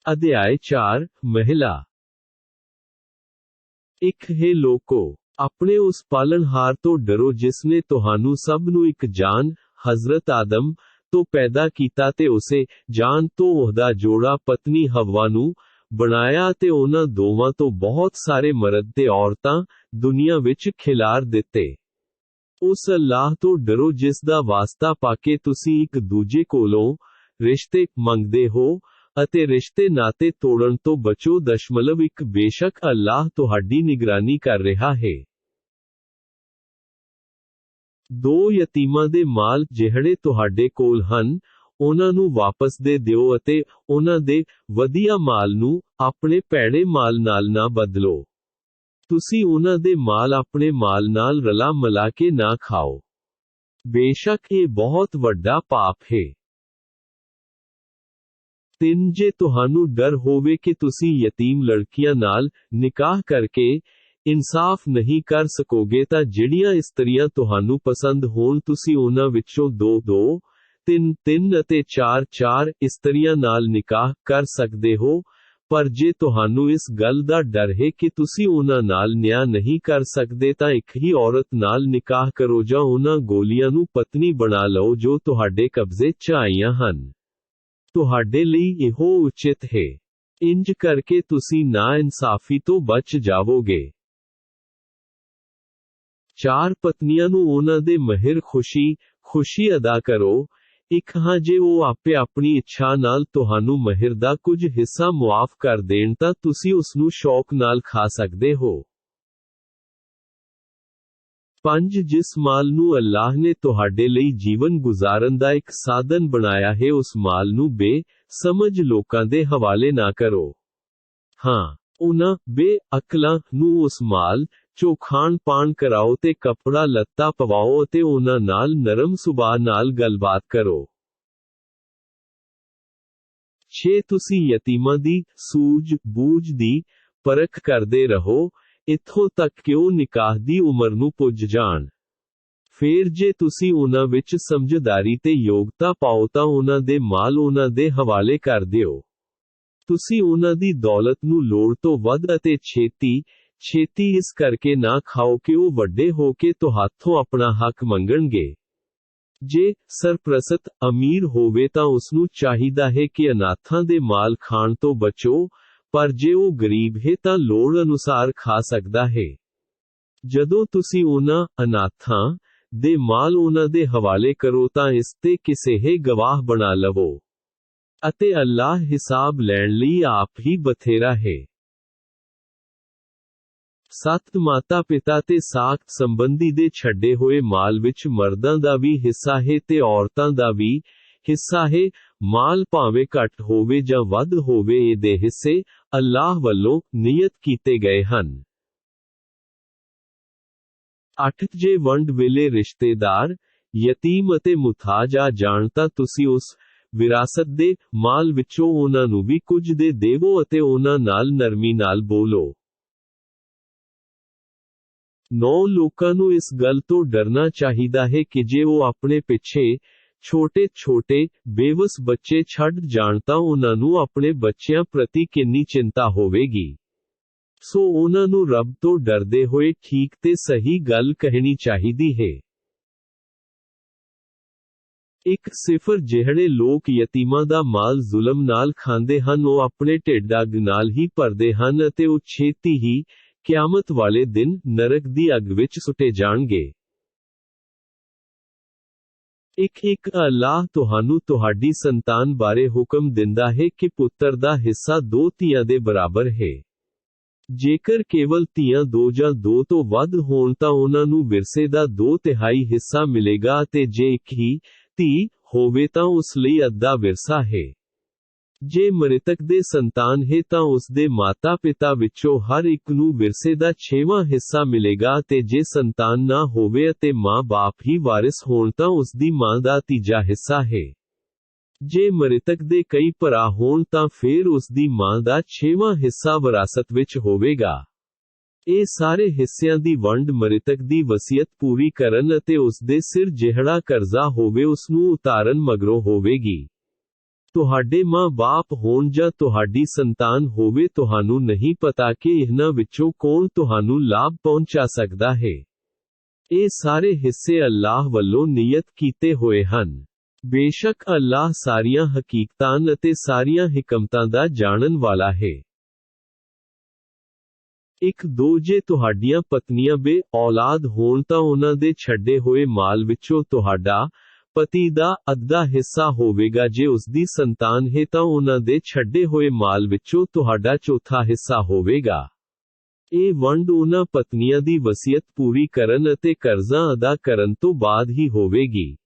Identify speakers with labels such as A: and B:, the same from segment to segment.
A: ਅਧਿਆਇ 4 ਮਹਿਲਾ। ਇੱਕ ਹੈ ਲੋਕੋ, ਆਪਣੇ ਉਸ ਪਾਲਣਹਾਰ ਤੋਂ ਡਰੋ ਜਿਸ ਨੇ ਤੁਹਾਨੂੰ ਸਭ ਨੂੰ ਇੱਕ ਜਾਨ, ਹਜ਼ਰਤ ਆਦਮ, ਤੋਂ ਪੈਦਾ ਕੀਤਾ ਤੇ ਉਸੇ ਜਾਨ ਤੋਂ ਉਹਦਾ ਜੋੜਾ ਪਤਨੀ ਹਵਾ ਨੂੰ ਬਣਾਇਆ ਤੇ ਉਹਨਾਂ ਦੋਵਾਂ ਤੋਂ ਬਹੁਤ ਸਾਰੇ ਮਰਦ ਤੇ ਔਰਤਾਂ ਦੁਨੀਆ ਵਿੱਚ ਖਿਲਾਰ ਦਿੱਤੇ। ਉਸ ਅੱਲਾਹ ਤੋਂ ਡਰੋ ਜਿਸ ਦਾ ਵਾਸਤਾ ਪਾ ਕੇ ਤੁਸੀਂ ਇੱਕ ਦੂਜੇ ਕੋਲੋਂ ਰਿਸ਼ਤੇ ਮੰਗਦੇ ਹੋ, ਅਤੇ ਰਿਸ਼ਤੇ ਨਾਤੇ ਤੋੜਨ ਤੋਂ ਬਚੋ। ਦਸ਼ਮਲਵ ਇੱਕ ਬੇਸ਼ੱਕ ਅੱਲਾਹ ਤੁਹਾਡੀ ਨਿਗਰਾਨੀ ਕਰ ਰਿਹਾ ਹੈ। ਦੋ ਯਤੀਮਾਂ ਦੇ ਮਾਲ ਜਿਹੜੇ ਤੁਹਾਡੇ ਕੋਲ ਹਨ, ਉਹਨਾਂ ਨੂੰ ਵਾਪਸ ਦੇ ਦਿਓ ਅਤੇ ਉਹਨਾਂ ਦੇ ਵਧੀਆ ਮਾਲ ਨੂੰ ਆਪਣੇ ਭੈੜੇ ਮਾਲ ਨਾਲ ਨਾ ਬਦਲੋ। ਤੁਸੀਂ ਉਹਨਾਂ ਦੇ ਮਾਲ ਆਪਣੇ ਮਾਲ ਨਾਲ ਰਲਾ ਮਿਲਾ ਕੇ ਨਾ ਖਾਓ। ਬੇਸ਼ੱਕ ਇਹ ਬਹੁਤ ਵੱਡਾ ਪਾਪ ਹੈ। 3 ਜੇ ਤੁਹਾਨੂੰ ਡਰ ਹੋਵੇ ਕਿ ਤੁਸੀਂ ਯਤੀਮ ਲੜਕੀਆਂ ਨਾਲ ਨਿਕਾਹ ਕਰਕੇ ਇਨਸਾਫ ਨਹੀਂ ਕਰ ਸਕੋਗੇ ਤਾਂ ਜਿਹੜੀਆਂ ਇਸਤਰੀਆਂ ਤੁਹਾਨੂੰ ਪਸੰਦ ਹੋਣ ਤੁਸੀਂ ਉਹਨਾਂ ਵਿੱਚੋਂ 2-2, 3-3 ਅਤੇ 4-4 ਇਸਤਰੀਆਂ ਨਾਲ ਨਿਕਾਹ ਕਰ ਸਕਦੇ ਹੋ। ਪਰ ਜੇ ਤੁਹਾਨੂੰ ਇਸ ਗੱਲ ਦਾ ਡਰ ਹੈ ਕਿ ਤੁਸੀਂ ਉਹਨਾਂ ਨਾਲ ਨਿਆਂ ਨਹੀਂ ਕਰ ਸਕਦੇ ਤਾਂ ਇੱਕ ਹੀ ਔਰਤ ਨਾਲ ਨਿਕਾਹ ਕਰੋ ਜਾਂ ਉਹਨਾਂ ਗੋਲੀਆਂ ਨੂੰ ਪਤਨੀ ਬਣਾ ਲਓ ਜੋ ਤੁਹਾਡੇ ਕਬਜ਼ੇ 'ਚ ਆਈਆਂ ਹਨ। ਤੁਹਾਡੇ ਲਈ ਇਹੋ ਉਚਿਤ ਹੈ। ਇੰਜ ਕਰਕੇ ਤੁਸੀਂ ਨਾਇਨਸਾਫੀ ਤੋਂ ਬਚ ਜਾਵੋਗੇ। 4 ਪਤਨੀਆਂ ਨੂੰ ਉਹਨਾਂ ਦੇ ਮਹਿਰ ਖੁਸ਼ੀ ਅਦਾ ਕਰੋ। ਇੱਕ ਹਾਂ ਜੇ ਉਹ ਆਪੇ ਆਪਣੀ ਇੱਛਾ ਨਾਲ ਤੁਹਾਨੂੰ ਮਹਿਰ ਦਾ ਕੁਝ ਹਿੱਸਾ ਮੁਆਫ ਕਰ ਦੇਣ ਤਾਂ ਤੁਸੀਂ ਉਸ ਨੂੰ ਸ਼ੌਕ ਨਾਲ ਖਾ ਸਕਦੇ ਹੋ। 5 ਜਿਸ ਮਾਲ ਨੂੰ ਅੱਲਾਹ ਨੇ ਤੁਹਾਡੇ ਲਈ ਜੀਵਨ ਗੁਜ਼ਾਰਨ ਦਾ ਇੱਕ ਸਾਧਨ ਬਣਾਇਆ ਹੈ ਉਸ ਮਾਲ ਨੂੰ ਬੇਸਮਝ ਲੋਕਾਂ ਦੇ ਹਵਾਲੇ ਨਾ ਕਰੋ। ਹਾਂ, ਉਹਨਾਂ ਬੇਅਕਲਾਂ ਨੂੰ ਉਸ ਮਾਲ ਚੋਂ ਖਾਣ ਪਾਣ ਕਰਾਓ ਤੇ ਕੱਪੜਾ ਲੱਤਾ ਪਵਾਓ ਅਤੇ ਉਹਨਾਂ ਨਾਲ ਨਰਮ ਸੁਭਾਅ ਨਾਲ ਗੱਲਬਾਤ ਕਰੋ। 6 ਤੁਸੀਂ ਯਤੀਮਾਂ ਦੀ ਸੂਝ-ਬੂਝ ਦੀ ਪਰਖ ਕਰਦੇ ਰਹੋ, ਇੱਥੋਂ ਤੱਕ ਕਿ ਉਹ ਨਿਕਾਹ ਦੀ ਉਮਰ ਨੂੰ ਪੁੱਜ ਜਾਣ। ਫੇਰ ਜੇ ਤੁਸੀਂ ਉਹਨਾਂ ਵਿੱਚ ਸਮਝਦਾਰੀ ਤੇ ਯੋਗਤਾ ਪਾਓ ਤਾਂ ਉਹਨਾਂ ਦੇ ਮਾਲ ਉਹਨਾਂ ਦੇ ਹਵਾਲੇ ਕਰ ਦਿਓ। ਤੁਸੀਂ ਉਹਨਾਂ ਦੀ ਦੌਲਤ ਨੂੰ ਲੋੜ ਤੋਂ ਵੱਧ ਅਤੇ ਛੇਤੀ ਇਸ ਕਰਕੇ ਨਾ ਖਾਓ ਕਿ ਉਹ ਵੱਡੇ ਹੋ ਕੇ ਤੁਹਾਥੋਂ ਆਪਣਾ ਹੱਕ ਮੰਗਣਗੇ। ਜੇ ਸਰਪ੍ਰਸਤ ਅਮੀਰ ਹੋਵੇ ਤਾਂ ਉਸਨੂੰ ਚਾਹੀਦਾ ਹੈ ਕਿ ਅਨਾਥਾਂ ਦੇ ਮਾਲ ਖਾਣ ਤੋਂ ਬਚੋ, ਪਰ ਜੇ ਉਹ ਗਰੀਬ ਹੈ ਤਾਂ ਲੋੜ ਅਨੁਸਾਰ ਖਾ ਸਕਦਾ ਹੈ। ਜਦੋਂ ਤੁਸੀਂ ਉਹਨਾਂ ਅਨਾਥਾਂ ਦੇ ਮਾਲ ਉਹਨਾਂ ਦੇ ਹਵਾਲੇ ਕਰੋ ਤਾਂ ਇਸ ਤੇ ਕਿਸੇ ਹੈ ਗਵਾਹ ਬਣਾ ਲਵੋ, ਅਤੇ ਅੱਲਾਹ ਹਿਸਾਬ ਲੈਣ ਲਈ ਆਪ ਹੀ ਬਥੇਰਾ ਹੈ। 7 ਮਾਤਾ ਪਿਤਾ ਤੇ ਸਾਖ ਸੰਬੰਧੀ ਦੇ ਛੱਡੇ ਹੋਏ ਮਾਲ ਵਿੱਚ ਮਰਦਾਂ ਦਾ ਵੀ ਹਿੱਸਾ ਹੈ ਤੇ ਔਰਤਾਂ ਦਾ ਵੀ ਹਿੱਸਾ ਹੈ। ਮਾਲ ਭਾਵੇਂ ਘੱਟ ਹੋਵੇ ਜਾਂ ਵੱਧ ਹੋਵੇ ਇਹਦੇ ਹਿੱਸੇ ਅੱਲਾਹ ਵੱਲੋਂ ਨਿਯਤ ਕੀਤੇ ਗਏ ਹਨ। 8 ਜੇ ਵੰਡ ਵੇਲੇ ਰਿਸ਼ਤੇਦਾਰ, ਯਤੀਮ ਅਤੇ ਮੁਹਤਾਜ ਆ ਜਾਣ ਤਾਂ ਤੁਸੀਂ ਉਸ ਵਿਰਾਸਤ ਦੇ ਮਾਲ ਵਿੱਚੋਂ ਉਹਨਾਂ ਨੂੰ ਵੀ ਕੁਝ ਦੇ ਦੇਵੋ ਅਤੇ ਉਹਨਾਂ ਨਾਲ ਨਰਮੀ ਨਾਲ ਬੋਲੋ। 9 ਲੋਕਾਂ ਨੂੰ ਇਸ ਗੱਲ ਤੋਂ ਡਰਨਾ ਚਾਹੀਦਾ ਹੈ ਕਿ ਜੇ ਉਹ ਆਪਣੇ ਪਿੱਛੇ ਛੋਟੇ ਬੇਵਸ ਬੱਚੇ ਛੱਡ ਜਾਣ ਤਾਂ ਉਹਨਾਂ ਨੂੰ ਆਪਣੇ ਬੱਚਿਆਂ ਪ੍ਰਤੀ ਕਿੰਨੀ ਚਿੰਤਾ ਹੋਵੇਗੀ। ਸੋ ਉਹਨਾਂ ਨੂੰ ਰੱਬ ਤੋਂ ਡਰਦੇ ਹੋਏ ਠੀਕ ਤੇ ਸਹੀ ਗੱਲ ਕਹਿਣੀ ਚਾਹੀਦੀ ਹੈ। 1 ਜਿਹੜੇ ਲੋਕ ਯਤੀਮਾਂ ਦਾ ਮਾਲ ਜ਼ੁਲਮ ਨਾਲ ਖਾਂਦੇ ਹਨ ਉਹ ਆਪਣੇ ਢਿੱਡ ਅੱਗ ਨਾਲ ਹੀ ਭਰਦੇ ਹਨ ਅਤੇ ਉਹ ਛੇਤੀ ਹੀ ਕਿਆਮਤ ਵਾਲੇ ਦਿਨ ਨਰਕ ਦੀ ਅੱਗ ਵਿੱਚ ਸੁੱਟੇ ਜਾਣਗੇ। 1 ਅੱਲਾਹ ਤੁਹਾਨੂੰ ਤੁਹਾਡੀ ਸੰਤਾਨ ਬਾਰੇ ਹੁਕਮ ਦਿੰਦਾ ਹੈ ਕਿ ਪੁੱਤਰ ਦਾ ਹਿੱਸਾ 2 ਧੀਆਂ ਦੇ ਬਰਾਬਰ ਹੈ। ਜੇਕਰ ਕੇਵਲ ਧੀਆਂ 2 ਜਾਂ 2 ਤੋਂ ਵੱਧ ਹੋਣ ਤਾਂ ਉਹਨਾਂ ਨੂੰ ਵਿਰਸੇ ਦਾ 2/3 ਹਿੱਸਾ ਮਿਲੇਗਾ ਅਤੇ ਜੇ ਇੱਕ ਹੀ ਧੀ ਹੋਵੇ ਤਾਂ ਉਸ ਲਈ ਅੱਧਾ ਵਿਰਸਾ ਹੈ। ਜੇ ਮ੍ਰਿਤਕ ਦੇ ਸੰਤਾਨ ਹੈ ਤਾਂ ਉਸ ਦੇ ਮਾਤਾ ਪਿਤਾ ਵਿੱਚੋਂ ਹਰ ਇੱਕ ਨੂੰ ਵਿਰਸੇ ਦਾ 6ਵਾਂ ਹਿੱਸਾ ਮਿਲੇਗਾ ਅਤੇ ਜੇ ਸੰਤਾਨ ਨਾ ਹੋਵੇ ਅਤੇ ਮਾਂ-ਬਾਪ ਹੀ ਵਾਰਿਸ ਹੋਣ ਤਾਂ ਉਸ ਦੀ ਮਾਂ ਦਾ ਤੀਜਾ ਹਿੱਸਾ ਹੈ। ਜੇ ਮ੍ਰਿਤਕ ਦੇ ਕਈ ਭਰਾ ਹੋਣ ਤਾਂ ਫੇਰ ਉਸ ਦੀ ਮਾਂ ਦਾ 6ਵਾਂ ਹਿੱਸਾ ਵਿਰਾਸਤ ਵਿੱਚ ਹੋਵੇਗਾ। ਇਹ ਸਾਰੇ ਹਿੱਸਿਆਂ ਦੀ ਵੰਡ ਮ੍ਰਿਤਕ ਦੀ ਵਸੀਅਤ ਪੂਰੀ ਕਰਨ ਅਤੇ ਉਸ ਦੇ ਸਿਰ ਜਿਹੜਾ ਕਰਜ਼ਾ ਹੋਵੇ ਉਸ ਨੂੰ ਉਤਾਰਨ ਮਗਰੋਂ ਹੋਵੇਗੀ। ਤੁਹਾਡੇ ਮਾਂ-ਬਾਪ ਹੋਣ ਜਾਂ ਤੁਹਾਡੀ ਸੰਤਾਨ ਹੋਵੇ, ਤੁਹਾਨੂੰ ਨਹੀਂ ਪਤਾ ਕਿ ਇਹਨਾਂ ਵਿੱਚੋਂ ਕੌਣ ਤੁਹਾਨੂੰ ਲਾਭ ਪਹੁੰਚਾ ਸਕਦਾ ਹੈ। ਇਹ ਸਾਰੇ ਹਿੱਸੇ ਅੱਲਾਹ ਵੱਲੋਂ ਨਿਯਤ ਕੀਤੇ ਹੋਏ ਹਨ। ਬੇਸ਼ੱਕ ਅੱਲਾਹ ਸਾਰੀਆਂ ਹਕੀਕਤਾਂ ਅਤੇ ਸਾਰੀਆਂ ਹਿਕਮਤਾਂ ਦਾ ਜਾਣਨ ਵਾਲਾ ਹੈ। 1-2 ਜੇ ਤੁਹਾਡੀਆਂ ਪਤਨੀਆਂ ਬੇ-ਔਲਾਦ ਹੋਣ ਤਾਂ ਉਹਨਾਂ ਦੇ ਛੱਡੇ ਹੋਏ ਮਾਲ ਵਿੱਚੋਂ ਤੁਹਾਡਾ ਪਤੀ ਦਾ ਅੱਧਾ ਹਿੱਸਾ ਹੋਵੇਗਾ। ਜੇ ਉਸਦੀ ਸੰਤਾਨ ਹੈ ਤਾਂ ਉਹਨਾਂ ਦੇ ਛੱਡੇ ਹੋਏ ਮਾਲ ਵਿੱਚੋਂ ਤੁਹਾਡਾ ਚੌਥਾ ਹਿੱਸਾ ਹੋਵੇਗਾ। ਇਹ ਵੰਡ ਉਹਨਾਂ ਪਤਨੀਆਂ ਦੀ ਵਸੀਅਤ ਪੂਰੀ ਕਰਨ ਅਤੇ ਕਰਜ਼ਾ ਅਦਾ ਕਰਨ ਤੋਂ ਬਾਅਦ ਹੀ ਹੋਵੇਗੀ।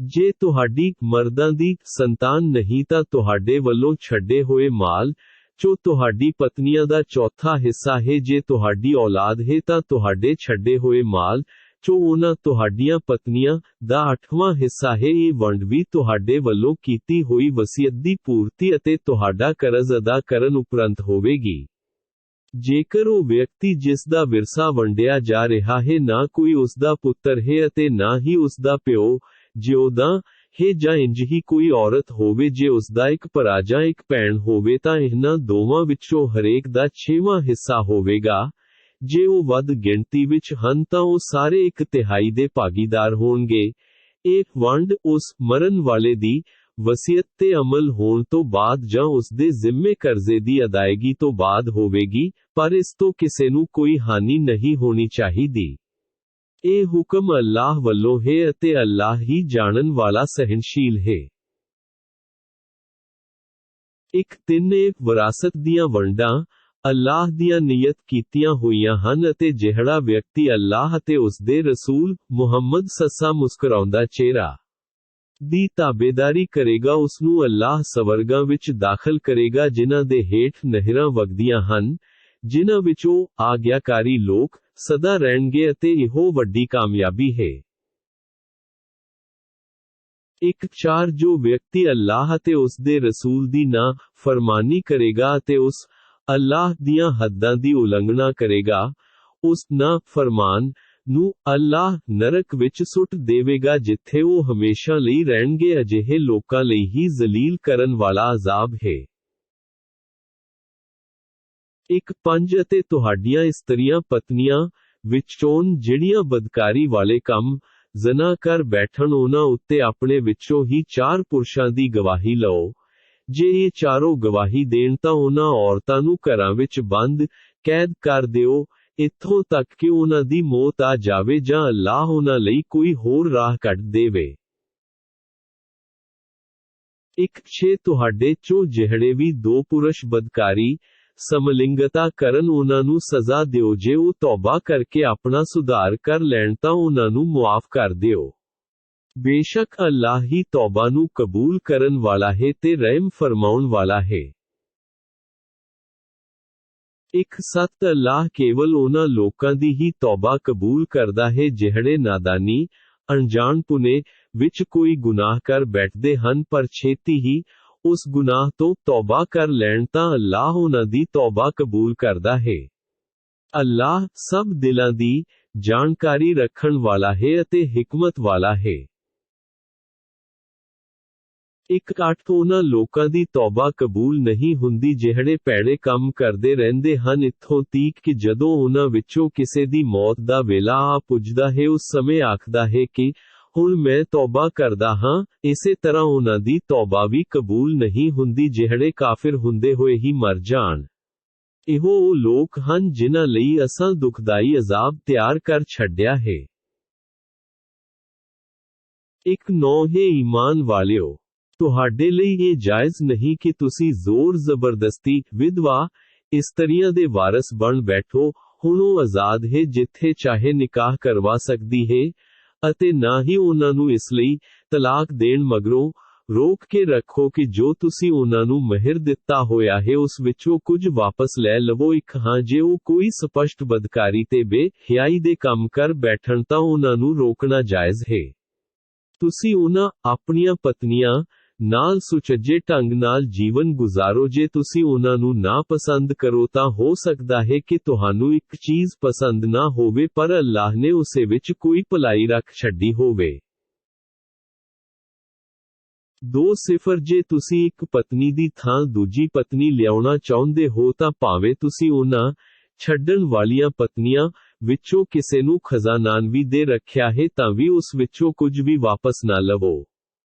A: ਜੇ ਤੁਹਾਡੀ ਮਰਦਾਂ ਦੀ ਸੰਤਾਨ ਨਹੀਂ ਤਾਂ ਤੁਹਾਡੇ ਵੱਲੋਂ ਛੱਡੇ ਹੋਏ ਮਾਲ ਚੋਂ ਤੁਹਾਡੀ ਪਤਨੀਆਂ ਦਾ ਚੌਥਾ ਹਿੱਸਾ ਹੈ। ਜੇ ਤੁਹਾਡੀ ਔਲਾਦ ਹੈ ਤਾਂ ਤੁਹਾਡੇ ਛੱਡੇ ਹੋਏ ਮਾਲ ਚੋਂ ਉਹਨਾਂ ਤੁਹਾਡੀਆਂ ਪਤਨੀਆਂ ਦਾ 8ਵਾਂ ਹਿੱਸਾ ਹੈ। ਇਹ ਵੰਡ ਵੀ ਤੁਹਾਡੇ ਵੱਲੋਂ ਕੀਤੀ ਹੋਈ ਵਸੀਅਤ ਦੀ ਪੂਰਤੀ ਅਤੇ ਤੁਹਾਡਾ ਕਰਜ਼ ਅਦਾ ਕਰਨ ਉਪਰੰਤ ਹੋਵੇਗੀ। ਜੇਕਰ ਉਹ ਵਿਅਕਤੀ ਜਿਸ ਦਾ ਵਿਰਸਾ ਵੰਡਿਆ ਜਾ ਰਿਹਾ ਹੈ ਨਾ ਕੋਈ ਉਸਦਾ ਪੁੱਤਰ ਹੈ ਅਤੇ ਨਾ ਹੀ ਉਸਦਾ ਪਿਓ ਜਿਉਂਦਾ ਹੈ ਜਾਂ ਇੰਜ ਹੀ ਕੋਈ ਔਰਤ ਹੋਵੇ, ਜੇ ਉਸਦਾ ਇੱਕ ਭਰਾ ਜਾਂ ਇੱਕ ਭੈਣ ਹੋਵੇ ਤਾਂ ਇਹਨਾਂ ਦੋਵਾਂ ਵਿੱਚੋਂ ਹਰੇਕ ਦਾ 6ਵਾਂ ਹਿੱਸਾ ਹੋਵੇਗਾ। ਜੇ ਉਹ ਵੱਧ ਗਿਣਤੀ ਵਿੱਚ ਹਨ ਤਾਂ ਉਹ ਸਾਰੇ 1/3 ਦੇ ਭਾਗੀਦਾਰ ਹੋਣਗੇ। ਇਹ ਵੰਡ ਉਸ ਮਰਨ ਵਾਲੇ ਦੀ ਵਸੀਅਤ ਤੇ ਅਮਲ ਹੋਣ ਤੋਂ ਬਾਅਦ ਜਾਂ ਉਸ ਦੇ ਜ਼ਿੰਮੇ ਕਰਜ਼ੇ ਦੀ ਅਦਾਇਗੀ ਤੋਂ ਬਾਅਦ ਹੋਵੇਗੀ, ਪਰ ਇਸ ਤੋਂ ਕਿਸੇ ਨੂੰ ਕੋਈ ਹਾਨੀ ਨਹੀਂ ਹੋਣੀ ਚਾਹੀਦੀ। ਇਹ ਹੁਕਮ ਅੱਲਾਹ ਵੱਲੋਂ ਹੈ ਅਤੇ ਅੱਲਾਹ ਹੀ ਜਾਣਨ ਵਾਲਾ ਸਹਿਨਸ਼ੀਲ ਹੈ। 1-3 ਵਿਰਾਸਤ ਦੀਆਂ ਵੰਡਾਂ ਅੱਲਾਹ ਦੀਆਂ ਨਿਯਤ ਕੀਤੀਆਂ ਹੋਈਆਂ ਹਨ ਅਤੇ ਜਿਹੜਾ ਵਿਅਕਤੀ ਅੱਲਾਹ ਅਤੇ ਉਸ ਦੇ ਰਸੂਲ ਮੁਹੰਮਦ ਸੱਸਾ ਮੁਸਕਰਾਉਂਦਾ ਚਿਹਰਾ ਦੀ ਤਾਬੇਦਾਰੀ ਕਰੇਗਾ ਉਸ ਨੂੰ ਅੱਲਾਹ ਸਵਰਗਾਂ ਵਿੱਚ ਦਾਖਲ ਕਰੇਗਾ ਜਿਨ੍ਹਾਂ ਦੇ ਹੇਠ ਨਹਿਰਾਂ ਵਗਦੀਆਂ ਹਨ, ਜਿਨ੍ਹਾਂ ਵਿੱਚ ਉਹ ਆਗਿਆਕਾਰੀ ਲੋਕ ਸਦਾ ਰਹਿਣਗੇ ਅਤੇ ਇਹੋ ਵੱਡੀ ਕਾਮਯਾਬੀ ਹੈ। 1-4 ਜੋ ਵਿਅਕਤੀ ਅੱਲਾਹ ਅਤੇ ਉਸ ਦੇ ਰਸੂਲ ਦੀ ਨਾ ਫਰਮਾਨੀ ਕਰੇਗਾ ਅਤੇ ਉਸ ਅੱਲਾਹ ਦੀਆਂ ਹੱਦਾਂ ਦੀ ਉਲੰਘਣਾ ਕਰੇਗਾ, ਉਸ ਨਾ ਫਰਮਾਨ ਨੂੰ ਅੱਲਾਹ ਨਰਕ ਵਿੱਚ ਸੁੱਟ ਦੇਵੇਗਾ ਜਿੱਥੇ ਉਹ ਹਮੇਸ਼ਾ ਲਈ ਰਹਿਣਗੇ। ਅਜਿਹੇ ਲੋਕਾਂ ਲਈ ਹੀ ਜ਼ਲੀਲ ਕਰਨ ਵਾਲਾ ਅਜ਼ਾਬ ਹੈ। 1-5 ਅਤੇ ਤੁਹਾਡੀਆਂ ਇਸਤਰੀਆਂ ਪਤਨੀਆਂ ਵਿੱਚੋਂ ਜਿਹੜੀਆਂ ਬਦਕਾਰੀ ਵਾਲੇ ਕੰਮ ਜ਼ਨਾ ਕਰ ਬੈਠਣ ਉਹਨਾਂ ਉੱਤੇ ਆਪਣੇ ਵਿੱਚੋਂ ਹੀ 4 ਪੁਰਸ਼ਾਂ ਦੀ ਗਵਾਹੀ ਲਓ। ਜੇ ਇਹ ਚਾਰੋਂ ਗਵਾਹੀ ਦੇਣ ਤਾਂ ਉਹਨਾਂ ਔਰਤਾਂ ਨੂੰ ਘਰਾਂ ਵਿੱਚ ਬੰਦ ਕੈਦ ਕਰ ਦਿਓ, ਇੱਥੋਂ ਤੱਕ ਕਿ ਉਹਨਾਂ ਦੀ ਮੌਤ ਆ ਜਾਵੇ ਜਾਂ ਅੱਲਾਹ ਉਹਨਾਂ ਲਈ ਕੋਈ ਹੋਰ ਰਾਹ ਕੱਢ ਦੇਵੇ। 1-6 ਤੁਹਾਡੇ ਚੋਂ ਜਿਹੜੇ ਵੀ 2 ਪੁਰਸ਼ ਬਦਕਾਰੀ ਸਮਲਿੰਗਤਾ ਕਰਨ ਉਹਨਾਂ ਨੂੰ ਸਜ਼ਾ ਦਿਓ। ਜੇ ਉਹ ਤੌਬਾ ਕਰਕੇ ਆਪਣਾ ਸੁਧਾਰ ਕਰ ਲੈਣ ਤਾਂ ਉਹਨਾਂ ਨੂੰ ਮੁਆਫ ਕਰ ਦਿਓ। ਬੇਸ਼ੱਕ ਅੱਲਾਹ ਹੀ ਤੌਬਾ ਨੂੰ ਕਬੂਲ ਕਰਨ ਵਾਲਾ ਹੈ ਤੇ ਰਹਿਮ ਫਰਮਾਉਣ ਵਾਲਾ ਹੈ। 1-7 ਅੱਲਾਹ ਕੇਵਲ ਉਹਨਾਂ ਲੋਕਾਂ ਦੀ ਹੀ ਤੌਬਾ ਕਬੂਲ ਕਰਦਾ ਹੈ ਜਿਹੜੇ ਨਾਦਾਨੀ ਅਣਜਾਣਪੁਣੇ ਵਿੱਚ ਕੋਈ ਗੁਨਾਹ ਕਰ ਬੈਠਦੇ ਹਨ ਪਰ ਛੇਤੀ ਹੀ ਉਸ ਗੁਨਾਹ ਤੋਂ ਤੌਬਾ ਕਰ ਲੈਣ ਤਾਂ ਅੱਲਾਹ ਉਹਨਾਂ ਦੀ ਤੌਬਾ ਕਬੂਲ ਕਰਦਾ ਹੈ। ਅੱਲਾਹ ਸਭ ਦਿਲਾਂ ਦੀ ਜਾਣਕਾਰੀ ਰੱਖਣ ਵਾਲਾ ਹੈ ਅਤੇ ਹਿਕਮਤ ਵਾਲਾ ਹੈ। 1-8 ਉਹਨਾਂ ਲੋਕਾਂ ਦੀ ਤੌਬਾ ਕਬੂਲ ਨਹੀਂ ਹੁੰਦੀ ਜਿਹੜੇ ਭੈੜੇ ਕੰਮ ਕਰਦੇ ਰਹਿੰਦੇ ਹਨ ਇੱਥੋਂ ਤੀਕ ਕਿ ਜਦੋਂ ਉਹਨਾਂ ਵਿੱਚੋਂ ਕਿਸੇ ਦੀ ਮੌਤ ਦਾ ਵੇਲਾ ਆ ਪੁੱਜਦਾ ਹੈ ਉਸ ਸਮੇਂ ਆਖਦਾ ਹੈ ਕਿ ਹੁਣ ਮੈਂ ਤੌਬਾ ਕਰਦਾ ਹਾਂ। ਇਸੇ ਤਰ੍ਹਾਂ ਉਹਨਾਂ ਦੀ ਤੌਬਾ ਵੀ ਕਬੂਲ ਨਹੀਂ ਹੁੰਦੀ ਜਿਹੜੇ ਕਾਫਿਰ ਹੁੰਦੇ ਹੋਏ ਹੀ ਮਰ ਜਾਣ। ਇਹੋ ਉਹ ਲੋਕ ਹਨ ਜਿਨ੍ਹਾਂ ਲਈ ਅਸਾਂ ਦੁਖਦਾਈ ਅਜ਼ਾਬ ਤਿਆਰ ਕਰ ਛੱਡਿਆ ਹੈ। 1-9 ਹੈ ਈਮਾਨ ਵਾਲਿਓ, ਤੁਹਾਡੇ ਲਈ ਇਹ ਜਾਇਜ਼ ਨਹੀਂ ਕਿ ਤੁਸੀਂ ਜ਼ੋਰ ਜ਼ਬਰਦਸਤੀ ਵਿਧਵਾ ਇਸਤਰੀਆਂ ਦੇ ਵਾਰਸ ਬਣ ਬੈਠੋ। ਹੁਣ ਉਹ ਆਜ਼ਾਦ ਹੈ ਜਿੱਥੇ ਚਾਹੇ ਨਿਕਾਹ ਕਰਵਾ ਸਕਦੀ ਹੈ ਅਤੇ ਨਾ ਹੀ ਉਹਨਾਂ ਨੂੰ ਇਸ ਲਈ ਤਲਾਕ ਦੇਣ ਮਗਰੋਂ ਰੋਕ ਕੇ ਰੱਖੋ ਕਿ ਜੋ ਤੁਸੀਂ ਉਹਨਾਂ ਨੂੰ ਮਹਿਰ ਦਿੱਤਾ ਹੋਇਆ ਹੈ ਉਸ ਵਿੱਚੋਂ ਕੁਝ ਵਾਪਸ ਲੈ ਲਵੋ। ਹਾਂ ਜੇ ਉਹ ਕੋਈ ਸਪਸ਼ਟ ਬਦਕਾਰੀ ਤੇ ਬੇਹਯਾਈ ਦੇ ਕੰਮ ਕਰ ਬੈਠਣ ਤਾਂ ਉਹਨਾਂ ਨੂੰ ਰੋਕਣਾ ਜਾਇਜ਼ ਹੈ। ਤੁਸੀਂ ਉਹਨਾਂ ਆਪਣੀਆਂ ਪਤਨੀਆਂ ਨਾਲ ਸੁਚੱਜੇ ਢੰਗ ਨਾਲ ਜੀਵਨ ਗੁਜ਼ਾਰੋ। ਜੇ ਤੁਸੀਂ ਉਹਨਾਂ ਨੂੰ ਨਾ ਪਸੰਦ ਕਰੋ ਤਾਂ ਹੋ ਸਕਦਾ ਹੈ ਕਿ ਤੁਹਾਨੂੰ ਇੱਕ ਚੀਜ਼ ਪਸੰਦ ਨਾ ਹੋਵੇ ਪਰ ਅੱਲਾਹ ਨੇ ਉਸੇ ਵਿੱਚ ਕੋਈ ਭਲਾਈ ਰੱਖ ਛੱਡੀ ਹੋਵੇ। 2-0 ਜੇ ਤੁਸੀਂ ਇੱਕ ਪਤਨੀ ਦੀ ਥਾਂ ਦੂਜੀ ਪਤਨੀ ਲਿਆਉਣਾ ਚਾਹੁੰਦੇ ਹੋ ਤਾਂ ਭਾਵੇਂ ਤੁਸੀਂ ਉਹਨਾਂ ਛੱਡਣ ਵਾਲੀਆਂ ਪਤਨੀਆਂ ਵਿੱਚੋਂ ਕਿਸੇ ਨੂੰ ਖਜ਼ਾਨਾਨਵੀ ਦੇ ਰੱਖਿਆ ਹੈ ਤਾਂ ਵੀ ਉਸ ਵਿੱਚੋਂ ਕੁਝ ਵੀ ਵਾਪਸ ਨਾ ਲਵੋ।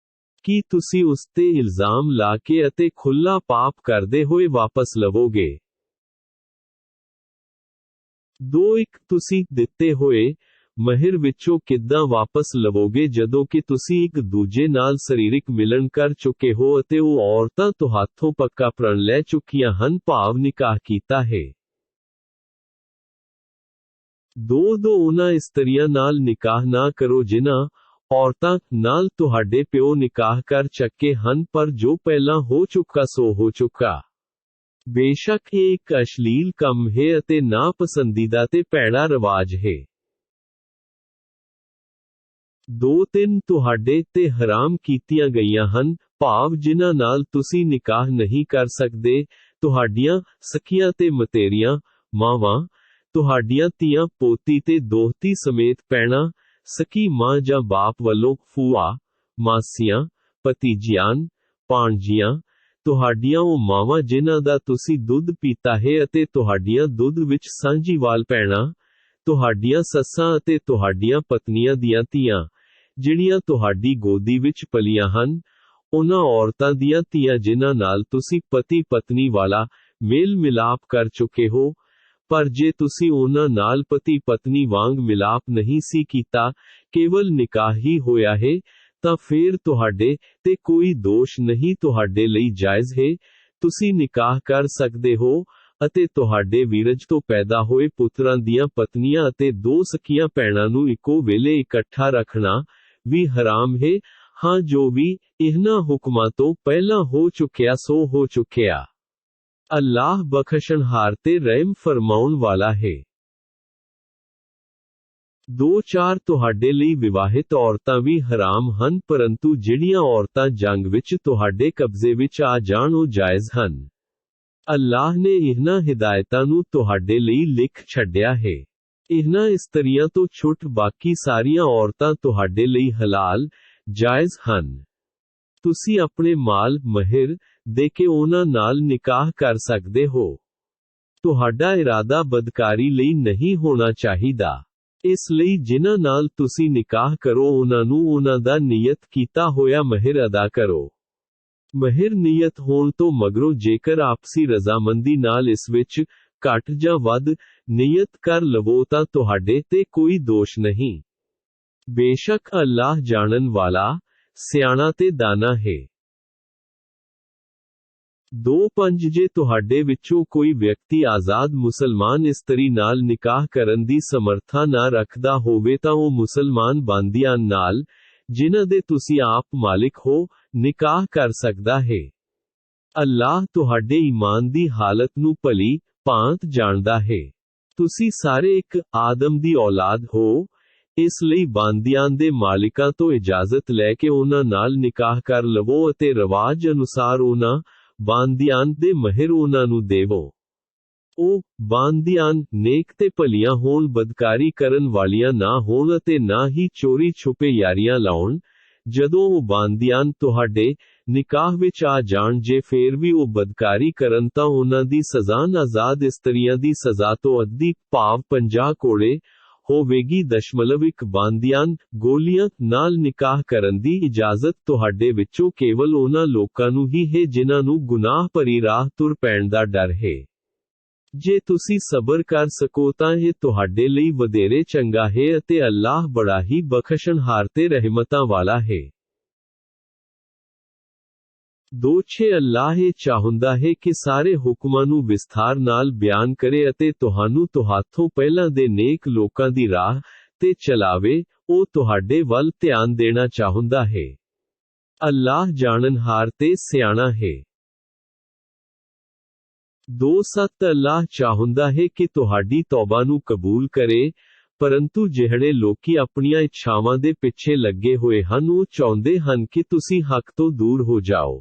A: ਕੀ ਤੁਸੀਂ ਉਸ ਤੇ ਇਲਜ਼ਾਮ ਲਾ ਕੇ ਅਤੇ ਖੁੱਲ੍ਹਾ ਪਾਪ ਕਰਦੇ ਹੋਏ ਵਾਪਸ ਲਵੋਗੇ? 2-1 ਤੁਸੀਂ ਦਿੱਤੇ ਹੋਏ ਮਹਿਰ ਵਿੱਚੋਂ ਕਿੱਦਾਂ ਵਾਪਸ ਲਵੋਗੇ ਜਦੋਂ ਕਿ ਤੁਸੀਂ ਇੱਕ ਦੂਜੇ ਨਾਲ ਸਰੀਰਕ ਮਿਲਨ ਕਰ ਚੁੱਕੇ ਹੋ ਅਤੇ ਉਹ ਔਰਤਾਂ ਤੁਹਾਥੋਂ ਪੱਕਾ ਪ੍ਰਣ ਲੈ ਚੁੱਕੀਆਂ ਹਨ, ਭਾਵ ਨਿਕਾਹ ਕੀਤਾ ਹੈ। 2-2 ਉਹਨਾਂ ਇਸਤਰੀਆਂ ਨਾਲ ਨਿਕਾਹ ਨਾ ਕਰੋ ਜਿਨ੍ਹਾਂ ਔਰਤਾਂ ਨਾਲ ਤੁਹਾਡੇ ਪਿਓ ਨਿਕਾਹ ਕਰ ਚੱਕੇ ਹਨ ਪਰ ਜੋ ਪਹਿਲਾਂ ਹੋ ਚੁੱਕਾ ਸੋ ਹੋ ਚੁੱਕਾ। ਬੇਸ਼ੱਕ ਇਹ ਇੱਕ ਅਸ਼ਲੀਲ ਕੰਮ ਹੈ ਅਤੇ ਨਾਪਸੰਦੀਦਾ ਤੇ ਭੈੜਾ ਰਿਵਾਜ ਹੈ। 2-3 ਤੁਹਾਡੇ ਤੇ ਹਰਾਮ ਕੀਤੀਆਂ ਗਈਆਂ ਹਨ, ਭਾਵ ਜਿਨ੍ਹਾਂ ਨਾਲ ਤੁਸੀਂ ਨਿਕਾਹ ਨਹੀਂ ਕਰ ਸਕਦੇ, ਤੁਹਾਡੀਆਂ ਸਖੀਆਂ ਤੇ ਮਤੇਰੀਆਂ ਮਾਵਾਂ, ਤੁਹਾਡੀਆਂ ਧੀਆਂ ਪੋਤੀ ਤੇ ਦੋਹਤੀ ਸਮੇਤ ਭੈਣਾਂ, ਸਕੀ ਮਾਂ ਜਾਂ ਬਾਪ ਵੱਲੋਂ ਫੂਆ, ਮਾਸੀਆਂ, ਭਤੀਜੀਆਂ, ਭਾਣਜੀਆਂ, ਤੁਹਾਡੀਆਂ ਉਹ ਮਾਵਾਂ ਜਿਨ੍ਹਾਂ ਦਾ ਤੁਸੀਂ ਦੁੱਧ ਪੀਤਾ ਹੈ ਅਤੇ ਤੁਹਾਡੀਆਂ ਦੁੱਧ ਵਿੱਚ ਸਾਂਝੀਵਾਲ ਭੈਣਾਂ, ਤੁਹਾਡੀਆਂ ਸੱਸਾਂ ਅਤੇ ਤੁਹਾਡੀਆਂ ਪਤਨੀਆਂ ਦੀਆਂ ਧੀਆਂ, ਜਿਹੜੀਆਂ ਤੁਹਾਡੀ ਗੋਦੀ ਵਿੱਚ ਪਲੀਆਂ ਹਨ, ਉਹਨਾਂ ਔਰਤਾਂ ਦੀਆਂ ਧੀਆਂ ਜਿਨ੍ਹਾਂ ਨਾਲ ਤੁਸੀਂ ਪਤੀ ਪਤਨੀ ਵਾਲਾ ਮੇਲ ਮਿਲਾਪ ਕਰ ਚੁੱਕੇ ਹੋ, ਪਰ ਜੇ ਤੁਸੀਂ ਉਹਨਾਂ ਨਾਲ ਪਤੀ ਪਤਨੀ ਵਾਂਗ ਮਿਲਾਪ ਨਹੀਂ ਸੀ ਕੀਤਾ, ਕੇਵਲ ਨਿਕਾਹ ਹੀ ਹੋਇਆ ਹੈ, ਤਾਂ ਫੇਰ ਤੁਹਾਡੇ ਤੇ ਕੋਈ ਦੋਸ਼ ਨਹੀਂ, ਤੁਹਾਡੇ ਲਈ ਜਾਇਜ਼ ਹੈ, ਤੁਸੀਂ ਨਿਕਾਹ ਕਰ ਸਕਦੇ ਹੋ ਅਤੇ ਤੁਹਾਡੇ ਵੀਰਜ ਤੋਂ ਪੈਦਾ ਹੋਏ ਪੁੱਤਰਾਂ ਦੀਆਂ ਪਤਨੀਆਂ ਅਤੇ 2 ਸਕੀਆਂ ਭੈਣਾਂ ਨੂੰ ਇੱਕੋ ਵੇਲੇ ਇਕੱਠਾ ਰੱਖਣਾ ਵੀ ਹਰਾਮ ਹੈ। ਹਾਂ, ਜੋ ਵੀ ਇਹਨਾਂ ਹੁਕਮਾਂ ਤੋਂ ਪਹਿਲਾਂ ਹੋ ਚੁੱਕਿਆ ਸੋ ਹੋ ਚੁੱਕਿਆ। ਅੱਲਾਹ ਬਖਸ਼ਣਹਾਰ ਤੇ ਰਹਿਮ ਫਰਮਾਉਣ ਵਾਲਾ ਹੈ। 2-4 ਤੁਹਾਡੇ ਲਈ ਵਿਵਾਹਿਤ ਔਰਤਾਂ ਵੀ ਹਰਾਮ ਹਨ, ਪਰੰਤੂ ਜਿਹੜੀਆਂ ਔਰਤਾਂ ਜੰਗ ਵਿੱਚ ਤੁਹਾਡੇ ਕਬਜ਼ੇ ਵਿੱਚ ਆ ਜਾਣ ਉਹ ਜਾਇਜ਼ ਹਨ। ਅੱਲਾਹ ਨੇ ਇਹਨਾਂ ਹਿਦਾਇਤਾਂ ਨੂੰ ਤੁਹਾਡੇ ਲਈ ਲਿਖ ਛੱਡਿਆ ਹੈ। ਇਹਨਾਂ ਇਸਤਰੀਆਂ ਤੋਂ ਛੁੱਟ ਬਾਕੀ ਸਾਰੀਆਂ ਔਰਤਾਂ ਤੁਹਾਡੇ ਲਈ ਹਲਾਲ, ਜਾਇਜ਼ ਹਨ। ਤੁਸੀਂ ਆਪਣੇ ਮਾਲ ਮਹਿਰ ਦੇ ਕੇ ਉਹਨਾਂ ਨਾਲ ਨਿਕਾਹ ਕਰ ਸਕਦੇ ਹੋ। ਤੁਹਾਡਾ ਇਰਾਦਾ ਬਦਕਾਰੀ ਲਈ ਨਹੀਂ ਹੋਣਾ ਚਾਹੀਦਾ। ਇਸ ਲਈ ਜਿਨ੍ਹਾਂ ਨਾਲ ਤੁਸੀਂ ਨਿਕਾਹ ਕਰੋ ਉਹਨਾਂ ਨੂੰ ਉਹਨਾਂ ਦਾ ਨਿਯਤ ਕੀਤਾ ਹੋਇਆ ਮਹਿਰ ਅਦਾ ਕਰੋ। ਮਹਿਰ ਨਿਯਤ ਹੋਣ ਤੋਂ ਮਗਰੋਂ ਜੇਕਰ ਆਪਸੀ ਰਜ਼ਾਮੰਦੀ ਨਾਲ ਇਸ ਵਿੱਚ ਘੱਟ ਜਾਂ ਵੱਧ ਨਿਯਤ ਕਰ ਲਵੋ ਤਾਂ ਤੁਹਾਡੇ ਤੇ ਕੋਈ ਦੋਸ਼ ਨਹੀਂ। ਬੇਸ਼ੱਕ ਅੱਲਾਹ ਜਾਣਨ ਵਾਲਾ, ਸਿਆਣਾ ਤੇ ਦਾਨਾ ਹੈ। 2-5 ਜੇ ਤੁਹਾਡੇ ਵਿੱਚੋਂ ਕੋਈ ਵਿਅਕਤੀ ਆਜ਼ਾਦ ਮੁਸਲਮਾਨ ਇਸਤਰੀ ਨਾਲ ਨਿਕਾਹ ਕਰਨ ਦੀ ਸਮਰੱਥਾ ਨਾ ਰੱਖਦਾ ਹੋਵੇ ਤਾਂ ਉਹ ਮੁਸਲਮਾਨ ਬਾਂਦੀਆਂ ਨਾਲ, ਜਿਨ੍ਹਾਂ ਦੇ ਤੁਸੀਂ ਆਪ ਮਾਲਿਕ ਹੋ, ਨਿਕਾਹ ਕਰ ਸਕਦਾ ਹੈ। ਅੱਲਾਹ ਤੁਹਾਡੇ ਈਮਾਨ ਦੀ ਹਾਲਤ ਨੂੰ ਭਲੀ ਭਾਂਤ ਜਾਣਦਾ ਹੈ। ਤੁਸੀਂ ਸਾਰੇ ਇੱਕ ਆਦਮ ਦੀ ਔਲਾਦ ਹੋ, ਇਸ ਲਈ ਬਾਂਦੀਆਂ ਦੇ ਮਾਲਿਕਾਂ ਤੋਂ ਇਜਾਜ਼ਤ ਲੈ ਕੇ ਉਹਨਾਂ ਨਾਲ ਨਿਕਾਹ ਕਰ ਲਵੋ ਅਤੇ ਰਿਵਾਜ ਅਨੁਸਾਰ ਉਹਨਾਂ ਬਾਂਦੀਆਂ ਦੇ ਮਹਿਰ ਉਹਨਾਂ ਨੂੰ ਦੇਵੋ। ਉਹ ਬਾਂਦੀਆਂ ਨੇਕ ਤੇ ਭਲੀਆਂ ਹੋਣ, ਬਦਕਾਰੀ ਕਰਨ ਵਾਲੀਆਂ ਨਾ ਹੋਣ ਅਤੇ ਨਾ ਹੀ ਚੋਰੀ ਛੁਪੇ ਯਾਰੀਆਂ ਲਾਉਣ। ਜਦੋਂ ਉਹ ਬਾਂਦੀਆਂ ਤੁਹਾਡੇ ਨਿਕਾਹ ਵਿੱਚ ਆ ਜਾਣ, ਜੇ ਫੇਰ ਵੀ ਉਹ ਬਦਕਾਰੀ ਕਰਨ ਤਾਂ ਉਹਨਾਂ ਦੀ ਸਜ਼ਾ ਆਜ਼ਾਦ ਇਸਤਰੀਆਂ ਦੀ ਸਜ਼ਾ ਤੋਂ ਅੱਧੀ, ਭਾਵ 50 ਕੋੜੇ ਹੋਵੇਗੀ। 1 ਬਾਂਦੀਆਂ ਗੋਲੀਆਂ ਨਾਲ ਨਿਕਾਹ ਕਰਨ ਦੀ ਇਜਾਜ਼ਤ ਤੁਹਾਡੇ ਵਿੱਚੋਂ ਕੇਵਲ ਉਹਨਾਂ ਲੋਕਾਂ ਨੂੰ ਹੀ ਹੈ ਜਿਨ੍ਹਾਂ ਨੂੰ ਗੁਨਾਹ ਭਰੀ ਰਾਹ ਤੁਰ ਪੈਣ ਦਾ ਡਰ ਹੈ। ਜੇ ਤੁਸੀਂ ਸਬਰ ਕਰ ਸਕੋ ਤਾਂ ਇਹ ਤੁਹਾਡੇ ਲਈ ਵਧੇਰੇ ਚੰਗਾ ਹੈ ਅਤੇ ਅੱਲਾਹ ਬੜਾ ਹੀ ਬਖਸ਼ਣਹਾਰ ਤੇ ਰਹਿਮਤਾਂ ਵਾਲਾ ਹੈ। 2-6 ਅੱਲਾਹ ਇਹ ਚਾਹੁੰਦਾ ਹੈ ਕਿ ਸਾਰੇ ਹੁਕਮਾਂ ਨੂੰ ਵਿਸਥਾਰ ਨਾਲ ਬਿਆਨ ਕਰੇ ਅਤੇ ਤੁਹਾਨੂੰ ਤੁਹਾਥੋਂ ਪਹਿਲਾਂ ਦੇ ਨੇਕ ਲੋਕਾਂ ਦੀ ਰਾਹ ਤੇ ਚਲਾਵੇ। ਉਹ ਤੁਹਾਡੇ ਵੱਲ ਧਿਆਨ ਦੇਣਾ ਚਾਹੁੰਦਾ ਹੈ। ਅੱਲਾਹ ਜਾਣਨਹਾਰ ਤੇ ਸਿਆਣਾ ਹੈ। 2-7 ਅੱਲਾਹ ਚਾਹੁੰਦਾ ਹੈ ਕਿ ਤੁਹਾਡੀ ਤੌਬਾ ਨੂੰ ਕਬੂਲ ਕਰੇ, ਪਰੰਤੂ ਜਿਹੜੇ ਲੋਕੀ ਆਪਣੀਆਂ ਇੱਛਾਵਾਂ ਦੇ ਪਿੱਛੇ ਲੱਗੇ ਹੋਏ ਹਨ ਉਹ ਚਾਹੁੰਦੇ ਹਨ ਕਿ ਤੁਸੀਂ ਹੱਕ ਤੋਂ ਦੂਰ ਹੋ ਜਾਓ।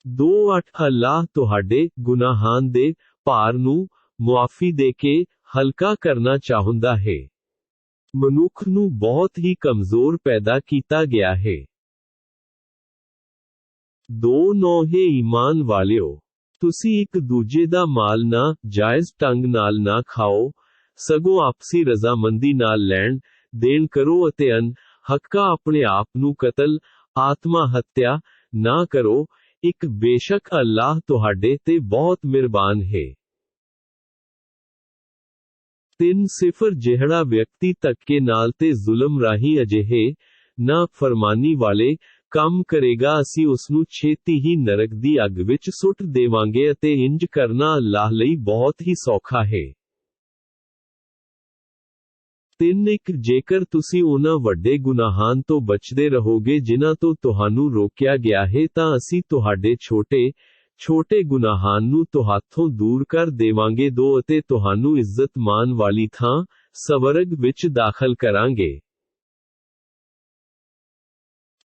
A: 2-8 ਅੱਲਾਹ ਤੁਹਾਡੇ ਗੁਨਾਹਾਂ ਦੇ ਭਾਰ ਨੂੰ ਮੁਆਫੀ ਦੇ ਕੇ ਹਲਕਾ ਕਰਨਾ ਚਾਹੁੰਦਾ ਹੈ। ਮਨੁੱਖ ਨੂੰ ਬਹੁਤ ਹੀ ਕਮਜ਼ੋਰ ਪੈਦਾ ਕੀਤਾ ਗਿਆ ਹੈ। 2 ਹੈ ਈਮਾਨ ਵਾਲਿਓ, ਤੁਸੀਂ ਇੱਕ ਦੂਜੇ ਦਾ ਮਾਲ ਨਾ ਜਾਇਜ਼ ਢੰਗ ਨਾਲ ਨਾ ਖਾਓ, ਸਗੋਂ ਆਪਸੀ ਰਜ਼ਾਮੰਦੀ ਨਾਲ ਲੈਣ ਦੇਣ ਕਰੋ ਅਤੇ ਹੱਕਾ ਆਪਣੇ ਆਪ ਨੂੰ ਕਤਲ ਆਤਮਾ ਹੱਤਿਆ ਨਾ ਕਰੋ, ਇੱਕ ਬੇਸ਼ੱਕ ਅੱਲਾਹ ਤੁਹਾਡੇ ਤੇ ਬਹੁਤ ਮਿਹਰਬਾਨ ਹੈ। 3 ਜਿਹੜਾ ਵਿਅਕਤੀ ਧੱਕੇ ਨਾਲ ਤੇ ਜ਼ੁਲਮ ਰਾਹੀਂ ਅਜਿਹੇ ਨਾ ਫਰਮਾਨੀ ਵਾਲੇ ਕੰਮ ਕਰੇਗਾ ਅਸੀਂ ਉਸਨੂੰ ਛੇਤੀ ਹੀ ਨਰਕ ਦੀ ਅੱਗ ਵਿੱਚ ਸੁੱਟ ਦੇਵਾਂਗੇ ਅਤੇ ਇੰਜ ਕਰਨਾ ਅੱਲਾਹ ਲਈ ਬਹੁਤ ਹੀ ਸੌਖਾ ਹੈ। 3 ਜੇਕਰ ਤੁਸੀਂ ਉਹਨਾਂ ਵੱਡੇ ਗੁਨਾਹਾਂ ਤੋਂ ਬਚਦੇ ਰਹੋਗੇ ਜਿਨ੍ਹਾਂ ਤੋਂ ਤੁਹਾਨੂੰ ਰੋਕਿਆ ਗਿਆ ਹੈ ਤਾਂ ਅਸੀਂ ਤੁਹਾਡੇ ਛੋਟੇ ਗੁਨਾਹਾਂ ਨੂੰ ਤੁਹਾਥੋਂ ਦੂਰ ਕਰ ਦੇਵਾਂਗੇ ਅਤੇ ਤੁਹਾਨੂੰ ਇੱਜ਼ਤ ਮਾਨ ਵਾਲੀ ਥਾਂ ਸਵਰਗ ਵਿੱਚ ਦਾਖਲ ਕਰਾਂਗੇ।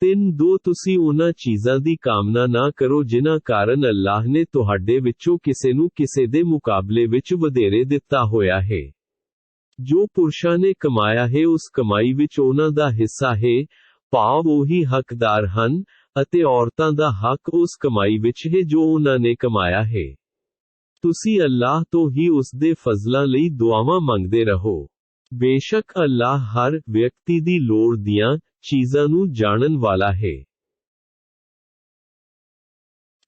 A: 3 ਤੁਸੀਂ ਉਹਨਾਂ ਚੀਜ਼ਾਂ ਦੀ ਕਾਮਨਾ ਨਾ ਕਰੋ ਜਿਨ੍ਹਾਂ ਕਾਰਨ ਅੱਲਾਹ ਨੇ ਤੁਹਾਡੇ ਵਿੱਚੋਂ ਕਿਸੇ ਨੂੰ ਕਿਸੇ ਦੇ ਮੁਕਾਬਲੇ ਵਿੱਚ ਵਧੇਰੇ ਦਿੱਤਾ ਹੋਇਆ ਹੈ। ਜੋ ਪੁਰਸ਼ਾਂ ਨੇ ਕਮਾਇਆ ਹੈ ਉਸ ਕਮਾਈ ਵਿੱਚ ਉਹਨਾਂ ਦਾ ਹਿੱਸਾ ਹੈ, ਭਾਵ ਉਹੀ ਹੱਕਦਾਰ ਹਨ, ਅਤੇ ਔਰਤਾਂ ਦਾ ਹੱਕ ਉਸ ਕਮਾਈ ਵਿੱਚ ਹੈ ਜੋ ਉਹਨਾਂ ਨੇ ਕਮਾਇਆ ਹੈ। ਤੁਸੀਂ ਅੱਲਾਹ ਤੋਂ ਹੀ ਉਸ ਦੇ ਫਜ਼ਲਾਂ ਲਈ ਦੁਆਵਾਂ ਮੰਗਦੇ ਰਹੋ। ਬੇਸ਼ੱਕ ਅੱਲਾਹ ਹਰ ਵਿਅਕਤੀ ਦੀ ਲੋੜ ਦੀਆਂ ਚੀਜ਼ਾਂ ਨੂੰ ਜਾਣਨ ਵਾਲਾ ਹੈ।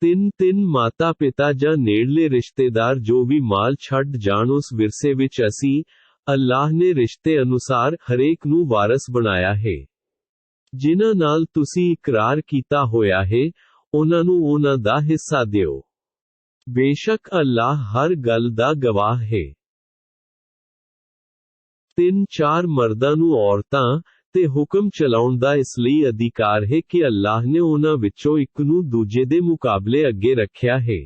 A: 3 ਮਾਤਾ ਪਿਤਾ ਜਾਂ ਨੇੜਲੇ ਰਿਸ਼ਤੇਦਾਰ ਜੋ ਵੀ ਮਾਲ ਛੱਡ ਜਾਣ ਉਸ ਵਿਰਸੇ ਵਿੱਚ ਅਸੀਂ ਅੱਲਾਹ ਨੇ ਰਿਸ਼ਤੇ ਅਨੁਸਾਰ ਹਰੇਕ ਨੂੰ ਵਾਰਸ ਬਣਾਇਆ ਹੈ। ਜਿਨ੍ਹਾਂ ਨਾਲ ਤੁਸੀਂ ਇਕਰਾਰ ਕੀਤਾ ਹੋਇਆ ਹੈ, ਉਹਨਾਂ ਨੂੰ ਉਹਨਾਂ ਦਾ ਹਿੱਸਾ ਦਿਓ। ਬੇਸ਼ੱਕ ਅੱਲਾਹ ਹਰ ਗੱਲ ਦਾ ਗਵਾਹ ਹੈ। 3 ਮਰਦਾਂ ਨੂੰ ਔਰਤਾਂ ਤੇ ਹੁਕਮ ਚਲਾਉਣ ਦਾ ਇਸ ਲਈ ਅਧਿਕਾਰ ਹੈ ਕਿ ਅੱਲਾਹ ਨੇ ਉਹਨਾਂ ਵਿੱਚੋਂ ਇੱਕ ਨੂੰ ਦੂਜੇ ਦੇ ਮੁਕਾਬਲੇ ਅੱਗੇ ਰੱਖਿਆ ਹੈ।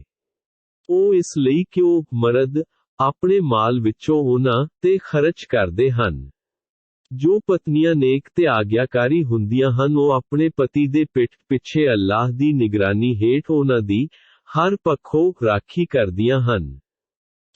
A: ਉਹ ਇਸ ਲਈ ਕਿ ਉਹ ਮਰਦ ਆਪਣੇ ਮਾਲ ਵਿੱਚੋਂ ਉਹਨਾਂ ਤੇ ਖਰਚ ਕਰਦੇ ਹਨ। ਜੋ ਪਤਨੀਆਂ ਨੇਕ ਤੇ ਆਗਿਆਕਾਰੀ ਹੁੰਦੀਆਂ ਹਨ ਉਹ ਆਪਣੇ ਪਤੀ ਦੇ ਪਿੱਠ ਪਿੱਛੇ ਅੱਲਾਹ ਦੀ ਨਿਗਰਾਨੀ ਹੇਠ ਉਹਨਾਂ ਦੀ ਹਰ ਪੱਖੋਂ ਰਾਖੀ ਕਰਦੀਆਂ ਹਨ।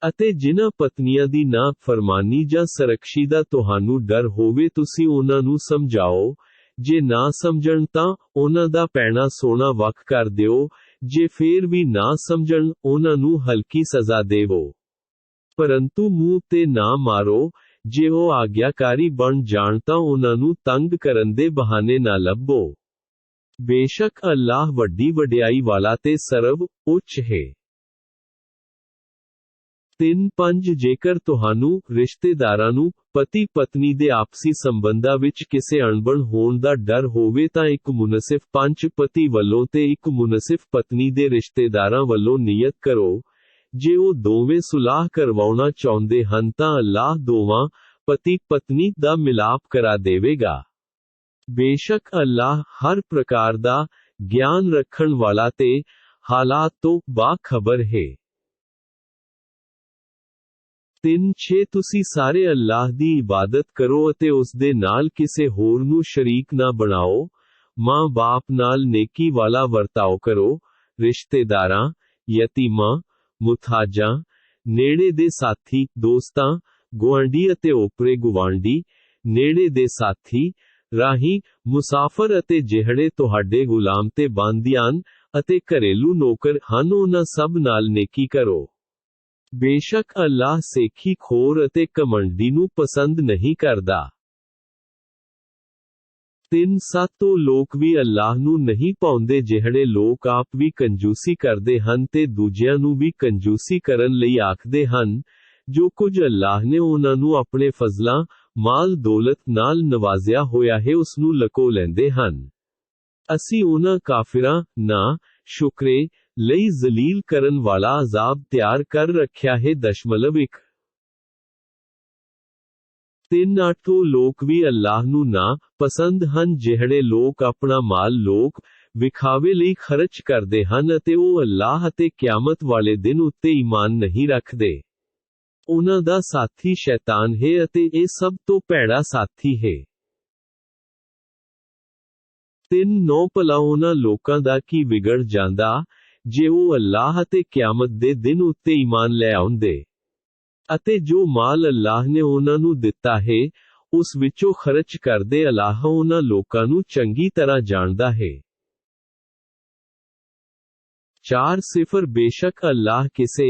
A: ਅਤੇ ਜਿਨ੍ਹਾਂ ਪਤਨੀਆਂ ਦੀ ਨਾ ਫਰਮਾਨੀ ਜਾਂ ਸਰਕਸ਼ੀ ਦਾ ਤੁਹਾਨੂੰ ਡਰ ਹੋਵੇ ਤੁਸੀਂ ਉਹਨਾਂ ਨੂੰ ਸਮਝਾਓ, ਜੇ ਨਾ ਸਮਝਣ ਤਾਂ ਉਹਨਾਂ ਦਾ ਪੈਣਾ ਸੋਨਾ ਵੱਖ ਕਰ ਦਿਓ, ਜੇ ਫੇਰ ਵੀ ਨਾ ਸਮਝਣ ਉਹਨਾਂ ਨੂੰ ਹਲਕੀ ਸਜ਼ਾ ਦੇਵੋ। ਪਰੰਤੂ ਮੂੰਹ ਤੇ ਨਾ ਮਾਰੋ, ਜੇ ਉਹ ਆਗਿਆਕਾਰੀ ਬਣ ਜਾਣ ਤਾਂ ਉਹਨਾਂ ਨੂੰ ਤੰਗ ਕਰਨ ਦੇ ਬਹਾਨੇ ਨਾ ਲੱਭੋ। ਬੇਸ਼ੱਕ ਅੱਲਾਹ ਵੱਡੀ ਵਡਿਆਈ ਵਾਲਾ ਤੇ ਸਰਵ ਉੱਚ ਹੈ। 3 ਜੇਕਰ ਤੁਹਾਨੂੰ ਰਿਸ਼ਤੇਦਾਰਾਂ ਨੂੰ ਪਤੀ ਪਤਨੀ ਦੇ ਆਪਸੀ ਸੰਬੰਧਾਂ ਵਿੱਚ ਕਿਸੇ ਅਣਬਣ ਹੋਣ ਦਾ ਡਰ ਹੋਵੇ ਤਾਂ ਇੱਕ ਮੁਨਸਿਫ ਪੰਚ ਪਤੀ ਵੱਲੋਂ ਤੇ ਇੱਕ ਮੁਨਸਿਫ ਪਤਨੀ ਦੇ ਰਿਸ਼ਤੇਦਾਰਾਂ ਵੱਲੋਂ ਨੀਅਤ ਕਰੋ। ਜੇ ਉਹ ਦੋਵੇਂ ਸੁਲਾਹ ਕਰਵਾਉਣਾ ਚਾਹੁੰਦੇ ਹਨ ਤਾਂ ਅੱਲਾਹ ਦੋਵਾਂ ਪਤੀ ਪਤਨੀ ਦਾ ਮਿਲਾਪ ਕਰਾ ਦੇਵੇਗਾ। ਬੇਸ਼ੱਕ ਅੱਲਾਹ ਹਰ ਪ੍ਰਕਾਰ ਦਾ ਗਿਆਨ ਰੱਖਣ ਵਾਲਾ ਤੇ ਹਾਲਾਤ ਤੋਂ ਬਾਖਬਰ ਹੈ। 3 ਤੁਸੀਂ ਸਾਰੇ ਅੱਲਾਹ ਦੀ ਇਬਾਦਤ ਕਰੋ ਅਤੇ ਉਸ ਦੇ ਨਾਲ ਕਿਸੇ ਹੋਰ ਨੂੰ ਸ਼ਰੀਕ ਨਾ ਬਣਾਓ। ਮਾਂ ਬਾਪ ਨਾਲ ਨੇਕੀ ਵਾਲਾ ਵਰਤਾਓ ਕਰੋ। ਰਿਸ਼ਤੇਦਾਰਾਂ, ਯਤੀਮਾਂ, ਮੁਥਾਜਾਂ, ਨੇੜੇ ਦੇ ਸਾਥੀ, ਦੋਸਤਾਂ, ਗੁਆਂਢੀ ਅਤੇ ਓਪਰੇ ਗੁਆਂਢੀ, ਨੇੜੇ ਦੇ ਸਾਥੀ, ਰਾਹੀਂ, ਮੁਸਾਫਰ ਅਤੇ ਜਿਹੜੇ ਤੁਹਾਡੇ ਗੁਲਾਮ ਤੇ ਬੰਦੀਆਨ ਅਤੇ ਘਰੇਲੂ ਨੌਕਰ ਹਨ ਉਹਨਾਂ ਸਭ ਨਾਲ ਨੇਕੀ ਕਰੋ। ਬੇਸ਼ੱਕ ਅੱਲਾਹ ਸੇਖੀ ਖੋਰ ਅਤੇ ਘਮੰਡੀ ਨੂੰ ਪਸੰਦ ਨਹੀਂ ਕਰਦਾ। 3 ਉਹ ਲੋਕ ਵੀ ਅੱਲਾਹ ਨੂੰ ਨਹੀਂ ਪਾਉਂਦੇ ਜਿਹੜੇ ਲੋਕ ਆਪ ਵੀ ਕੰਜੂਸੀ ਕਰਦੇ ਹਨ ਤੇ ਦੂਜਿਆਂ ਨੂੰ ਵੀ ਕੰਜੂਸੀ ਕਰਨ ਲਈ ਆਖਦੇ ਹਨ। ਜੋ ਕੁਝ ਅੱਲਾਹ ਨੇ ਉਹਨਾਂ ਨੂੰ ਆਪਣੇ ਫਜ਼ਲਾਂ, ਮਾਲ ਦੌਲਤ ਨਾਲ ਨਵਾਜ਼ਿਆ ਹੋਇਆ ਹੈ ਉਸ ਨੂੰ ਲਕੋ ਲੈਂਦੇ ਹਨ। ਅਸੀਂ ਉਹਨਾਂ ਕਾਫਿਰਾਂ ਨਾ ਸ਼ੁਕਰੇ ਲਈ ਜ਼ਲੀਲ ਕਰਨ ਵਾਲਾ ਅਜ਼ਾਬ ਤਿਆਰ ਕਰ ਰੱਖਿਆ ਹੈ। 1 3 ਉਹ ਲੋਕ ਵੀ ਅੱਲਾਹ ਨੂੰ ਨਾ ਪਸੰਦ ਹਨ ਜਿਹੜੇ ਲੋਕ ਆਪਣਾ ਮਾਲ ਲੋਕ ਵਿਖਾਵੇ ਲਈ ਖਰਚ ਕਰਦੇ ਹਨ ਅਤੇ ਉਹ ਅੱਲਾਹ ਅਤੇ ਕਿਆਮਤ ਵਾਲੇ ਦਿਨ ਉੱਤੇ ਈਮਾਨ ਨਹੀਂ ਰੱਖਦੇ। ਉਹਨਾਂ ਦਾ ਸਾਥੀ ਸ਼ੈਤਾਨ ਹੈ ਅਤੇ ਇਹ ਸਭ ਤੋਂ ਭੈੜਾ ਸਾਥੀ ਹੈ। 3 ਭਲਾ ਉਹਨਾਂ ਲੋਕਾਂ ਦਾ ਕੀ ਵਿਗੜ ਜਾਂਦਾ ਜੇ ਉਹ ਅੱਲਾਹ ਅਤੇ ਕਿਆਮਤ ਦੇ ਦਿਨ ਉੱਤੇ ਈਮਾਨ ਲੈ ਆਉਂਦੇ। ਅਤੇ ਜੋ ਮਾਲ ਅੱਲਾਹ ਨੇ ਉਹਨਾਂ ਨੂੰ ਦਿੱਤਾ ਹੈ, ਉਸ ਵਿੱਚੋਂ ਖਰਚ ਕਰਦੇ। ਅੱਲਾਹ ਉਹਨਾਂ ਲੋਕਾਂ ਨੂੰ ਚੰਗੀ ਤਰ੍ਹਾਂ ਜਾਣਦਾ ਹੈ। 4 ਬੇਸ਼ੱਕ ਅੱਲਾਹ ਕਿਸੇ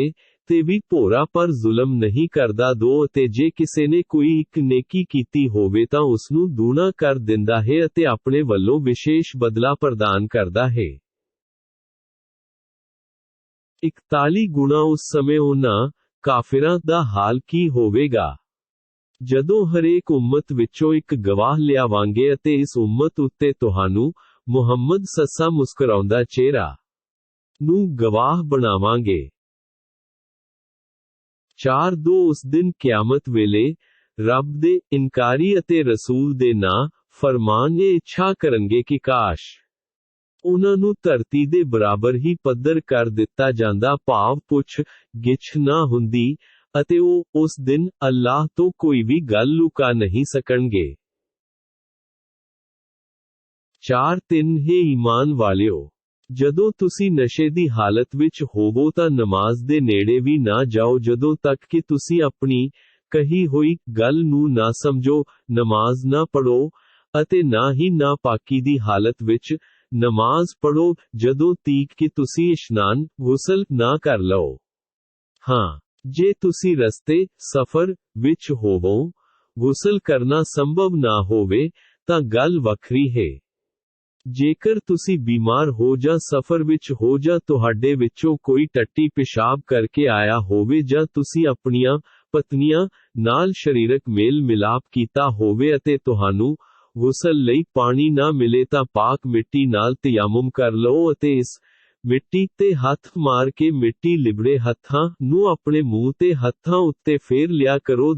A: ਤੇ ਵੀ ਭੋਰਾ ਪਰ ਜ਼ੁਲਮ ਨਹੀਂ ਕਰਦਾ। 2 ਅਤੇ ਜੇ ਕਿਸੇ ਨੇ ਕੋਈ ਇੱਕ ਨੇਕੀ ਕੀਤੀ ਹੋਵੇ ਤਾਂ ਉਸਨੂੰ ਦੂਣਾ ਕਰ ਦਿੰਦਾ ਹੈ ਅਤੇ ਆਪਣੇ ਵੱਲੋਂ ਵਿਸ਼ੇਸ਼ ਬਦਲਾ ਪ੍ਰਦਾਨ ਕਰਦਾ ਹੈ। 41 ਗੁਣਾ ਉਸ ਸਮੇਂ ਉਹਨਾਂ ਕਾਫਿਰਾਂ ਦਾ ਹਾਲ ਕੀ ਹੋਵੇਗਾ ਜਦੋਂ ਹਰੇਕ ਉਮਤ ਵਿੱਚੋਂ ਇੱਕ ਗਵਾਹ ਲਿਆਵਾਂਗੇ ਅਤੇ ਇਸ ਉਮਤ ਉੱਤੇ ਤੁਹਾਨੂੰ ਮੁਹੰਮਦ ਸੱਸਾ ਮੁਸਕਰਾਉਂਦਾ ਚਿਹਰਾ ਨੂੰ ਗਵਾਹ ਬਣਾਵਾਂਗੇ। 4 ਉਸ ਦਿਨ ਕਿਆਮਤ ਵੇਲੇ ਰੱਬ ਦੇ ਇਨਕਾਰੀ ਅਤੇ ਰਸੂਲ ਦੇ ਨਾਂ ਫਰਮਾਨ ਇਹ ਇੱਛਾ ਕਰਨਗੇ ਕਿ ਕਾਸ਼ ਉਹਨਾਂ ਨੂੰ ਧਰਤੀ ਦੇ ਬਰਾਬਰ ਹੀ ਪੱਧਰ ਕਰ ਦਿੱਤਾ ਜਾਂਦਾ, ਭਾਵ ਪੁੱਛ ਗਿੱਛ ਨਾ ਹੁੰਦੀ, ਅਤੇ ਉਹ ਉਸ ਦਿਨ ਅੱਲਾਹ ਤੋਂ ਕੋਈ ਵੀ ਗੱਲ ਲੁਕਾ ਨਹੀਂ ਸਕਣਗੇ। 4 ਹੇ ਈਮਾਨ ਵਾਲਿਓ, ਜਦੋਂ ਤੁਸੀਂ ਨਸ਼ੇ ਦੀ ਹਾਲਤ ਵਿੱਚ ਹੋਵੋ ਤਾਂ ਨਮਾਜ਼ ਦੇ ਨੇੜੇ ਵੀ ਨਾ ਜਾਓ ਜਦੋਂ ਤੱਕ ਕਿ ਤੁਸੀਂ ਆਪਣੀ ਕਹੀ ਹੋਈ ਗੱਲ ਨੂੰ ਨਾ ਸਮਝੋ। ਨਮਾਜ਼ ਨਾ ਪੜ੍ਹੋ ਅਤੇ ਨਾ ਹੀ ਨਾਪਾਕੀ ਦੀ ਹਾਲਤ ਵਿੱਚ ਨਮਾਜ਼ ਪੜ੍ਹੋ ਜਦੋਂ ਤੀਕ ਕਿ ਤੁਸੀਂ ਇਸ਼ਨਾਨ ਗੁਸਲ ਨਾ ਕਰ ਲਓ। ਹਾਂ, ਜੇ ਤੁਸੀਂ ਰਸਤੇ ਸਫ਼ਰ ਵਿੱਚ ਹੋਵੋ, ਗੁਸਲ ਕਰਨਾ ਸੰਭਵ ਨਾ ਹੋਵੇ ਤਾਂ ਗੱਲ ਵੱਖਰੀ ਹੈ। ਜੇਕਰ ਤੁਸੀਂ ਬਿਮਾਰ ਹੋ ਜਾਂ ਸਫ਼ਰ ਵਿੱਚ ਹੋ ਜਾਂ ਤੁਹਾਡੇ ਵਿੱਚੋਂ ਕੋਈ ਟੱਟੀ ਪਿਸ਼ਾਬ ਕਰਕੇ ਆਇਆ ਹੋਵੇ ਜਾਂ ਤੁਸੀਂ ਆਪਣੀਆਂ ਪਤਨੀਆਂ ਨਾਲ ਸਰੀਰਕ ਮੇਲ ਮਿਲਾਪ ਕੀਤਾ ਹੋਵੇ ਅਤੇ ਤੁਹਾਨੂੰ ਗੁਸਲ ਲਈ ਪਾਣੀ ਨਾ ਮਿਲੇ ਤਾਂ ਪਾਕ ਮਿੱਟੀ ਨਾਲ ਤਯਮੁਮ ਕਰ ਲਓ ਅਤੇ ਇਸ ਮਿੱਟੀ ਤੇ ਹੱਥ ਮਾਰ ਕੇ ਮਿੱਟੀ ਲਿਬੜੇ ਹੱਥਾਂ ਨੂੰ ਆਪਣੇ ਮੂੰਹ ਤੇ ਹੱਥਾਂ ਉੱਤੇ ਫੇਰ ਲਿਆ ਕਰੋ।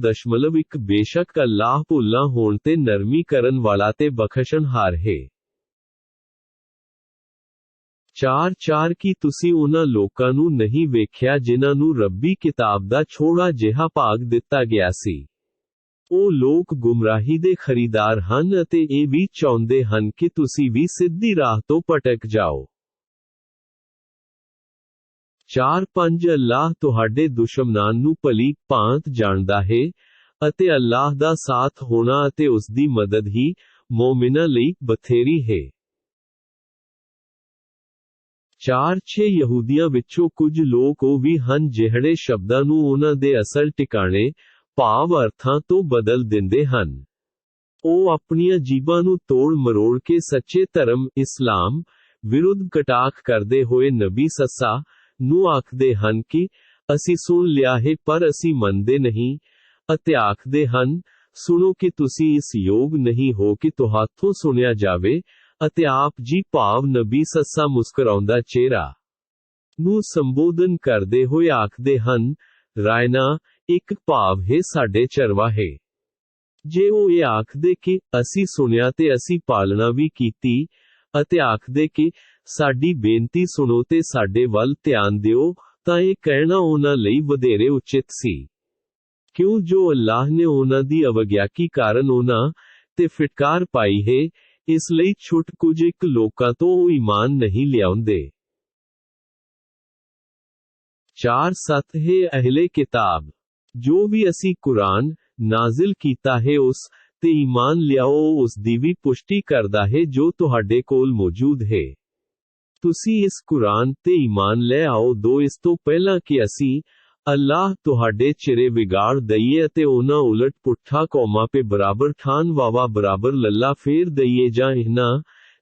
A: 1 ਬੇਸ਼ੱਕ ਅੱਲਾਹ ਭੁੱਲਾਂ ਹੋਣ ਤੇ ਨਰਮੀ ਕਰਨ ਵਾਲਾ ਤੇ ਬਖਸ਼ਣਹਾਰ ਹੈ। 4 ਕੀ ਤੁਸੀਂ ਉਹਨਾਂ ਲੋਕਾਂ ਨੂੰ ਨਹੀਂ ਵੇਖਿਆ ਜਿਨ੍ਹਾਂ ਨੂੰ ਰੱਬੀ ਕਿਤਾਬ ਦਾ ਥੋੜਾ ਜਿਹਾ ਭਾਗ ਦਿੱਤਾ ਗਿਆ ਸੀ। ਉਹ ਲੋਕ ਗੁੰਮਰਾਹੀ ਦੇ ਖਰੀਦਾਰ ਹਨ ਅਤੇ ਇਹ ਵੀ ਚਾਹੁੰਦੇ ਹਨ ਕਿ ਤੁਸੀਂ ਵੀ ਸਿੱਧੀ ਰਾਹ ਤੋਂ ਭਟਕ ਜਾਓ। 4 ਅੱਲਾਹ ਤੁਹਾਡੇ ਦੁਸ਼ਮਣਾਂ ਨੂੰ ਭਲੀ ਭਾਂਤ ਜਾਣਦਾ ਹੈ ਅਤੇ ਅੱਲਾਹ ਦਾ ਸਾਥ ਹੋਣਾ ਅਤੇ ਉਸ ਦੀ ਮਦਦ ਹੀ ਮੋਮਿਨਾਂ ਲਈ ਬਥੇਰੀ ਹੈ। 4 ਯਹੂਦੀਆਂ ਵਿੱਚੋਂ ਕੁਝ ਲੋਕ ਉਹ ਵੀ ਹਨ ਜਿਹੜੇ ਸ਼ਬਦਾਂ ਨੂੰ ਉਹਨਾਂ ਦੇ ਅਸਲ ਟਿਕਾਣੇ ਭਾਵ ਅਰਥਾਂ ਤੋਂ ਬਦਲ ਦਿੰਦੇ ਹਨ। ਉਹ ਆਪਣੀਆਂ ਜੀਭਾਂ ਨੂੰ ਤੋੜ ਮਰੋੜ ਕੇ ਸੱਚੇ ਧਰਮ ਇਸਲਾਮ ਵਿਰੁੱਧ ਕਟਾਖ ਕਰਦੇ ਹੋਏ ਨਬੀ ਸੱਸਾ ਨੂੰ ਆਖਦੇ ਹਨ ਕਿ ਅਸੀਂ ਸੁਣ ਲਿਆ ਹੈ ਪਰ ਅਸੀਂ ਮੰਨਦੇ ਨਹੀਂ, ਅਤੇ ਆਖਦੇ ਹਨ ਸੁਣੋ ਕਿ ਤੁਸੀਂ ਇਸ ਯੋਗ ਨਹੀਂ ਹੋ ਕਿ ਤੁਹਾਥੋਂ ਸੁਣਿਆ ਜਾਵੇ, ਅਤੇ ਆਪ ਜੀ ਭਾਵ ਨਬੀ ਸੱਸਾ ਮੁਸਕਰਾਉਂਦਾ ਚਿਹਰਾ ਨੂੰ ਸੰਬੋਧਨ ਕਰਦੇ ਹੋਏ ਆਖਦੇ ਹਨ ਰਾਇਨਾ ਇੱਕ ਭਾਵ ਹੈ ਸਾਡੇ ਚਰਵਾਹੇ। ਜੇ ਉਹ ਇਹ ਆਖਦੇ ਕਿ ਅਸੀਂ ਸੁਣਿਆ ਤੇ ਅਸੀਂ ਪਾਲਣਾ ਵੀ ਕੀਤੀ, ਅਤੇ ਆਖਦੇ ਕਿ ਸਾਡੀ ਬੇਨਤੀ ਸੁਣੋ ਤੇ ਸਾਡੇ ਵੱਲ ਧਿਆਨ ਦਿਓ, ਤਾਂ ਇਹ ਕਹਿਣਾ ਉਹਨਾਂ ਲਈ ਵਧੇਰੇ ਉਚਿਤ ਸੀ। ਕਿਉਂ ਜੋ ਅੱਲਾਹ ਨੇ ਉਹਨਾਂ ਦੀ ਅਵਗਿਆਕੀ ਕਾਰਨ ਉਹਨਾਂ ਤੇ ਫਿਟਕਾਰ ਪਾਈ ਹੈ, ਇਸ ਲਈ ਛੁੱਟ ਕੁਝ ਇੱਕ ਲੋਕਾਂ ਤੋਂ ਉਹ ਈਮਾਨ ਨਹੀਂ ਲਿਆਉਂਦੇ। 4 ਹੈ ਅਹਿਲੇ ਕਿਤਾਬ, ਜੋ ਵੀ ਅਸੀਂ ਕੁਰਾਨ ਨਾਜ਼ਿਲ ਕੀਤਾ ਹੈ ਉਸ ਤੇ ਈਮਾਨ ਲਿਆਓ, ਉਸ ਦੀ ਵੀ ਪੁਸ਼ਟੀ ਕਰਦਾ ਹੈ ਜੋ ਤੁਹਾਡੇ ਕੋਲ ਮੌਜੂਦ ਹੈ। ਤੁਸੀਂ ਇਸ ਕੁਰਾਨ ਤੇ ਈਮਾਨ ਲੈ ਆਓ। 2 ਇਸ ਤੋਂ ਪਹਿਲਾਂ ਕਿ ਅਸੀਂ ਅੱਲਾਹ ਤੁਹਾਡੇ ਚਿਹਰੇ ਵਿਗਾੜ ਦਈਏ ਅਤੇ ਉਹਨਾਂ ਉਲਟ ਪੁੱਠਾ ਕੌਮਾਂ ਪੇ ਬਰਾਬਰ ਠਾਨ ਵਾਵਾ ਬਰਾਬਰ ਲੱਲਾ ਫੇਰ ਦਈਏ ਜਾਂ ਇਹਨਾਂ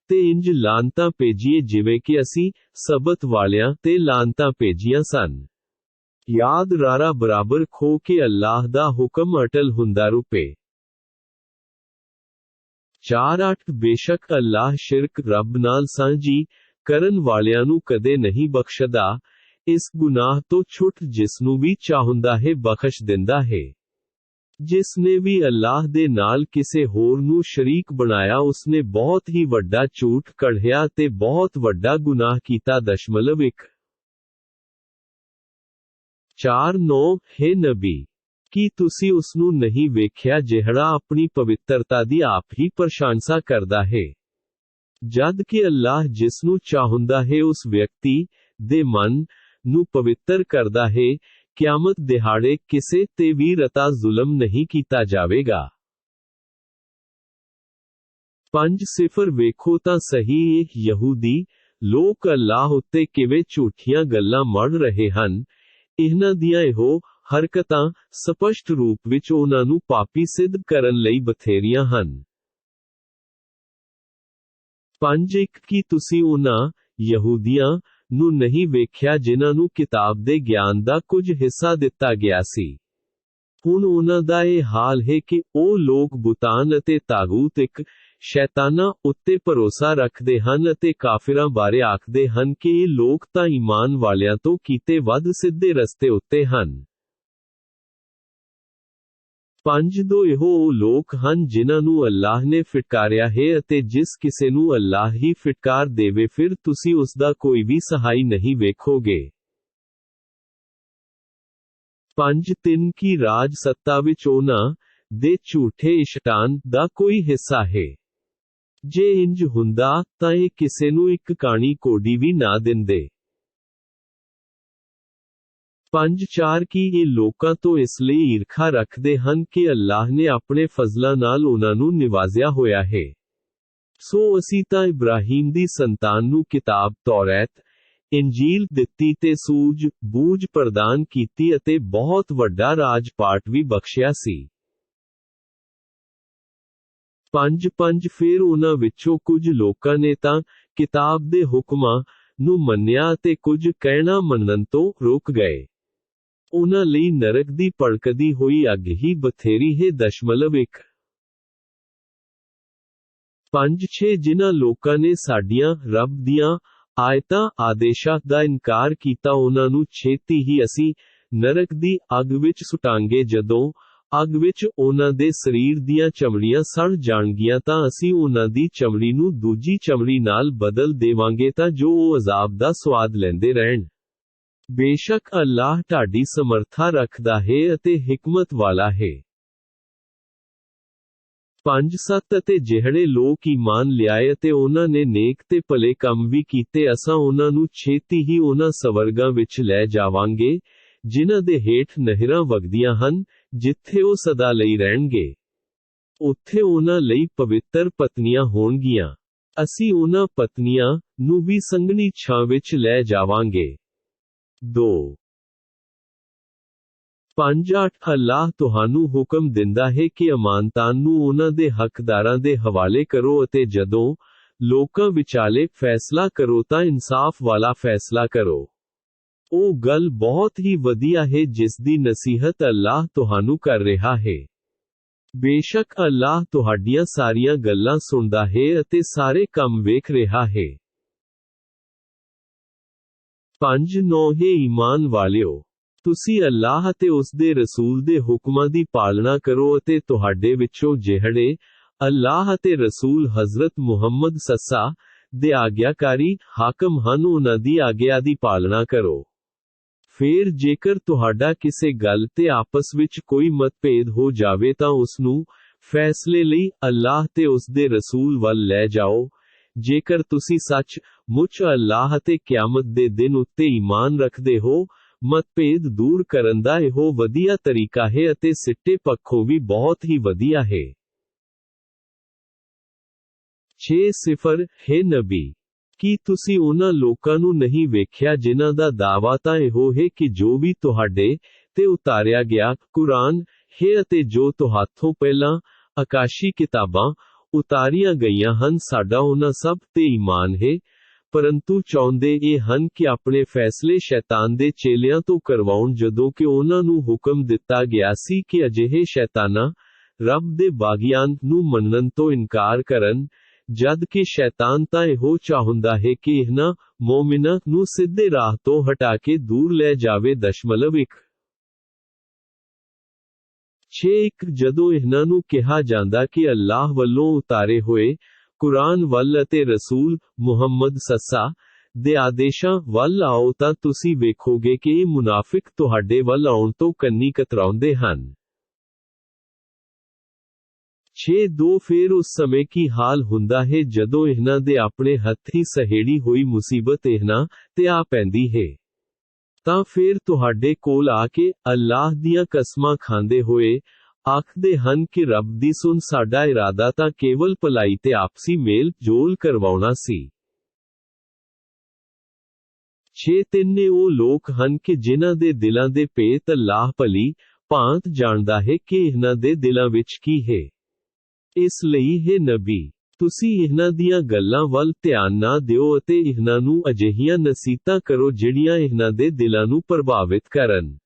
A: ਤੇ ਇੰਜ ਲਾਨਤਾਂ ਭੇਜੀਏ ਜਿਵੇਂ ਕਿ ਅਸੀਂ ਸਬਤ ਵਾਲਿਆਂ ਤੇ ਲਾਨਤਾਂ ਭੇਜੀਆਂ ਸਨ। ਯਾਦ ਰਾਰਾ ਬਰਾਬਰ ਖੋ ਕੇ ਅੱਲਾਹ ਦਾ ਹੁਕਮ ਅਟਲ ਹੁੰਦਾ ਰੁਪੇ। 4 ਬੇਸ਼ੱਕ ਅੱਲਾਹ ਸ਼ਿਰਕ ਰੱਬ ਨਾਲ ਸਾਂਝੀ ਕਰਨ ਵਾਲਿਆਂ ਨੂੰ ਕਦੇ ਨਹੀਂ ਬਖਸ਼ਦਾ, ਇਸ ਗੁਨਾਹ ਤੋਂ ਛੁੱਟ ਜਿਸ ਨੂੰ ਵੀ ਚਾਹੁੰਦਾ ਹੈ ਬਖਸ਼ ਦਿੰਦਾ ਹੈ। ਜਿਸ ਨੇ ਵੀ ਅੱਲਾਹ ਦੇ ਨਾਲ ਕਿਸੇ ਹੋਰ ਨੂੰ ਸ਼ਰੀਕ ਬਣਾਇਆ ਉਸਨੇ ਬਹੁਤ ਹੀ ਵੱਡਾ ਝੂਠ ਕਢਿਆ ਤੇ ਬਹੁਤ ਵੱਡਾ ਗੁਨਾਹ ਕੀਤਾ। 1 4 ਹੈ ਨਬੀ, ਕੀ ਤੁਸੀਂ ਉਸ ਨੂੰ ਨਹੀਂ ਵੇਖਿਆ ਜਿਹੜਾ ਆਪਣੀ ਪਵਿੱਤਰਤਾ ਦੀ ਆਪ ਹੀ ਪ੍ਰਸ਼ੰਸਾ ਕਰਦਾ ਹੈ, ਜਦ ਕਿ ਅੱਲਾਹ ਜਿਸ ਨੂੰ ਚਾਹੁੰਦਾ ਹੈ ਉਸ ਵਿਅਕਤੀ ਦੇ ਮਨ ਨੂੰ ਪਵਿੱਤਰ ਕਰਦਾ ਹੈ। ਕਿਆਮਤ ਦਿਹਾੜੇ ਕਿਸੇ ਤੇ ਵੀ ਰਤਾ ਜ਼ੁਲਮ ਨਹੀਂ ਕੀਤਾ ਜਾਵੇਗਾ। 5 ਵੇਖੋ ਤਾਂ ਸਹੀ ਇਹ ਯਹੂਦੀ ਲੋਕ ਅੱਲਾਹ ਉੱਤੇ ਕਿਵੇਂ ਝੂਠੀਆਂ ਗੱਲਾਂ ਮੜ ਰਹੇ ਹਨ। ਇਹਨਾਂ ਦੀਆਂ ਇਹੋ ਹਰਕਤਾਂ ਸਪਸ਼ਟ ਰੂਪ ਵਿੱਚ ਉਹਨਾਂ ਨੂੰ ਪਾਪੀ ਸਿੱਧ ਕਰਨ ਲਈ ਬਥੇਰੀਆਂ ਹਨ। 5 ਕੀ ਤੁਸੀਂ ਉਹਨਾਂ ਯਹੂਦੀਆਂ ਨੂੰ ਨਹੀਂ ਵੇਖਿਆ ਜਿਨ੍ਹਾਂ ਨੂੰ ਕਿਤਾਬ ਦੇ ਗਿਆਨ ਦਾ ਕੁਝ ਹਿੱਸਾ ਦਿੱਤਾ ਗਿਆ ਸੀ। ਹੁਣ ਉਹਨਾਂ ਦਾ ਇਹ ਹਾਲ ਹੈ ਕਿ ਉਹ ਲੋਕ ਬੁਤਾਨ ਅਤੇ ਤਾਗੂਤ ਸ਼ੈਤਾਨਾਂ ਉੱਤੇ ਭਰੋਸਾ ਰੱਖਦੇ ਹਨ ਅਤੇ ਕਾਫਿਰਾਂ ਬਾਰੇ ਆਖਦੇ ਹਨ ਕਿ ਇਹ ਲੋਕ ਤਾਂ ਈਮਾਨ ਵਾਲਿਆਂ ਤੋਂ ਕੀਤੇ ਵੱਧ ਸਿੱਧੇ ਰਸਤੇ ਉੱਤੇ ਹਨ। 5 ਇਹੋ ਉਹ ਲੋਕ ਹਨ ਜਿਨ੍ਹਾਂ ਨੂੰ ਅੱਲਾਹ ਨੇ ਫਿਟਕਾਰਿਆ ਹੈ ਅਤੇ ਜਿਸ ਕਿਸੇ ਨੂੰ ਅੱਲਾਹ ਹੀ ਫਿਟਕਾਰ ਦੇਵੇ ਫਿਰ ਤੁਸੀਂ ਉਸ ਦਾ ਕੋਈ ਵੀ ਸਹਾਈ ਨਹੀਂ ਵੇਖੋਗੇ। 5 ਕੀ ਰਾਜ ਸੱਤਾ ਵਿੱਚ ਉਹਨਾਂ ਦੇ ਝੂਠੇ ਇਸ਼ਟਾਨ ਦਾ ਕੋਈ ਹਿੱਸਾ ਹੈ। ਜੇ ਇੰਜ ਹੁੰਦਾ ਤਾਂ ਇਹ ਕਿਸੇ ਨੂੰ ਇੱਕ ਕਾਣੀ ਕੋਡੀ ਵੀ ਨਾ ਦਿੰਦੇ। 5 ਕੀ ਇਹ ਲੋਕਾਂ ਤੋਂ ਇਸ ਲਈ ਈਰਖਾ ਰੱਖਦੇ ਹਨ ਕਿ ਅੱਲਾਹ ਨੇ ਆਪਣੇ ਫਜ਼ਲਾਂ ਨਾਲ ਉਹਨਾਂ ਨੂੰ ਨਿਵਾਜ਼ਿਆ ਹੋਇਆ ਹੈ। ਸੋ ਅਸੀਂ ਤਾਂ ਇਬਰਾਹੀਮ ਦੀ ਸੰਤਾਨ ਨੂੰ ਕਿਤਾਬ ਤੌਰੈਤ ਇੰਜੀਲ ਦਿੱਤੀ ਤੇ ਸੂਝ ਬੂਝ ਪ੍ਰਦਾਨ ਕੀਤੀ ਅਤੇ ਬਹੁਤ ਵੱਡਾ ਰਾਜ ਪਾਟ ਵੀ ਬਖਸ਼ਿਆ ਸੀ। 5 ਫਿਰ ਉਹਨਾਂ ਵਿੱਚੋਂ ਕੁਝ ਲੋਕਾਂ ਨੇ ਤਾਂ ਕਿਤਾਬ ਦੇ ਹੁਕਮਾਂ ਨੂੰ ਮੰਨਿਆ ਅਤੇ ਕੁਝ ਕਹਿਣਾ ਮੰਨਣ ਤੋਂ ਰੁਕ ਗਏ। ਉਹਨਾਂ ਲਈ ਨਰਕ ਦੀ ਭੜਕਦੀ ਹੋਈ ਅੱਗ ਹੀ ਬਥੇਰੀ ਹੈ। 5 ਜਿਨ੍ਹਾਂ ਲੋਕਾਂ ਨੇ ਸਾਡੀਆਂ ਰੱਬ ਦੀਆਂ ਆਇਤਾਂ ਆਦੇਸ਼ਾਂ ਦਾ ਇਨਕਾਰ ਕੀਤਾ ਉਹਨਾਂ ਨੂੰ ਛੇਤੀ ਹੀ ਅਸੀਂ ਨਰਕ ਦੀ ਅੱਗ ਵਿੱਚ ਸੁੱਟਾਂਗੇ। ਜਦੋਂ ਅੱਗ ਵਿੱਚ ਉਹਨਾਂ ਦੇ ਸਰੀਰ ਦੀਆਂ ਚਮੜੀਆਂ ਸੜ ਜਾਣਗੀਆਂ ਤਾਂ ਅਸੀਂ ਉਹਨਾਂ ਦੀ ਚਮੜੀ ਨੂੰ ਦੂਜੀ ਚਮੜੀ ਨਾਲ ਬਦਲ ਦੇਵਾਂਗੇ ਤਾਂ ਜੋ ਉਹ ਅਜ਼ਾਬ ਦਾ ਸਵਾਦ ਲੈਂਦੇ ਰਹਿਣ। ਬੇਸ਼ੱਕ ਅੱਲਾਹ ਢਾਡੀ ਸਮਰੱਥਾ ਰੱਖਦਾ ਹੈ ਅਤੇ ਹਿਕਮਤ ਵਾਲਾ ਹੈ। 5 ਅਤੇ ਜਿਹੜੇ ਲੋਕ ਈਮਾਨ ਲਿਆਏ ਅਤੇ ਉਹਨਾਂ ਨੇ ਨੇਕ ਤੇ ਭਲੇ ਕੰਮ ਵੀ ਕੀਤੇ ਅਸਾਂ ਉਹਨਾਂ ਨੂੰ ਛੇਤੀ ਹੀ ਉਹਨਾਂ ਸਵਰਗਾਂ ਵਿੱਚ ਲੈ ਜਾਵਾਂਗੇ ਜਿਨ੍ਹਾਂ ਦੇ ਹੇਠ ਨਹਿਰਾਂ ਵਗਦੀਆਂ ਹਨ ਜਿੱਥੇ ਉਹ ਸਦਾ ਲਈ ਰਹਿਣਗੇ। ਉੱਥੇ ਉਹਨਾਂ ਲਈ ਪਵਿੱਤਰ ਪਤਨੀਆਂ ਹੋਣਗੀਆਂ। ਅਸੀਂ ਉਹਨਾਂ ਪਤਨੀਆਂ ਨੂੰ ਵੀ ਸੰਘਣੀ ਛਾਂ ਵਿੱਚ ਲੈ ਜਾਵਾਂਗੇ। 2 5 ਅੱਲਾਹ ਤੁਹਾਨੂੰ ਹੁਕਮ ਦਿੰਦਾ ਹੈ ਕਿ ਅਮਾਨਤਾਂ ਨੂੰ ਉਹਨਾਂ ਦੇ ਹੱਕਦਾਰਾਂ ਦੇ ਹਵਾਲੇ ਕਰੋ ਅਤੇ ਜਦੋਂ ਲੋਕਾਂ ਵਿਚਾਲੇ ਫੈਸਲਾ ਕਰੋ ਤਾਂ ਇਨਸਾਫ ਵਾਲਾ ਫੈਸਲਾ ਕਰੋ। ਉਹ ਗੱਲ ਬਹੁਤ ਹੀ ਵਧੀਆ ਹੈ ਜਿਸ ਦੀ ਨਸੀਹਤ ਅੱਲਾਹ ਤੁਹਾਨੂੰ ਕਰ ਰਿਹਾ ਹੈ। ਬੇਸ਼ੱਕ ਅੱਲਾਹ ਤੁਹਾਡੀਆਂ ਸਾਰੀਆਂ ਗੱਲਾਂ ਸੁਣਦਾ ਹੈ ਅਤੇ ਸਾਰੇ ਕੰਮ ਵੇਖ ਰਿਹਾ ਹੈ। 5 ਹੈ ਈਮਾਨ ਵਾਲਿਓ, ਤੁਸੀਂ ਅੱਲਾਹ ਅਤੇ ਉਸ ਦੇ ਰਸੂਲ ਦੇ ਹੁਕਮਾਂ ਦੀ ਪਾਲਣਾ ਕਰੋ ਅਤੇ ਤੁਹਾਡੇ ਵਿੱਚੋਂ ਜਿਹੜੇ ਅੱਲਾਹ ਅਤੇ ਰਸੂਲ ਹਜ਼ਰਤ ਮੁਹੰਮਦ ਸੱਸਾ ਦੇ ਆਗਿਆਕਾਰੀ ਹਾਕਮ ਹਨ ਉਹਨਾਂ ਦੀ ਆਗਿਆ ਦੀ ਪਾਲਣਾ ਕਰੋ। ਫਿਰ ਜੇਕਰ ਤੁਹਾਡਾ ਕਿਸੇ ਗੱਲ ਤੇ ਆਪਸ ਵਿੱਚ ਕੋਈ ਮਤਭੇਦ ਹੋ ਜਾਵੇ ਤਾਂ ਉਸ ਨੂੰ ਫੈਸਲੇ ਲਈ ਅੱਲਾਹ ਤੇ ਉਸ ਦੇ ਰਸੂਲ ਵੱਲ ਲੈ ਜਾਓ। ਜੇਕਰ ਤੁਸੀਂ ਸੱਚ ਮੁੱਚ ਅੱਲਾਹ ਅਤੇ ਕਿਆਮਤ ਦੇ ਦਿਨ ਉੱਤੇ ਈਮਾਨ ਰੱਖਦੇ ਹੋ, ਮਤਭੇਦ ਦੂਰ ਕਰਨ ਦਾ ਇਹੋ ਵਧੀਆ ਤਰੀਕਾ ਹੈ ਅਤੇ ਸਿੱਟੇ ਪੱਖੋਂ ਵੀ ਬਹੁਤ ਹੀ ਵਧੀਆ ਹੈ। 6 ਹੈ ਨਬੀ, ਕੀ ਤੁਸੀਂ ਉਹਨਾਂ ਲੋਕਾਂ ਨੂੰ ਨਹੀਂ ਵੇਖਿਆ ਜਿਨ੍ਹਾਂ ਦਾ ਦਾਅਵਾ ਤਾਂ ਇਹੋ ਹੈ ਕਿ ਜੋ ਵੀ ਤੁਹਾਡੇ ਤੇ ਉਤਾਰਿਆ ਗਿਆ ਕੁਰਾਨ ਹੈ ਅਤੇ ਜੋ ਤੁਹਾਥੋਂ ਪਹਿਲਾਂ ਆਕਾਸ਼ੀ ਕਿਤਾਬਾਂ ਉਤਾਰੀਆਂ ਗਈਆਂ ਹਨ ਸਾਡਾ ਉਹਨਾਂ ਸਭ ਤੇ ਈਮਾਨ ਹੈ, ਪਰੰਤੂ ਚਾਹੁੰਦੇ ਇਹ ਹਨ ਕਿ ਆਪਣੇ ਫੈਸਲੇ ਸ਼ੈਤਾਨ ਦੇ ਚੇਲਿਆਂ ਤੋਂ ਕਰਵਾਉਣ ਜਦੋਂ ਕਿ ਉਹਨਾਂ ਨੂੰ ਹੁਕਮ ਦਿੱਤਾ ਗਿਆ ਸੀ ਕਿ ਅਜਿਹੇ ਸ਼ੈਤਾਨਾਂ ਰੱਬ ਦੇ ਬਾਗੀਆਂ ਨੂੰ ਮੰਨਣ ਤੋਂ ਇਨਕਾਰ ਕਰਨ, ਜਦ ਕਿ ਸ਼ੈਤਾਨ ਤਾਂ ਇਹੋ ਚਾਹੁੰਦਾ ਹੈ ਕਿ ਇਹਨਾਂ ਮੋਮਿਨਾਂ ਨੂੰ ਸਿੱਧੇ ਰਾਹ ਤੋਂ ਹਟਾ ਕੇ ਦੂਰ ਲੈ ਜਾਵੇ। 6 ਜਦੋਂ ਇਹਨਾਂ ਨੂੰ ਕਿਹਾ ਜਾਂਦਾ ਕਿ ਅੱਲਾਹ ਵੱਲੋਂ ਉਤਾਰੇ ਹੋਏ ਕੁਰਾਨ ਵੱਲ ਅਤੇ ਰਸੂਲ ਮੁਹੰਮਦ ਸੱਸਾ ਦੇ ਆਦੇਸ਼ਾਂ ਵੱਲ ਆਓ ਤਾਂ ਤੁਸੀਂ ਵੇਖੋਗੇ ਕਿ ਇਹ ਮੁਨਾਫਿਕ ਤੁਹਾਡੇ ਵੱਲ ਆਉਣ ਤੋਂ ਕੰਨੀ ਕਤਰਾਉਂਦੇ ਹਨ। 6 ਫਿਰ ਉਸ ਸਮੇਂ ਕੀ ਹਾਲ ਹੁੰਦਾ ਹੈ ਜਦੋਂ ਇਹਨਾਂ ਦੇ ਆਪਣੇ ਹੱਥੀਂ ਸਹੇੜੀ ਹੋਈ ਮੁਸੀਬਤ ਇਹਨਾਂ ਤੇ ਆ ਪੈਂਦੀ ਹੈ, ਤਾਂ ਫਿਰ ਤੁਹਾਡੇ ਕੋਲ ਆ ਕੇ ਅੱਲਾਹ ਦੀਆਂ ਕਸਮਾਂ ਖਾਂਦੇ ਹੋਏ ਆਖਦੇ ਹਨ ਕਿ ਰੱਬ ਦੀ ਸੁਣ ਸਾਡਾ ਇਰਾਦਾ ਤਾਂ ਕੇਵਲ ਭਲਾਈ ਤੇ ਆਪਸੀ ਮੇਲ ਜੋਲ ਕਰਵਾਉਣਾ ਸੀ। 6 ਉਹ ਲੋਕ ਹਨ ਕਿ ਜਿਨ੍ਹਾਂ ਦੇ ਦਿਲਾਂ ਦੇ ਭੇਤ ਅੱਲਾਹ ਭਲੀ ਭਾਂਤ ਜਾਣਦਾ ਹੈ ਕਿ ਇਹਨਾਂ ਦੇ ਦਿਲਾਂ ਵਿੱਚ ਕੀ ਹੈ। ਇਸ ਲਈ ਹੈ ਨਬੀ, ਤੁਸੀਂ ਇਹਨਾਂ ਦੀਆਂ ਗੱਲਾਂ ਵੱਲ ਧਿਆਨ ਨਾ ਦਿਓ ਅਤੇ ਇਹਨਾਂ ਨੂੰ ਅਜਿਹੀਆਂ ਨਸੀਹਤਾਂ ਕਰੋ ਜਿਹੜੀਆਂ ਇਹਨਾਂ ਦੇ ਦਿਲਾਂ ਨੂੰ ਪ੍ਰਭਾਵਿਤ ਕਰਨ।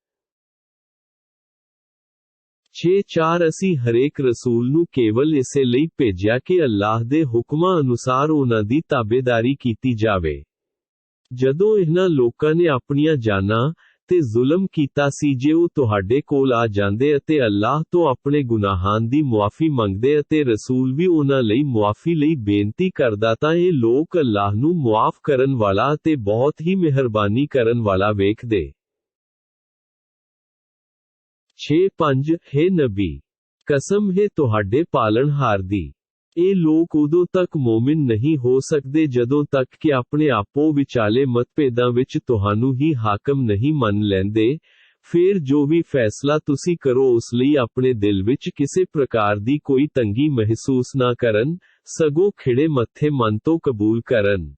A: 6 ਅਸੀਂ ਹਰੇਕ ਰਸੂਲ ਨੂੰ ਕੇਵਲ ਇਸੇ ਲਈ ਭੇਜਿਆ ਕਿ ਅੱਲਾਹ ਦੇ ਹੁਕਮਾਂ ਅਨੁਸਾਰ ਉਹਨਾਂ ਦੀ ਤਾਬੇਦਾਰੀ ਕੀਤੀ ਜਾਵੇ। ਜਦੋਂ ਇਹਨਾਂ ਲੋਕਾਂ ਨੇ ਆਪਣੀਆਂ ਜਾਨਾਂ ਤੇ ਜ਼ੁਲਮ ਕੀਤਾ ਸੀ, ਜੇ ਉਹ ਤੁਹਾਡੇ ਕੋਲ ਆ ਜਾਂਦੇ ਅਤੇ ਅੱਲਾਹ ਤੋਂ ਆਪਣੇ ਗੁਨਾਹਾਂ ਦੀ ਮੁਆਫੀ ਮੰਗਦੇ ਅਤੇ ਰਸੂਲ ਵੀ ਉਹਨਾਂ ਲਈ ਮੁਆਫੀ ਲਈ ਬੇਨਤੀ ਕਰਦਾ ਤਾਂ ਇਹ ਲੋਕ ਅੱਲਾਹ ਨੂੰ ਮੁਆਫ ਕਰਨ ਵਾਲਾ ਅਤੇ ਬਹੁਤ ਹੀ ਮਿਹਰਬਾਨੀ ਕਰਨ ਵਾਲਾ ਵੇਖਦੇ। 6 ਹੈ ਨਬੀ, ਕਸਮ ਹੈ ਤੁਹਾਡੇ ਪਾਲਣਹਾਰ ਦੀ, ਇਹ ਲੋਕ ਉਦੋਂ ਤੱਕ ਮੋਮਿਨ ਨਹੀਂ ਹੋ ਸਕਦੇ ਜਦੋਂ ਤੱਕ ਕਿ ਆਪਣੇ ਆਪੋ ਵਿਚਾਲੇ ਮਤਭੇਦਾਂ ਵਿੱਚ ਤੁਹਾਨੂੰ ਹੀ ਹਾਕਮ ਨਹੀਂ ਮੰਨ ਲੈਂਦੇ। ਫਿਰ ਜੋ ਵੀ ਫੈਸਲਾ ਤੁਸੀਂ ਕਰੋ ਉਸ ਲਈ ਆਪਣੇ ਦਿਲ ਵਿੱਚ ਕਿਸੇ ਪ੍ਰਕਾਰ ਦੀ ਕੋਈ ਤੰਗੀ ਮਹਿਸੂਸ ਨਾ ਕਰਨ, ਸਗੋਂ ਖਿੜੇ ਮੱਥੇ ਮਨ ਤੋਂ ਕਬੂਲ ਕਰਨ।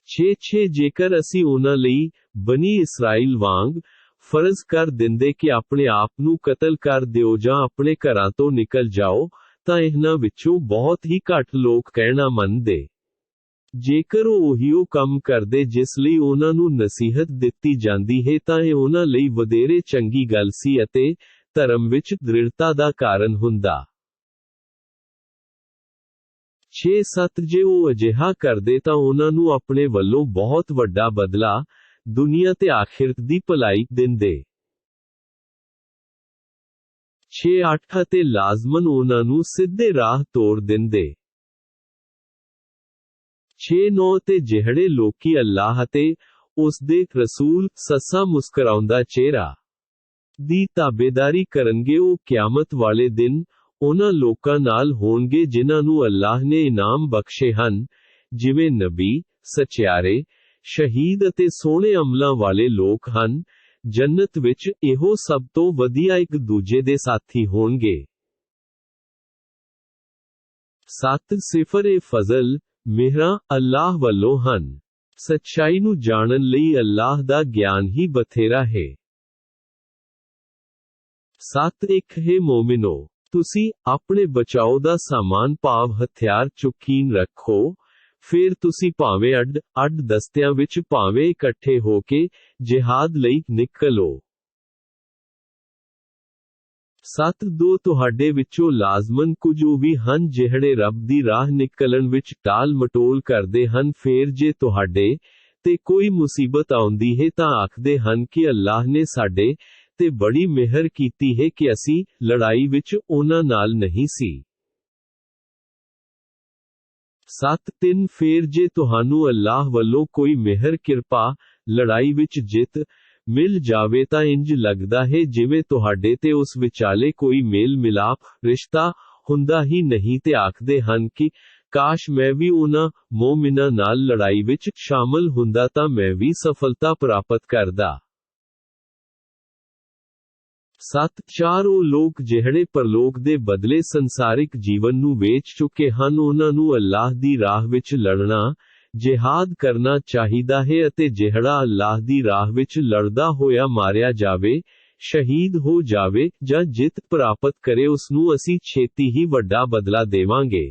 A: 6 ਜੇਕਰ ਅਸੀਂ ਉਹਨਾਂ ਲਈ ਬਨੀ ਇਸਰਾਈਲ ਵਾਂਗ ਫਰਜ਼ ਕਰ ਦਿੰਦੇ ਕਿ ਆਪਣੇ ਆਪ ਨੂੰ ਕਤਲ ਕਰ ਦਿਓ ਜਾਂ ਆਪਣੇ ਘਰਾਂ ਤੋਂ ਨਿਕਲ ਜਾਓ, ਤਾਂ ਇਹਨਾਂ ਵਿੱਚੋਂ ਬਹੁਤ ਹੀ ਘੱਟ ਲੋਕ ਕਹਿਣਾ ਮੰਨਦੇ। ਜੇਕਰ ਉਹ ਉਹੀਓ ਕੰਮ ਕਰਦੇ ਜਿਸ ਲਈ ਉਹਨਾਂ ਨੂੰ ਨਸੀਹਤ ਦਿੱਤੀ ਜਾਂਦੀ ਹੈ ਤਾਂ ਇਹ ਉਹਨਾਂ ਲਈ ਵਧੇਰੇ ਚੰਗੀ ਗੱਲ ਸੀ ਅਤੇ ਧਰਮ ਵਿੱਚ ਦ੍ਰਿੜਤਾ ਦਾ ਕਾਰਨ ਹੁੰਦਾ। 6 ਜੇ ਉਹ ਅਜਿਹਾ ਕਰਦੇ ਤਾਂ ਉਹਨਾਂ ਨੂੰ ਆਪਣੇ ਵੱਲੋਂ ਬਹੁਤ ਵੱਡਾ ਬਦਲਾ ਦੁਨੀਆ ਤੇ ਆਖਿਰਤ ਦੀ ਭਲਾਈ ਦਿੰਦੇ। 6 ਅਤੇ ਲਾਜ਼ਮਨ ਉਹਨਾਂ ਨੂੰ ਸਿੱਧੇ ਰਾਹ ਤੋਰ ਦਿੰਦੇ। 6 ਤੇ ਜਿਹੜੇ ਲੋਕੀ ਅੱਲਾਹ ਅਤੇ ਉਸ ਦੇ ਰਸੂਲ ਸੱਸਾ ਮੁਸਕਰਾਉਂਦਾ ਚਿਹਰਾ ਦੀ ਤਾਬੇਦਾਰੀ ਕਰਨਗੇ ਉਹ ਕਿਆਮਤ ਵਾਲੇ ਦਿਨ ਉਹਨਾਂ ਲੋਕਾਂ ਨਾਲ ਹੋਣਗੇ ਜਿਨ੍ਹਾਂ ਨੂੰ ਅੱਲਾਹ ਨੇ ਇਨਾਮ ਬਖਸ਼ੇ ਹਨ, ਜਿਵੇਂ ਨਬੀ, ਸਚਿਆਰੇ, ਸ਼ਹੀਦ ਅਤੇ ਸੋਹਣੇ ਅਮਲਾਂ ਵਾਲੇ ਲੋਕ ਹਨ। ਜੰਨਤ ਵਿੱਚ ਇਹੋ ਸਭ ਤੋਂ ਵਧੀਆ ਇੱਕ ਦੂਜੇ ਦੇ ਸਾਥੀ ਹੋਣਗੇ। 7 ਇਹ ਫਜ਼ਲ, ਮਿਹਰਾਂ ਅੱਲਾਹ ਵੱਲੋਂ ਹਨ। ਸੱਚਾਈ ਨੂੰ ਜਾਣਨ ਲਈ ਅੱਲਾਹ ਦਾ ਗਿਆਨ ਹੀ ਬਥੇਰਾ ਹੈ। 7 ਹੈ ਮੋਮਿਨੋ, ਤੁਸੀਂ ਆਪਣੇ ਬਚਾਓ ਦਾ ਸਾਮਾਨ ਭਾਵ ਹਥਿਆਰ ਚੁੱਕੀਨ ਰੱਖੋ, ਫਿਰ ਤੁਸੀਂ ਭਾਵੇਂ ਅੱਡ ਦਸਤਿਆਂ ਵਿੱਚ ਭਾਵੇਂ ਇਕੱਠੇ ਹੋ ਕੇ ਜਿਹਾਦ ਲਈ ਨਿਕਲੋ। 7 ਤੁਹਾਡੇ ਵਿੱਚੋਂ ਲਾਜ਼ਮਨ ਕੁਝ ਉਹ ਵੀ ਹਨ ਜਿਹੜੇ ਰੱਬ ਦੀ ਰਾਹ ਨਿਕਲਣ ਵਿੱਚ ਟਾਲ ਮਟੋਲ ਕਰਦੇ ਹਨ। ਫਿਰ ਜੇ ਤੁਹਾਡੇ ਤੇ ਕੋਈ ਮੁਸੀਬਤ ਆਉਂਦੀ ਹੈ ਤਾਂ ਆਖਦੇ ਹਨ ਕਿ ਅੱਲਾਹ ਨੇ ਸਾਡੇ ਤੇ ਬੜੀ ਮਿਹਰ ਕੀਤੀ ਹੈ ਕਿ ਅਸੀਂ ਲੜਾਈ ਵਿੱਚ ਉਹਨਾਂ ਨਾਲ ਨਹੀਂ ਸੀ। 7 ਫਿਰ ਜੇ ਤੁਹਾਨੂੰ ਅੱਲਾਹ ਵੱਲੋਂ ਕੋਈ ਮਿਹਰ ਕਿਰਪਾ ਲੜਾਈ ਵਿੱਚ ਜਿੱਤ ਮਿਲ ਜਾਵੇ ਤਾਂ ਇੰਜ ਲੱਗਦਾ ਹੈ ਜਿਵੇਂ ਤੁਹਾਡੇ ਤੇ ਉਸ ਵਿਚਾਲੇ ਕੋਈ ਮੇਲ ਮਿਲਾਪ ਰਿਸ਼ਤਾ ਹੁੰਦਾ ਹੀ ਨਹੀਂ ਤੇ ਆਖਦੇ ਹਨ ਕਿ ਕਾਸ਼ ਮੈਂ ਵੀ ਉਹਨਾਂ ਮੋਮਿਨਾਂ ਨਾਲ ਲੜਾਈ ਵਿੱਚ ਸ਼ਾਮਲ ਹੁੰਦਾ ਤਾਂ ਮੈਂ ਵੀ ਸਫਲਤਾ ਪ੍ਰਾਪਤ ਕਰਦਾ। 7 ਉਹ ਲੋਕ ਜਿਹੜੇ ਪਰਲੋਕ ਦੇ ਬਦਲੇ ਸੰਸਾਰਿਕ ਜੀਵਨ ਨੂੰ ਵੇਚ ਚੁੱਕੇ ਹਨ ਉਹਨਾਂ ਨੂੰ ਅੱਲਾਹ ਦੀ ਰਾਹ ਵਿੱਚ ਲੜਨਾ, ਜਿਹਾਦ ਕਰਨਾ ਚਾਹੀਦਾ ਹੈ ਅਤੇ ਜਿਹੜਾ ਅੱਲਾਹ ਦੀ ਰਾਹ ਵਿੱਚ ਲੜਦਾ ਹੋਇਆ ਮਾਰਿਆ ਜਾਵੇ, ਸ਼ਹੀਦ ਹੋ ਜਾਵੇ ਜਾਂ ਜਿੱਤ ਪ੍ਰਾਪਤ ਕਰੇ ਉਸ ਨੂੰ ਅਸੀਂ ਛੇਤੀ ਹੀ ਵੱਡਾ ਬਦਲਾ ਦੇਵਾਂਗੇ।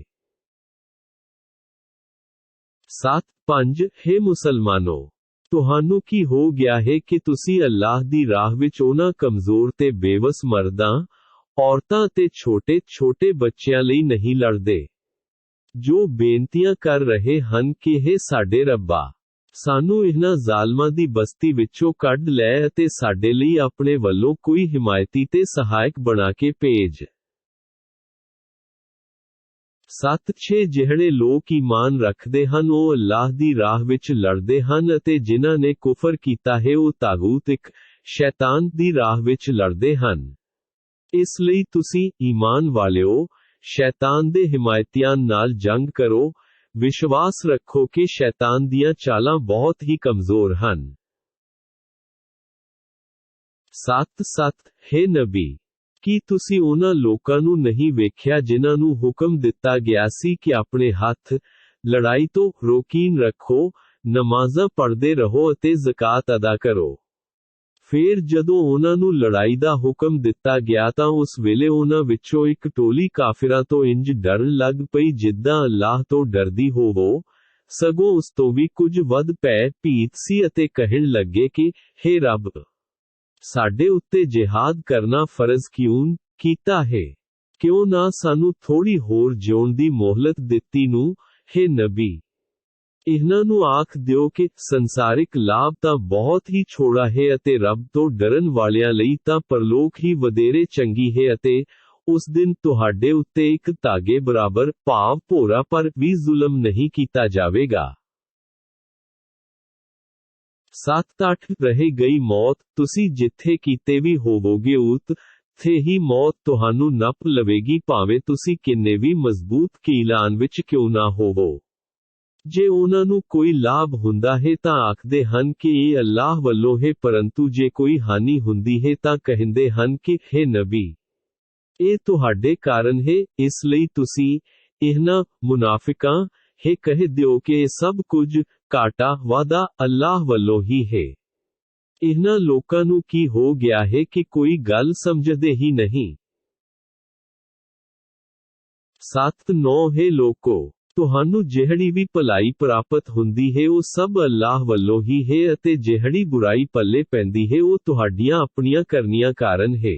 A: 7 ਹੈ ਮੁਸਲਮਾਨੋ, ਤੁਹਾਨੂੰ ਕੀ ਹੋ ਗਿਆ ਹੈ ਕਿ ਤੁਸੀਂ ਅੱਲਾਹ ਦੀ ਰਾਹ ਵਿੱਚ ਉਹਨਾਂ ਕਮਜ਼ੋਰ ਤੇ ਬੇਵਸ ਮਰਦਾਂ, ਔਰਤਾਂ ਤੇ ਛੋਟੇ ਬੱਚਿਆਂ ਲਈ ਨਹੀਂ ਲੜਦੇ, ਜੋ ਬੇਨਤੀਆਂ ਕਰ ਰਹੇ ਹਨ ਕਿ ਹੇ ਸਾਡੇ ਰੱਬਾ, ਸਾਨੂੰ ਇਹਨਾਂ ਜ਼ਾਲਮਾਂ ਦੀ ਬਸਤੀ ਵਿੱਚੋਂ ਕੱਢ ਲੈ ਅਤੇ ਸਾਡੇ ਲਈ ਆਪਣੇ ਵੱਲੋਂ ਕੋਈ ਹਿਮਾਇਤੀ ਤੇ ਸਹਾਇਕ ਬਣਾ ਕੇ ਭੇਜ। 7 ਜਿਹੜੇ ਲੋਕ ਈਮਾਨ ਰੱਖਦੇ ਹਨ ਉਹ ਅੱਲਾਹ ਦੀ ਰਾਹ ਵਿੱਚ ਲੜਦੇ ਹਨ ਅਤੇ ਜਿਨ੍ਹਾਂ ਨੇ ਕੁਫਰ ਕੀਤਾ ਹੈ ਉਹ ਤਾਗੂਤ ਸ਼ੈਤਾਨ ਦੀ ਰਾਹ ਵਿੱਚ ਲੜਦੇ ਹਨ। ਇਸ ਲਈ ਤੁਸੀਂ ਈਮਾਨ ਵਾਲਿਓ ਸ਼ੈਤਾਨ ਦੇ ਹਿਮਾਇਤੀਆਂ ਨਾਲ ਜੰਗ ਕਰੋ, ਵਿਸ਼ਵਾਸ ਰੱਖੋ ਕਿ ਸ਼ੈਤਾਨ ਦੀਆਂ ਚਾਲਾਂ ਬਹੁਤ ਹੀ ਕਮਜ਼ੋਰ ਹਨ। 7:7 हे ਨਬੀ, ਕੀ ਤੁਸੀਂ ਉਹਨਾਂ ਲੋਕਾਂ ਨੂੰ ਨਹੀਂ ਵੇਖਿਆ ਜਿਨ੍ਹਾਂ ਨੂੰ ਹੁਕਮ ਦਿੱਤਾ ਗਿਆ ਸੀ ਕਿ ਆਪਣੇ ਹੱਥ ਲੜਾਈ ਤੋਂ ਰੋਕੀਨ ਰੱਖੋ, ਨਮਾਜ਼ਾਂ ਪੜ੍ਹਦੇ ਰਹੋ ਅਤੇ ਜ਼ਕਾਤ ਅਦਾ ਕਰੋ। ਫਿਰ ਜਦੋਂ ਉਹਨਾਂ ਨੂੰ ਲੜਾਈ ਦਾ ਹੁਕਮ ਦਿੱਤਾ ਗਿਆ ਤਾਂ ਉਸ ਵੇਲੇ ਉਹਨਾਂ ਵਿੱਚੋਂ ਇੱਕ ਟੋਲੀ ਕਾਫਿਰਾਂ ਤੋਂ ਇੰਜ ਡਰਨ ਲੱਗ ਪਈ ਜਿੱਦਾਂ ਅੱਲਾਹ ਤੋਂ ਡਰਦੀ ਹੋਵੋ, ਸਗੋਂ ਉਸ ਤੋਂ ਵੀ ਕੁਝ ਵੱਧ ਭੀਤ ਸੀ ਅਤੇ ਕਹਿਣ ਲੱਗੇ ਕਿ, ਹੇ ਰੱਬ, ਸਾਡੇ ਉੱਤੇ ਜਿਹਾਦ ਕਰਨਾ ਫਰਜ਼ ਕਿਉਂ ਕੀਤਾ ਹੈ? ਕਿਉਂ ਨਾ ਸਾਨੂੰ ਥੋੜੀ ਹੋਰ ਜਿਉਣ ਦੀ ਮੋਹਲਤ ਦਿੱਤੀ ਨੂੰ? ਹੇ ਨਬੀ, ਇਹਨਾਂ ਨੂੰ ਆਖ ਦਿਓ ਕਿ ਸੰਸਾਰਿਕ ਲਾਭ ਤਾਂ ਬਹੁਤ ਹੀ ਛੋੜਾ ਹੈ ਅਤੇ ਰੱਬ ਤੋਂ ਡਰਨ ਵਾਲਿਆਂ ਲਈ ਤਾਂ ਪਰਲੋਕ ਹੀ ਵਧੇਰੇ ਚੰਗੀ ਹੈ ਅਤੇ ਉਸ ਦਿਨ ਤੁਹਾਡੇ ਉੱਤੇ ਇੱਕ ਧਾਗੇ ਬਰਾਬਰ ਭਾਵ ਭੋਰਾ ਪਰ ਵੀ ਜ਼ੁਲਮ ਨਹੀਂ ਕੀਤਾ ਜਾਵੇਗਾ। 7-8 ਰਹੇ ਗਈ ਮੌਤ, ਤੁਸੀਂ ਜਿੱਥੇ ਕੀਤੇ ਵੀ ਹੋਵੋਗੇ ਉੱਥੇ ਹੀ ਮੌਤ ਤੁਹਾਨੂੰ ਨੱਪ ਲਵੇਗੀ ਭਾਵੇਂ ਤੁਸੀਂ ਕਿੰਨੇ ਵੀ ਮਜ਼ਬੂਤ ਕੀਲਾਨ ਵਿੱਚ ਕਿਉਂ ਨਾ ਹੋਵੋ। ਜੇ ਉਹਨਾਂ ਨੂੰ ਕੋਈ ਲਾਭ ਹੁੰਦਾ ਹੈ ਤਾਂ ਆਖਦੇ ਹਨ ਕਿ ਇਹ ਅੱਲਾਹ ਵੱਲੋਂ ਹੈ, ਪਰੰਤੂ ਜੇ ਕੋਈ ਹਾਨੀ ਹੁੰਦੀ ਹੈ ਤਾਂ ਕਹਿੰਦੇ ਹਨ ਕਿ, ਹੇ ਨਬੀ, ਇਹ ਤੁਹਾਡੇ ਕਾਰਨ ਹੈ, ਇਸ ਲਈ ਤੁਸੀਂ ਇਹਨਾਂ ਮੁਨਾਫਿਕਾਂ ਹੈ ਕਹਿ ਦਿਓ ਕਿ ਇਹ ਸਭ ਕੁਝ ਘਾਟਾ ਵਾਦਾ ਅੱਲਾਹ ਵੱਲੋਂ ਹੀ ਹੈ। ਇਹਨਾਂ ਲੋਕਾਂ ਨੂੰ ਕੀ ਹੋ ਗਿਆ ਹੈ ਕਿ ਕੋਈ ਗੱਲ ਸਮਝਦੇ ਹੀ ਨਹੀਂ। 7-9 ਹੈ ਲੋਕੋ, ਤੁਹਾਨੂੰ ਜਿਹੜੀ ਵੀ ਭਲਾਈ ਪ੍ਰਾਪਤ ਹੁੰਦੀ ਹੈ ਉਹ ਸਭ ਅੱਲਾਹ ਵੱਲੋਂ ਹੀ ਹੈ ਅਤੇ ਜਿਹੜੀ ਬੁਰਾਈ ਪੱਲੇ ਪੈਂਦੀ ਹੈ ਉਹ ਤੁਹਾਡੀਆਂ ਆਪਣੀਆਂ ਕਰਨੀਆਂ ਕਾਰਨ ਹੈ।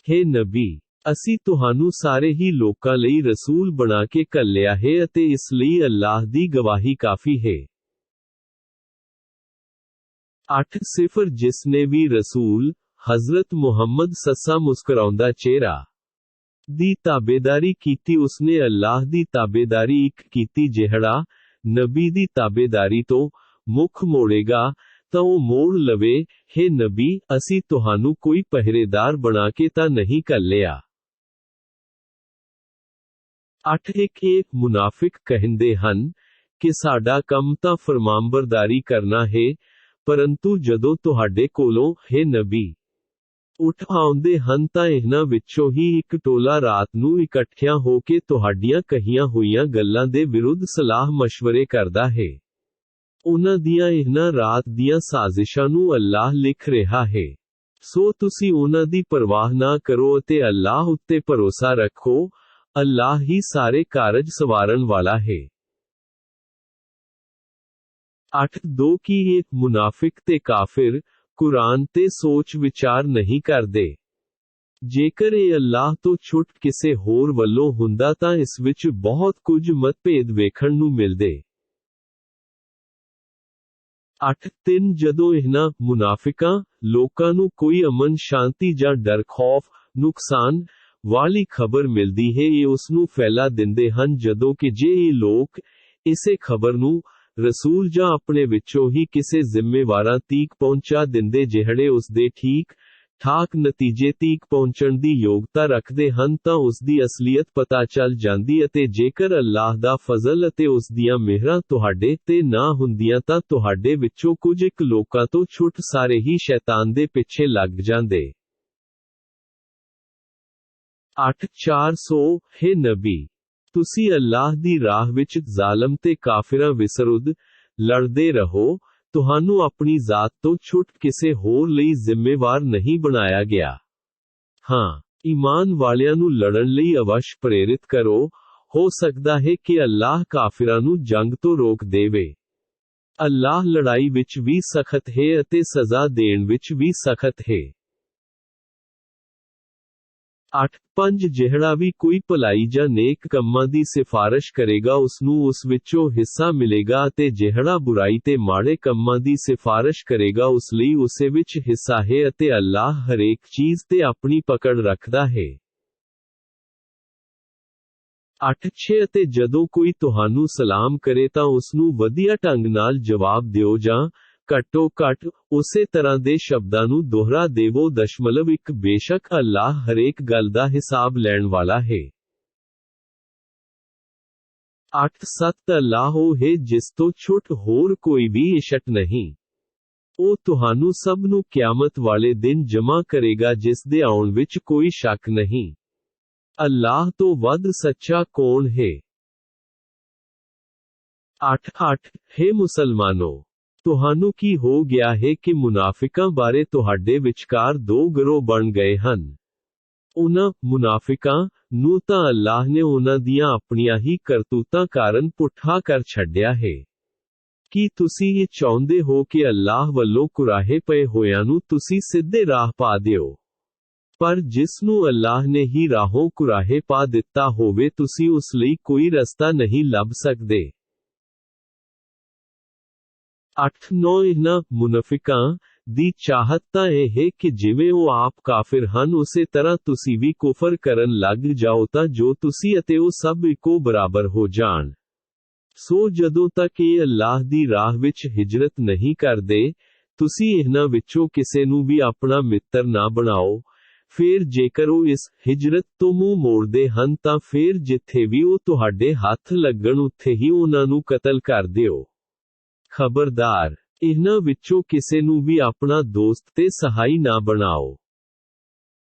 A: ਹੇ ਨਬੀ, ਅਸੀਂ ਤੁਹਾਨੂੰ ਸਾਰੇ ਹੀ ਲੋਕਾਂ ਲਈ ਰਸੂਲ ਬਣਾ ਕੇ ਘੱਲਿਆ ਹੈ ਅਤੇ ਇਸ ਲਈ ਅੱਲਾਹ ਦੀ ਗਵਾਹੀ ਕਾਫੀ ਹੈ। 8 ਜਿਸਨੇ ਵੀ ਰਸੂਲ ਹਜ਼ਰਤ ਮੁਹੰਮਦ ਸੱਸਾ ਮੁਸਕਰਾਉਂਦਾ ਚਿਹਰਾ ਦੀ ਤਾਬੇਦਾਰੀ ਕੀਤੀ ਉਸਨੇ ਅੱਲਾਹ ਦੀ ਤਾਬੇਦਾਰੀ ਇੱਕ ਕੀਤੀ। ਜਿਹੜਾ ਨਬੀ ਦੀ ਤਾਬੇਦਾਰੀ ਤੋਂ ਮੁੱਖ ਮੋੜੇਗਾ ਤਾਂ ਉਹ ਮੋੜ ਲਵੇ। ਹੇ ਨਬੀ, ਅਸੀਂ ਤੁਹਾਨੂੰ ਕੋਈ ਪਹਿਰੇਦਾਰ ਬਣਾ ਕੇ ਤਾਂ ਨਹੀਂ ਘੱਲਿਆ। 8 ਮੁਨਾਫਿਕ ਕਹਿੰਦੇ ਹਨ ਕਿ ਸਾਡਾ ਕੰਮ ਤਾਂ ਫਰਮਾਨਬਰਦਾਰੀ ਕਰਨਾ ਹੈ, ਪਰੰਤੂ ਜਦੋਂ ਤੁਹਾਡੇ ਕੋਲੋਂ, ਹੇ ਨਬੀ, ਉੱਠ ਆਉਂਦੇ ਹਨ ਤਾਂ ਇਹਨਾਂ ਵਿੱਚੋਂ ਹੀ ਇੱਕ ਟੋਲਾ ਰਾਤ ਨੂੰ ਇਕੱਠਿਆਂ ਹੋ ਕੇ ਤੁਹਾਡੀਆਂ ਕਹੀਆਂ ਹੋਈਆਂ ਗੱਲਾਂ ਦੇ ਵਿਰੁੱਧ ਸਲਾਹ ਮਸ਼ਵਰੇ ਕਰਦਾ ਹੈ। ਉਹਨਾਂ ਦੀਆਂ ਇਹਨਾਂ ਰਾਤ ਦੀਆਂ ਸਾਜ਼ਿਸ਼ਾਂ ਨੂੰ ਅੱਲਾਹ ਲਿਖ ਰਿਹਾ ਹੈ। ਸੋ ਤੁਸੀਂ ਉਹਨਾਂ ਦੀ ਪਰਵਾਹ ਨਾ ਕਰੋ ਅਤੇ ਅੱਲਾਹ ਉੱਤੇ ਭਰੋਸਾ ਰੱਖੋ, ਅੱਲਾਹ ਹੀ ਸਾਰੇ ਕਾਰਜ ਸਵਾਰਨ ਵਾਲਾ ਹੈ। 8 ਕੀ ਇਹ ਮੁਨਾਫਿਕ ਤੇ ਕਾਫਿਰ ਕੁਰਾਨ ਤੇ ਸੋਚ ਵਿਚਾਰ ਨਹੀਂ ਕਰਦੇ? ਜੇਕਰ ਇਹ ਅੱਲਾਹ ਤੋਂ ਛੁੱਟ ਕਿਸੇ ਹੋਰ ਵੱਲੋਂ ਹੁੰਦਾ ਤਾਂ ਇਸ ਵਿੱਚ ਬਹੁਤ ਕੁਝ ਮਤਭੇਦ ਵੇਖਣ ਨੂੰ ਮਿਲਦੇ। 8 ਜਦੋਂ ਇਹਨਾਂ ਮੁਨਾਫਿਕਾਂ ਲੋਕਾਂ ਨੂੰ ਕੋਈ ਅਮਨ ਸ਼ਾਂਤੀ ਜਾਂ ਡਰ ਖੌਫ ਨੁਕਸਾਨ ਵਾਲੀ ਖਬਰ ਮਿਲਦੀ ਹੈ ਇਹ ਉਸ ਨੂੰ ਫੈਲਾ ਦਿੰਦੇ ਹਨ, ਜਦੋਂ ਕਿ ਜੇ ਇਹ ਲੋਕ ਇਸੇ ਖਬਰ ਨੂੰ ਰਸੂਲ ਜਾਂ ਆਪਣੇ ਵਿੱਚੋਂ ਹੀ ਕਿਸੇ ਜ਼ਿੰਮੇਵਾਰਾਂ ਤੀਕ ਪਹੁੰਚਾ ਦਿੰਦੇ ਜਿਹੜੇ ਉਸ ਦੇ ਠੀਕ ਠਾਕ ਨਤੀਜੇ ਤੀਕ ਪਹੁੰਚਣ ਦੀ ਯੋਗਤਾ ਰੱਖਦੇ ਹਨ ਤਾਂ ਉਸ ਦੀ ਅਸਲੀਅਤ ਪਤਾ ਚੱਲ ਜਾਂਦੀ ਅਤੇ ਜੇਕਰ ਅੱਲਾਹ ਦਾ ਫਜ਼ਲ ਅਤੇ ਉਸ ਦੀਆਂ ਮਿਹਰਾਂ ਤੁਹਾਡੇ ਤੇ ਨਾ ਹੁੰਦੀਆਂ ਤਾਂ ਤੁਹਾਡੇ ਵਿੱਚੋਂ ਕੁਝ ਇੱਕ ਲੋਕਾਂ ਤੋਂ ਛੁੱਟ ਸਾਰੇ ਹੀ ਸ਼ੈਤਾਨ ਦੇ ਪਿੱਛੇ ਲੱਗ ਜਾਂਦੇ। 8 ਹੇ ਨਬੀ, ਤੁਸੀਂ ਅੱਲਾਹ ਦੀ ਰਾਹ ਵਿੱਚ ਜ਼ਾਲਮ ਤੇ ਕਾਫਿਰਾਂ ਵਿਰੁੱਧ ਲੜਦੇ ਰਹੋ, ਤੁਹਾਨੂੰ ਆਪਣੀ ਜ਼ਾਤ ਤੋਂ ਛੁੱਟ ਕਿਸੇ ਹੋਰ ਲਈ ਜ਼ਿੰਮੇਵਾਰ ਨਹੀਂ ਬਣਾਇਆ ਗਿਆ। ਹਾਂ, ਈਮਾਨ ਵਾਲਿਆਂ ਨੂੰ ਲੜਨ ਲਈ ਅਵਸ਼ ਪ੍ਰੇਰਿਤ ਕਰੋ, ਹੋ ਸਕਦਾ ਹੈ ਕਿ ਅੱਲਾਹ ਕਾਫਿਰਾਂ ਨੂੰ ਜੰਗ ਤੋਂ ਰੋਕ ਦੇਵੇ। ਅੱਲਾਹ ਲੜਾਈ ਵਿੱਚ ਵੀ ਸਖਤ ਹੈ ਅਤੇ ਸਜ਼ਾ ਦੇਣ ਵਿੱਚ ਵੀ ਸਖਤ ਹੈ। 8 ਜਿਹੜਾ ਵੀ ਕੋਈ ਭਲਾਈ ਜਾਂ ਨੇਕ ਕੰਮਾਂ ਦੀ ਸਿਫਾਰਸ਼ ਕਰੇਗਾ ਉਸ ਨੂੰ ਉਸ ਵਿੱਚੋਂ ਹਿੱਸਾ ਮਿਲੇਗਾ ਅਤੇ ਜਿਹੜਾ ਬੁਰਾਈ ਤੇ ਮਾੜੇ ਕੰਮਾਂ ਦੀ ਸਿਫਾਰਸ਼ ਕਰੇਗਾ ਉਸ ਲਈ ਉਸੇ ਵਿੱਚ ਹਿੱਸਾ ਹੈ ਅਤੇ ਅੱਲਾਹ ਹਰੇਕ ਚੀਜ਼ ਤੇ ਆਪਣੀ ਪਕੜ ਰੱਖਦਾ ਹੈ। 8 ਅਤੇ ਜਦੋਂ ਕੋਈ ਤੁਹਾਨੂੰ ਸਲਾਮ ਕਰੇ ਤਾਂ ਉਸ ਨੂੰ ਵਧੀਆ ਢੰਗ ਨਾਲ ਜਵਾਬ ਦਿਓ ਜਾਂ ਘੱਟੋ ਘੱਟ ਉਸੇ ਤਰ੍ਹਾਂ ਦੇ ਸ਼ਬਦਾਂ ਨੂੰ ਦੁਹਰਾ ਦੇਵੋ। 1 ਬੇਸ਼ੱਕ ਅੱਲਾਹ ਹਰੇਕ ਗੱਲ ਦਾ ਹਿਸਾਬ ਲੈਣ ਵਾਲਾ ਹੈ। 8 ਅੱਲਾਹ ਉਹ ਹੈ ਜਿਸ ਤੋਂ ਛੁੱਟ ਹੋਰ ਕੋਈ ਵੀ ਇਸ਼ਟ ਨਹੀਂ। ਉਹ ਤੁਹਾਨੂੰ ਸਭ ਨੂੰ ਕਿਆਮਤ ਵਾਲੇ ਦਿਨ ਜਮ੍ਹਾਂ ਕਰੇਗਾ ਜਿਸ ਦੇ ਆਉਣ ਵਿੱਚ ਕੋਈ ਸ਼ੱਕ ਨਹੀਂ। ਅੱਲਾਹ ਤੋਂ ਵੱਧ ਸੱਚਾ ਕੌਣ ਹੈ? 8 ਹੇ ਮੁਸਲਮਾਨੋ, ਤੁਹਾਨੂੰ ਕੀ ਹੋ ਗਿਆ ਹੈ ਕਿ ਮੁਨਾਫਿਕਾਂ ਬਾਰੇ ਤੁਹਾਡੇ ਵਿਚਕਾਰ ਦੋ ਗਰੋਹ ਬਣ ਗਏ ਹਨ। ਉਹਨਾਂ ਮੁਨਾਫਿਕਾਂ ਨੂੰ ਤਾਂ ਅੱਲਾਹ ਨੇ ਉਹਨਾਂ ਦੀਆਂ ਆਪਣੀਆਂ ਹੀ ਕਰਤੂਤਾਂ ਕਾਰਨ ਪੁੱਠਾ ਕਰ ਛੱਡਿਆ ਹੈ। ਕੀ ਤੁਸੀਂ ਇਹ ਚਾਹੁੰਦੇ ਹੋ ਕਿ ਅੱਲਾਹ ਵੱਲੋਂ ਕੁਰਾਹੇ ਪਏ ਹੋਇਆਂ ਨੂੰ ਤੁਸੀਂ ਸਿੱਧੇ ਰਾਹ ਪਾ ਦਿਓ? ਪਰ ਜਿਸ ਨੂੰ ਅੱਲਾਹ ਨੇ ਹੀ ਰਾਹੋਂ ਕੁਰਾਹੇ ਪਾ ਦਿੱਤਾ ਹੋਵੇ ਤੁਸੀਂ ਉਸ ਲਈ ਕੋਈ ਰਸਤਾ ਨਹੀਂ ਲੱਭ ਸਕਦੇ। 8 ਇਹਨਾਂ ਮੁਨਾਫਿਕਾਂ ਦੀ ਚਾਹਤ ਤਾਂ ਇਹ ਹੈ ਕਿ ਜਿਵੇਂ ਉਹ ਆਪ ਕਾਫਿਰ ਹਨ ਉਸੇ ਤਰ੍ਹਾਂ ਤੁਸੀਂ ਵੀ ਕੁਫਰ ਕਰਨ ਲੱਗ ਜਾਓ ਤਾਂ ਜੋ ਤੁਸੀਂ ਅਤੇ ਉਹ ਸਭ ਇੱਕੋ ਬਰਾਬਰ ਹੋ ਜਾਣ। ਸੋ ਜਦੋਂ ਤੱਕ ਇਹ ਅੱਲਾਹ ਦੀ ਰਾਹ ਵਿੱਚ ਹਿਜਰਤ ਨਹੀਂ ਕਰਦੇ, ਤੁਸੀਂ ਇਹਨਾਂ ਵਿੱਚੋਂ ਕਿਸੇ ਨੂੰ ਵੀ ਆਪਣਾ ਮਿੱਤਰ ਨਾ ਬਣਾਓ। ਫਿਰ ਜੇਕਰ ਉਹ ਇਸ ਹਿਜਰਤ ਤੋਂ ਮੂੰਹ ਮੋੜਦੇ ਹਨ ਤਾਂ ਫਿਰ ਜਿੱਥੇ ਵੀ ਉਹ ਤੁਹਾਡੇ ਹੱਥ ਲੱਗਣ ਉੱਥੇ ਹੀ ਉਹਨਾਂ ਨੂੰ ਕਤਲ ਕਰ ਦਿਓ। ਖਬਰਦਾਰ, ਇਹਨਾਂ ਵਿੱਚੋਂ ਕਿਸੇ ਨੂੰ ਵੀ ਆਪਣਾ ਦੋਸਤ ਤੇ ਸਹਾਈ ਨਾ ਬਣਾਓ।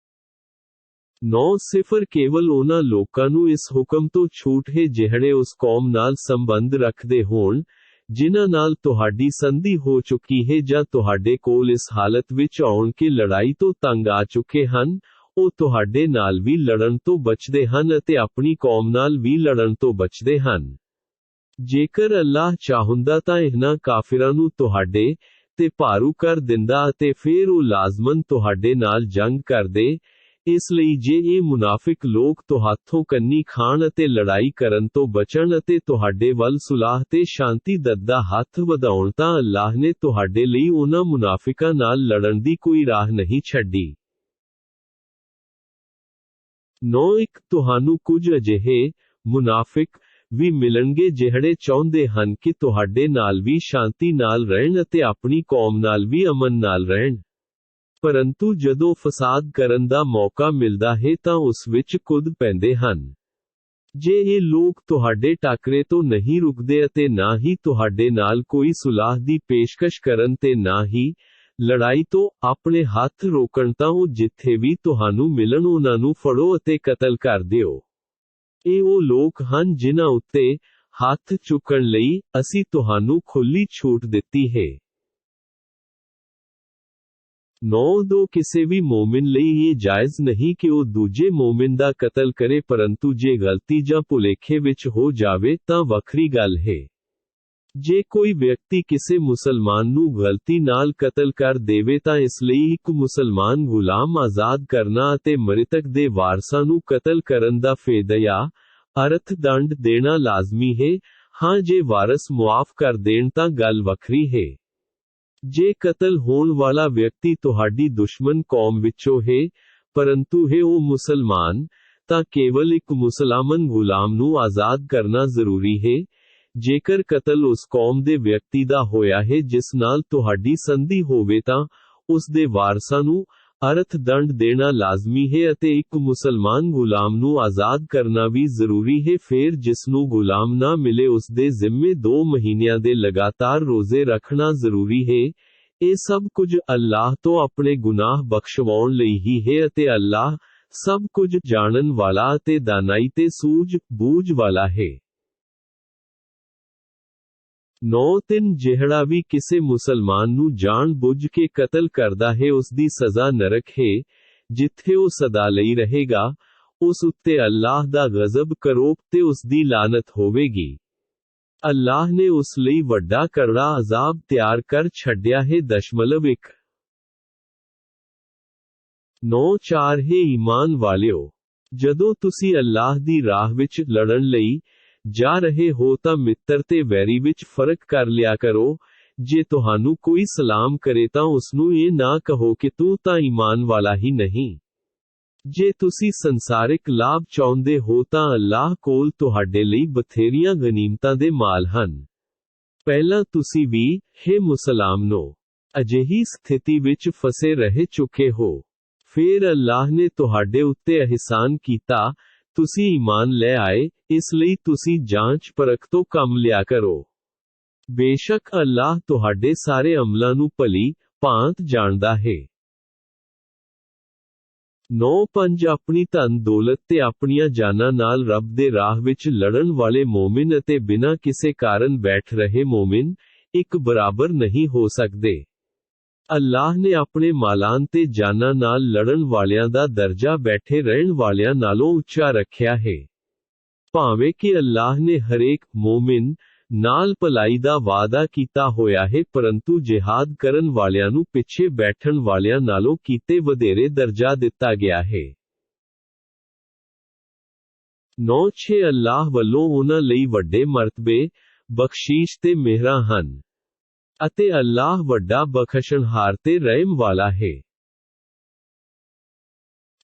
A: 9 ਕੇਵਲ ਉਹਨਾਂ ਲੋਕਾਂ ਨੂੰ ਇਸ ਹੁਕਮ ਤੋਂ ਛੂਟ ਹੈ ਜਿਹੜੇ ਉਸ ਕੌਮ ਨਾਲ ਸੰਬੰਧ ਰੱਖਦੇ ਹੋਣ ਜਿਨ੍ਹਾਂ ਨਾਲ ਤੁਹਾਡੀ ਸੰਧੀ ਹੋ ਚੁੱਕੀ ਹੈ ਜਾਂ ਤੁਹਾਡੇ ਕੋਲ ਇਸ ਹਾਲਤ ਵਿੱਚ ਆਉਣ ਕੇ ਲੜਾਈ ਤੋਂ ਤੰਗ ਆ ਚੁੱਕੇ ਹਨ। ਉਹ ਤੁਹਾਡੇ ਨਾਲ ਵੀ ਲੜਨ ਤੋਂ ਬਚਦੇ ਹਨ ਅਤੇ ਆਪਣੀ ਕੌਮ ਨਾਲ ਵੀ ਲੜਨ ਤੋਂ ਬਚਦੇ ਹਨ। ਜੇਕਰ ਅੱਲਾਹ ਚਾਹੁੰਦਾ ਤਾਂ ਇਹਨਾਂ ਕਾਫਿਰਾਂ ਨੂੰ ਤੁਹਾਡੇ ਤੇ ਭਾਰੂ ਕਰ ਦਿੰਦਾ ਅਤੇ ਫਿਰ ਉਹ ਲਾਜ਼ਮਨ ਤੁਹਾਡੇ ਨਾਲ ਜੰਗ ਕਰਦੇ। ਇਸ ਲਈ ਜੇ ਇਹ ਮੁਨਾਫਿਕ ਲੋਕ ਤੁਹਾਥੋਂ ਕੰਨੀ ਖਾਣ ਅਤੇ ਲੜਾਈ ਕਰਨ ਤੋਂ ਬਚਣ ਅਤੇ ਤੁਹਾਡੇ ਵੱਲ ਸੁਲਾਹ ਤੇ ਸ਼ਾਂਤੀ ਦਾ ਹੱਥ ਵਧਾਉਣ ਤਾਂ ਅੱਲਾਹ ਨੇ ਤੁਹਾਡੇ ਲਈ ਉਹਨਾਂ ਮੁਨਾਫਿਕਾਂ ਨਾਲ ਲੜਨ ਦੀ ਕੋਈ ਰਾਹ ਨਹੀਂ ਛੱਡੀ। 9 ਤੁਹਾਨੂੰ ਕੁਝ ਅਜਿਹੇ ਮੁਨਾਫਿਕ ਵੀ ਮਿਲਣਗੇ ਜਿਹੜੇ ਚਾਹੁੰਦੇ ਹਨ ਕਿ ਤੁਹਾਡੇ ਨਾਲ ਵੀ ਸ਼ਾਂਤੀ ਨਾਲ ਰਹਿਣ ਅਤੇ ਆਪਣੀ ਕੌਮ ਨਾਲ ਵੀ ਅਮਨ ਨਾਲ ਰਹਿਣ। ਪਰੰਤੂ ਜਦੋਂ ਫਸਾਦ ਕਰਨ ਦਾ ਮੌਕਾ ਮਿਲਦਾ ਹੈ ਤਾਂ ਉਸ ਵਿੱਚ ਕੁੱਦ ਪੈਂਦੇ ਹਨ। ਜੇ ਇਹ ਲੋਕ ਤੁਹਾਡੇ ਟਾਕਰੇ ਤੋਂ ਨਹੀਂ ਰੁਕਦੇ ਅਤੇ ਨਾ ਹੀ ਤੁਹਾਡੇ ਨਾਲ ਕੋਈ ਸੁਲਾਹ ਦੀ ਪੇਸ਼ਕਸ਼ ਕਰਨ ਤੇ ਨਾ ਹੀ ਲੜਾਈ ਤੋਂ ਆਪਣੇ ਹੱਥ ਰੋਕਣ ਤਾਂ ਉਹ ਜਿੱਥੇ ਵੀ ਤੁਹਾਨੂੰ ਮਿਲਣ ਉਹਨਾਂ ਨੂੰ ਫੜੋ ਅਤੇ ਕਤਲ ਕਰ ਦਿਓ। ਇਹ ਉਹ ਲੋਕ ਹਨ ਜਿਨ੍ਹਾਂ ਉੱਤੇ ਹੱਥ ਚੁੱਕਣ ਲਈ ਅਸੀਂ ਤੁਹਾਨੂੰ ਖੁੱਲੀ ਛੂਟ ਦਿੱਤੀ ਹੈ। 9 ਕਿਸੇ ਵੀ ਮੋਮਿਨ ਲਈ ਇਹ ਜਾਇਜ਼ ਨਹੀਂ ਕਿ ਉਹ ਦੂਜੇ ਮੋਮਿਨ ਦਾ ਕਤਲ ਕਰੇ, ਪਰੰਤੂ ਜੇ ਗਲਤੀ ਜਾਂ ਭੁਲੇਖੇ ਵਿੱਚ ਹੋ ਜਾਵੇ ਤਾਂ ਵੱਖਰੀ ਗੱਲ ਹੈ। ਜੇ ਕੋਈ ਵਿਅਕਤੀ ਕਿਸੇ ਮੁਸਲਮਾਨ ਨੂੰ ਗਲਤੀ ਨਾਲ ਕਤਲ ਕਰ ਦੇਵੇ ਤਾਂ ਇਸ ਲਈ ਇੱਕ ਮੁਸਲਮਾਨ ਗੁਲਾਮ ਆਜ਼ਾਦ ਕਰਨਾ ਅਤੇ ਮ੍ਰਿਤਕ ਦੇ ਵਾਰਸਾਂ ਨੂੰ ਕਤਲ ਕਰਨ ਦਾ ਫੇਦਿਆ ਅਰਥ ਦੰਡ ਦੇਣਾ ਲਾਜ਼ਮੀ ਹੈ। ਹਾਂ, ਜੇ ਵਾਰਸ ਮੁਆਫ ਕਰ ਦੇਣ ਤਾਂ ਗੱਲ ਵੱਖਰੀ ਹੈ। ਜੇ ਕਤਲ ਹੋਣ ਵਾਲਾ ਵਿਅਕਤੀ ਤੁਹਾਡੀ ਦੁਸ਼ਮਣ ਕੌਮ ਵਿੱਚੋਂ ਹੈ, ਪਰੰਤੂ ਹੈ ਉਹ ਮੁਸਲਮਾਨ, ਤਾਂ ਕੇਵਲ ਇੱਕ ਮੁਸਲਮਾਨ ਗੁਲਾਮ ਨੂੰ ਆਜ਼ਾਦ ਕਰਨਾ ਜ਼ਰੂਰੀ ਹੈ। ਜੇਕਰ ਕਤਲ ਉਸ ਕੌਮ ਦੇ ਵਿਅਕਤੀ ਦਾ ਹੋਇਆ ਹੈ ਜਿਸ ਨਾਲ ਤੁਹਾਡੀ ਸੰਧੀ ਹੋਵੇ ਤਾਂ ਉਸ ਦੇ ਵਾਰਸਾਂ ਨੂੰ ਅਰਥ ਦੰਡ ਦੇਣਾ ਲਾਜ਼ਮੀ ਹੈ ਅਤੇ ਇੱਕ ਮੁਸਲਮਾਨ ਗੁਲਾਮ ਨੂੰ ਆਜ਼ਾਦ ਕਰਨਾ ਵੀ ਜ਼ਰੂਰੀ ਹੈ। ਫਿਰ ਜਿਸ ਨੂੰ ਗੁਲਾਮ ਨਾ ਮਿਲੇ ਉਸ ਦੇ ਜ਼ਿੰਮੇ 2 ਮਹੀਨਿਆਂ ਦੇ ਲਗਾਤਾਰ ਰੋਜ਼ੇ ਰੱਖਣਾ ਜ਼ਰੂਰੀ ਹੈ। ਇਹ ਸਭ ਕੁਝ ਅੱਲਾਹ ਤੋਂ ਆਪਣੇ ਗੁਨਾਹ ਬਖਸ਼ਵਾਉਣ ਲਈ ਹੀ ਹੈ ਅਤੇ ਅੱਲਾਹ ਸਭ ਕੁਝ ਜਾਣਨ ਵਾਲਾ ਅਤੇ ਦਾਨਾਈ ਤੇ ਸੂਝ ਬੂਝ ਵਾਲਾ ਹੈ। 9 ਜਿਹੜਾ ਵੀ ਕਿਸੇ ਮੁਸਲਮਾਨ ਨੂੰ ਜਾਣ ਬੁੱਝ ਕੇ ਕਤਲ ਕਰਦਾ ਹੈ ਉਸ ਦੀ ਸਜ਼ਾ ਨਰਕ ਹੈ, ਜਿੱਥੇ ਉਹ ਸਦਾ ਲਈ ਰਹੇਗਾ। ਉਸ ਉੱਤੇ ਅੱਲਾਹ ਦਾ ਗਜ਼ਬ ਕਰੋਪ ਤੇ ਉਸ ਦੀ ਲਾਨਤ ਹੋਵੇਗੀ। ਅੱਲਾਹ ਨੇ ਉਸ ਲਈ ਵੱਡਾ ਕਰੜਾ ਅਜ਼ਾਬ ਤਿਆਰ ਕਰ ਛੱਡਿਆ ਹੈ। 1 9 ਹੈ ਈਮਾਨ ਵਾਲਿਓ, ਜਦੋਂ ਤੁਸੀਂ ਅੱਲਾਹ ਦੀ ਰਾਹ ਵਿੱਚ ਲੜਨ ਲਈ ਜਾ ਰਹੇ ਹੋ ਤਾਂ ਮਿੱਤਰ ਤੇ ਵੈਰੀ ਵਿੱਚ ਫਰਕ ਕਰ ਲਿਆ ਕਰੋ। ਜੇ ਤੁਹਾਨੂੰ ਕੋਈ ਸਲਾਮ ਕਰੇ ਤਾਂ ਉਸ ਨੂੰ ਇਹ ਨਾ ਕਹੋ ਕਿ ਤੂੰ ਤਾਂ ਈਮਾਨ ਵਾਲਾ ਹੀ ਨਹੀਂ। ਜੇ ਤੁਸੀਂ ਸੰਸਾਰਿਕ ਲਾਭ ਚਾਹੁੰਦੇ ਹੋ ਤਾਂ ਅੱਲਾਹ ਕੋਲ ਤੁਹਾਡੇ ਲਈ ਬਥੇਰੀਆਂ ਗਨੀਮਤਾਂ ਦੇ ਮਾਲ ਹਨ। ਪਹਿਲਾਂ ਤੁਸੀਂ ਵੀ, ਹੇ ਮੁਸਲਮਾਨੋ, ਅਜਿਹੀ ਸਥਿਤੀ ਵਿੱਚ ਫਸੇ ਰਹਿ ਚੁੱਕੇ ਹੋ। ਫਿਰ ਅੱਲਾਹ ਨੇ ਤੁਹਾਡੇ ਉੱਤੇ ਅਹਿਸਾਨ ਕੀਤਾ, ਤੁਸੀਂ ਈਮਾਨ ਲੈ ਆਏ, ਇਸ ਲਈ ਤੁਸੀਂ ਜਾਂਚ ਪਰਖ ਤੋਂ ਕੰਮ ਲਿਆ ਕਰੋ। ਬੇਸ਼ੱਕ ਅੱਲਾਹ ਤੁਹਾਡੇ ਸਾਰੇ ਅਮਲਾਂ ਨੂੰ ਭਲੀ ਭਾਂਤ ਜਾਣਦਾ ਹੈ। 9-5 ਆਪਣੀ ਧਨ ਦੌਲਤ ਤੇ ਆਪਣੀਆਂ ਜਾਨਾਂ ਨਾਲ ਰੱਬ ਦੇ ਰਾਹ ਵਿੱਚ ਲੜਨ ਵਾਲੇ ਮੋਮਿਨ ਅਤੇ ਬਿਨਾਂ ਕਿਸੇ ਕਾਰਨ ਬੈਠ ਰਹੇ ਮੋਮਿਨ ਇੱਕ ਬਰਾਬਰ ਨਹੀਂ ਹੋ ਸਕਦੇ। ਅੱਲਾਹ ਨੇ ਆਪਣੇ ਮਾਲਾਂ ਤੇ ਜਾਨਾਂ ਨਾਲ ਲੜਨ ਵਾਲਿਆਂ ਦਾ ਦਰਜਾ ਬੈਠੇ ਰਹਿਣ ਵਾਲਿਆਂ ਨਾਲੋਂ ਉੱਚਾ ਰੱਖਿਆ ਹੈ। ਭਾਵੇਂ ਕਿ ਅੱਲਾਹ ਨੇ ਹਰੇਕ ਮੋਮਿਨ ਨਾਲ ਭਲਾਈ ਦਾ ਵਾਅਦਾ ਕੀਤਾ ਹੋਇਆ ਹੈ, ਪਰੰਤੂ ਜਿਹਾਦ ਕਰਨ ਵਾਲਿਆਂ ਨੂੰ ਪਿੱਛੇ ਬੈਠਣ ਵਾਲਿਆਂ ਨਾਲੋਂ ਕੀਤੇ ਵਧੇਰੇ ਦਰਜਾ ਦਿੱਤਾ ਗਿਆ ਹੈ। 9-6 ਅੱਲਾਹ ਵੱਲੋਂ ਉਹਨਾਂ ਲਈ ਵੱਡੇ ਮਰਤਬੇ, ਬਖਸ਼ੀਸ਼ ਤੇ ਮਿਹਰਾਂ ਹਨ ਅਤੇ ਅੱਲਾਹ ਵੱਡਾ ਬਖਸ਼ਣਹਾਰ ਤੇ ਰਹਿਮ ਵਾਲਾ ਹੈ।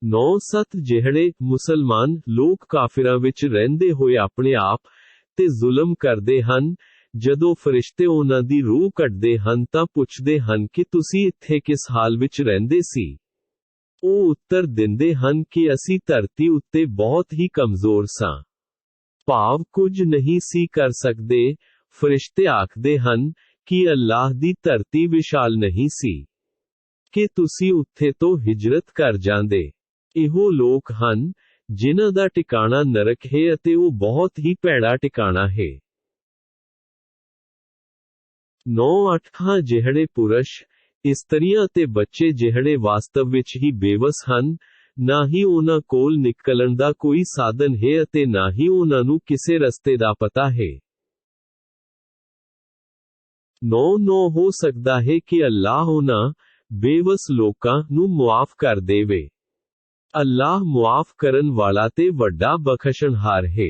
A: 9-7 ਜਿਹੜੇ ਮੁਸਲਮਾਨ ਲੋਕ ਕਾਫਿਰਾਂ ਵਿੱਚ ਰਹਿੰਦੇ ਹੋਏ ਆਪਣੇ ਆਪ ਤੇ ਜ਼ੁਲਮ ਕਰਦੇ ਹਨ, ਜਦੋਂ ਫਰਿਸ਼ਤੇ ਉਹਨਾਂ ਦੀ ਰੂਹ ਕੱਢਦੇ ਹਨ ਤਾਂ ਪੁੱਛਦੇ ਹਨ ਕਿ ਤੁਸੀਂ ਇੱਥੇ ਕਿਸ ਹਾਲ ਵਿੱਚ ਰਹਿੰਦੇ ਸੀ। ਉਹ ਉੱਤਰ ਦਿੰਦੇ ਹਨ ਕਿ ਅਸੀਂ ਧਰਤੀ ਉੱਤੇ ਬਹੁਤ ਹੀ ਕਮਜ਼ੋਰ ਸਾਂ, ਭਾਵ ਕੁਝ ਨਹੀਂ ਸੀ ਕਰ ਸਕਦੇ। ਫਰਿਸ਼ਤੇ ਆਖਦੇ ਹਨ ਕਿ ਅੱਲਾਹ ਦੀ ਧਰਤੀ ਵਿਸ਼ਾਲ ਨਹੀਂ ਸੀ ਕਿ ਤੁਸੀਂ ਉੱਥੇ ਤੋਂ ਹਿਜਰਤ ਕਰ ਜਾਂਦੇ। ਇਹੋ ਲੋਕ ਹਨ ਜਿਨ੍ਹਾਂ ਦਾ ਟਿਕਾਣਾ ਨਰਕ ਹੈ ਅਤੇ ਉਹ ਬਹੁਤ ਹੀ ਭੈੜਾ ਟਿਕਾਣਾ ਹੈ। 9-8 ਹਾਂ ਜਿਹੜੇ ਪੁਰਸ਼, ਇਸਤਰੀਆਂ ਅਤੇ ਬੱਚੇ ਜਿਹੜੇ ਵਾਸਤਵ ਵਿੱਚ ਹੀ ਬੇਵਸ ਹਨ, ਨਾ ਹੀ ਉਹਨਾਂ ਕੋਲ ਨਿਕਲਣ ਦਾ ਕੋਈ ਸਾਧਨ ਹੈ ਅਤੇ ਨਾ ਹੀ ਉਹਨਾਂ ਨੂੰ ਕਿਸੇ ਰਸਤੇ ਦਾ ਪਤਾ ਹੈ। 9-9 ਹੋ ਸਕਦਾ ਹੈ ਕਿ ਅੱਲਾਹ ਉਹਨਾਂ ਬੇਵਸ ਲੋਕਾਂ ਨੂੰ ਮੁਆਫ ਕਰ ਦੇਵੇ। ਅੱਲਾਹ ਮੁਆਫ ਕਰਨ ਵਾਲਾ ਤੇ ਵੱਡਾ ਬਖਸ਼ਣਹਾਰ ਹੈ।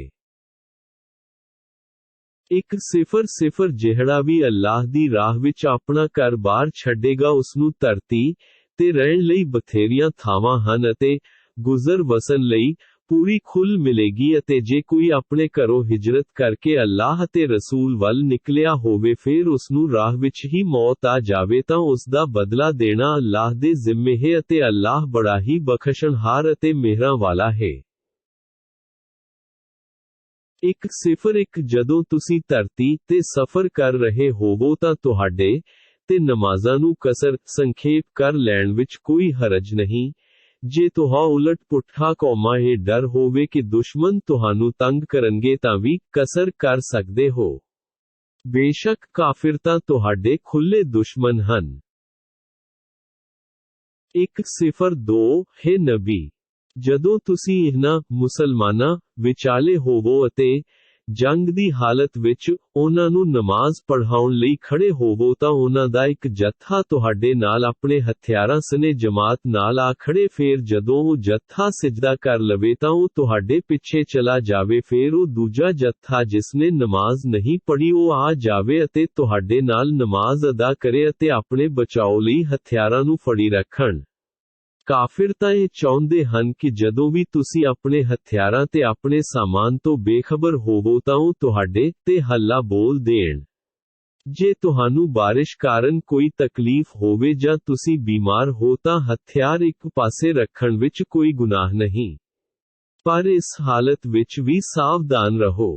A: 1-0 ਜਿਹੜਾ ਵੀ ਅੱਲਾਹ ਦੀ ਰਾਹ ਵਿੱਚ ਆਪਣਾ ਘਰ-ਬਾਰ ਛੱਡੇਗਾ ਉਸਨੂੰ ਧਰਤੀ ਤੇ ਰਹਿਣ ਲਈ ਬਥੇਰੀਆਂ ਥਾਵਾਂ ਹਨ ਅਤੇ ਗੁਜ਼ਰ ਵਸਣ ਲਈ ਪੂਰੀ ਖੁੱਲ੍ਹ ਮਿਲੇਗੀ। ਅਤੇ ਜੇ ਕੋਈ ਆਪਣੇ ਘਰੋਂ ਹਿਜਰਤ ਕਰਕੇ ਅੱਲਾਹ ਅਤੇ ਰਸੂਲ ਵੱਲ ਨਿਕਲਿਆ ਹੋਵੇ ਫਿਰ ਉਸਨੂੰ ਰਾਹ ਵਿੱਚ ਹੀ ਮੌਤ ਆ ਜਾਵੇ ਤਾਂ ਉਸ ਦਾ ਬਦਲਾ ਦੇਣਾ ਅੱਲਾਹ ਦੇ ਜ਼ਿੰਮੇ ਹੈ ਅਤੇ ਅੱਲਾਹ ਬੜਾ ਹੀ ਬਖਸ਼ਣਹਾਰ ਅਤੇ ਮਿਹਰਾਂ ਵਾਲਾ ਹੈ। 1-1 ਜਦੋਂ ਤੁਸੀਂ ਧਰਤੀ ਤੇ ਸਫ਼ਰ ਕਰ ਰਹੇ ਹੋਵੋ ਤਾਂ ਤੁਹਾਡੇ ਤੇ ਨਮਾਜ਼ਾਂ ਨੂੰ ਕਸਰ ਸੰਖੇਪ ਕਰ ਲੈਣ ਵਿੱਚ ਕੋਈ ਹਰਜ ਨਹੀਂ। ਜੇ ਤੁਹਾ ਉਲਟ ਪੁੱਠਾ ਕੌਮਾਂ ਇਹ ਡਰ ਹੋਵੇ ਕਿ ਦੁਸ਼ਮਣ ਤੁਹਾਨੂੰ ਤੰਗ ਕਰਨਗੇ ਤਾਂ ਵੀ ਕਸਰ ਕਰ ਸਕਦੇ ਹੋ। ਬੇਸ਼ੱਕ ਕਾਫਿਰ ਤਾਂ ਤੁਹਾਡੇ ਖੁੱਲੇ ਦੁਸ਼ਮਣ ਹਨ। 1-2 ਹੈ ਨਬੀ, ਜਦੋਂ ਤੁਸੀਂ ਇਹਨਾਂ ਮੁਸਲਮਾਨਾਂ ਵਿਚਾਲੇ ਹੋਵੋ ਅਤੇ ਜੰਗ ਦੀ ਹਾਲਤ ਵਿੱਚ ਉਹਨਾਂ ਨੂੰ ਨਮਾਜ਼ ਪੜ੍ਹਾਉਣ ਲਈ ਖੜੇ ਹੋਵੋ ਤਾਂ ਉਹਨਾਂ ਦਾ ਇੱਕ ਜੱਥਾ ਤੁਹਾਡੇ ਨਾਲ ਆਪਣੇ ਹਥਿਆਰਾਂ ਸਣੇ ਜਮਾਤ ਨਾਲ ਆ ਖੜੇ। ਫੇਰ ਜਦੋਂ ਉਹ ਜੱਥਾ ਸਿਜਦਾ ਕਰ ਲਵੇ ਤਾਂ ਉਹ ਤੁਹਾਡੇ ਪਿੱਛੇ ਚਲਾ ਜਾਵੇ। ਫੇਰ ਉਹ ਦੂਜਾ ਜੱਥਾ ਜਿਸਨੇ ਨਮਾਜ਼ ਨਹੀਂ ਪੜ੍ਹੀ ਉਹ ਆ ਜਾਵੇ ਅਤੇ ਤੁਹਾਡੇ ਨਾਲ ਨਮਾਜ਼ ਅਦਾ ਕਰੇ ਅਤੇ ਆਪਣੇ ਬਚਾਓ ਲਈ ਹਥਿਆਰਾਂ ਨੂੰ ਫੜੀ ਰੱਖਣ। ਕਾਫਿਰ ਤਾਂ ਇਹ ਚਾਹੁੰਦੇ ਹਨ ਕਿ ਜਦੋਂ ਵੀ ਤੁਸੀਂ ਆਪਣੇ ਹਥਿਆਰਾਂ ਤੇ ਆਪਣੇ ਸਾਮਾਨ ਤੋਂ ਬੇਖਬਰ ਹੋਵੋ ਤਾਂ ਉਹ ਤੁਹਾਡੇ ਤੇ ਹੱਲਾ ਬੋਲ ਦੇਣ। ਜੇ ਤੁਹਾਨੂੰ ਬਾਰਿਸ਼ ਕਾਰਨ ਕੋਈ ਤਕਲੀਫ ਹੋਵੇ ਜਾਂ ਤੁਸੀਂ ਬਿਮਾਰ ਹੋ ਤਾਂ ਹਥਿਆਰ ਇੱਕ ਪਾਸੇ ਰੱਖਣ ਵਿੱਚ ਕੋਈ ਗੁਨਾਹ ਨਹੀਂ, ਪਰ ਇਸ ਹਾਲਤ ਵਿੱਚ ਵੀ ਸਾਵਧਾਨ ਰਹੋ।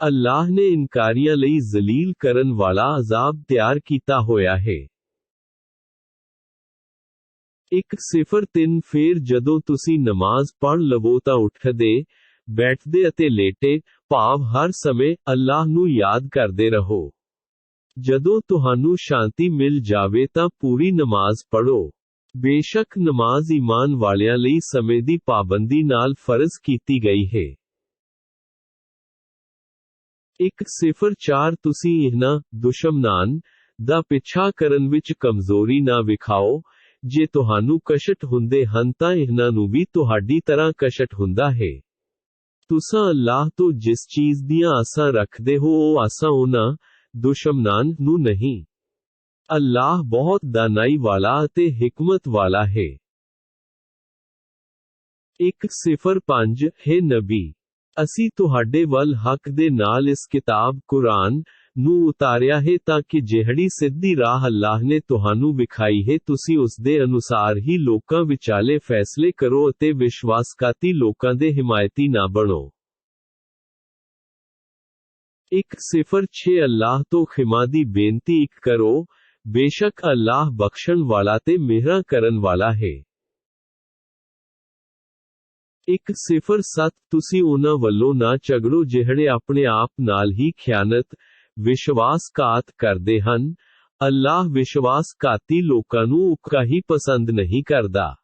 A: ਅੱਲਾਹ ਨੇ ਇਨਕਾਰੀਆਂ ਲਈ ਜ਼ਲੀਲ ਕਰਨ ਵਾਲਾ ਅਜ਼ਾਬ ਤਿਆਰ ਕੀਤਾ ਹੋਇਆ ਹੈ। 1-3 ਫੇਰ ਜਦੋਂ ਤੁਸੀਂ ਨਮਾਜ਼ ਪੜ੍ਹ ਲਵੋ ਤਾਂ ਉੱਠਦੇ, ਬੈਠਦੇ ਅਤੇ ਲੇਟੇ, ਭਾਵ ਹਰ ਸਮੇਂ ਅੱਲਾਹ ਨੂੰ ਯਾਦ ਕਰਦੇ ਰਹੋ। ਜਦੋਂ ਤੁਹਾਨੂੰ ਸ਼ਾਂਤੀ ਮਿਲ ਜਾਵੇ ਤਾਂ ਪੂਰੀ ਨਮਾਜ਼ ਪੜ੍ਹੋ। ਬੇਸ਼ੱਕ ਨਮਾਜ਼ ਈਮਾਨ ਵਾਲਿਆਂ ਲਈ ਸਮੇਂ ਦੀ ਪਾਬੰਦੀ ਨਾਲ ਫਰਜ਼ ਕੀਤੀ ਗਈ ਹੈ। 1-4 ਤੁਸੀਂ ਇਹਨਾਂ ਦੁਸ਼ਮਣਾਂ ਦਾ ਪਿੱਛਾ ਕਰਨ ਵਿੱਚ ਕਮਜ਼ੋਰੀ ਨਾ ਵਿਖਾਓ। ਜੇ ਤੁਹਾਨੂੰ ਕਸ਼ਟ ਹੁੰਦੇ ਹਨ ਤਾਂ ਇਹਨਾਂ ਨੂੰ ਵੀ ਤੁਹਾਡੀ ਤਰ੍ਹਾਂ ਕਸ਼ਟ ਹੁੰਦਾ ਹੈ। ਤੁਸੀਂ ਅੱਲਾਹ ਤੋਂ ਜਿਸ ਚੀਜ਼ ਦੀਆਂ ਆਸਾਂ ਰੱਖਦੇ ਹੋ ਉਹ ਆਸਾਂ ਉਹਨਾਂ ਦੁਸ਼ਮਣਾਂ ਨੂੰ ਨਹੀਂ। ਅੱਲਾਹ ਬਹੁਤ ਦਾਨਾਈ ਵਾਲਾ ਅਤੇ ਹਿਕਮਤ ਵਾਲਾ ਹੈ। 1-5 ਹੈ ਨਬੀ, ਅਸੀਂ ਤੁਹਾਡੇ ਵੱਲ ਹੱਕ ਦੇ ਨਾਲ ਇਸ ਕਿਤਾਬ ਕੁਰਾਨ ਨੂੰ ਉਤਾਰਿਆ ਹੈ ਤਾਂ ਕਿ ਜਿਹੜੀ ਸਿੱਧੀ ਰਾਹ ਅੱਲਾਹ ਨੇ ਤੁਹਾਨੂੰ ਵਿਖਾਈ ਹੈ ਤੁਸੀਂ ਉਸ ਦੇ ਅਨੁਸਾਰ ਹੀ ਲੋਕਾਂ ਵਿਚਾਲੇ ਫੈਸਲੇ ਕਰੋ ਅਤੇ ਵਿਸ਼ਵਾਸਘਾਤੀ ਲੋਕਾਂ ਦੇ ਹਿਮਾਇਤੀ ਨਾ ਬਣੋ। 106 ਅੱਲਾਹ ਤੋਂ ਖਿਮਾ ਦੀ ਬੇਨਤੀ ਕਰੋ, ਬੇਸ਼ੱਕ ਅੱਲਾਹ ਬਖਸ਼ਣ ਵਾਲਾ ਤੇ ਮਿਹਰਾਂ ਕਰਨ ਵਾਲਾ ਹੈ। 107 ਤੁਸੀਂ ਉਹਨਾਂ ਵੱਲੋਂ ਨਾ ਝਗੜੋ ਜਿਹੜੇ ਆਪਣੇ ਆਪ ਨਾਲ ਹੀ ਖਿਆਨਤ, ਵਿਸ਼ਵਾਸਘਾਤ ਕਰਦੇ ਹਨ। ਅੱਲਾਹ ਵਿਸ਼ਵਾਸਘਾਤੀ ਲੋਕਾਂ ਨੂੰ ਉੱਕਾ ਹੀ ਪਸੰਦ ਨਹੀਂ ਕਰਦਾ।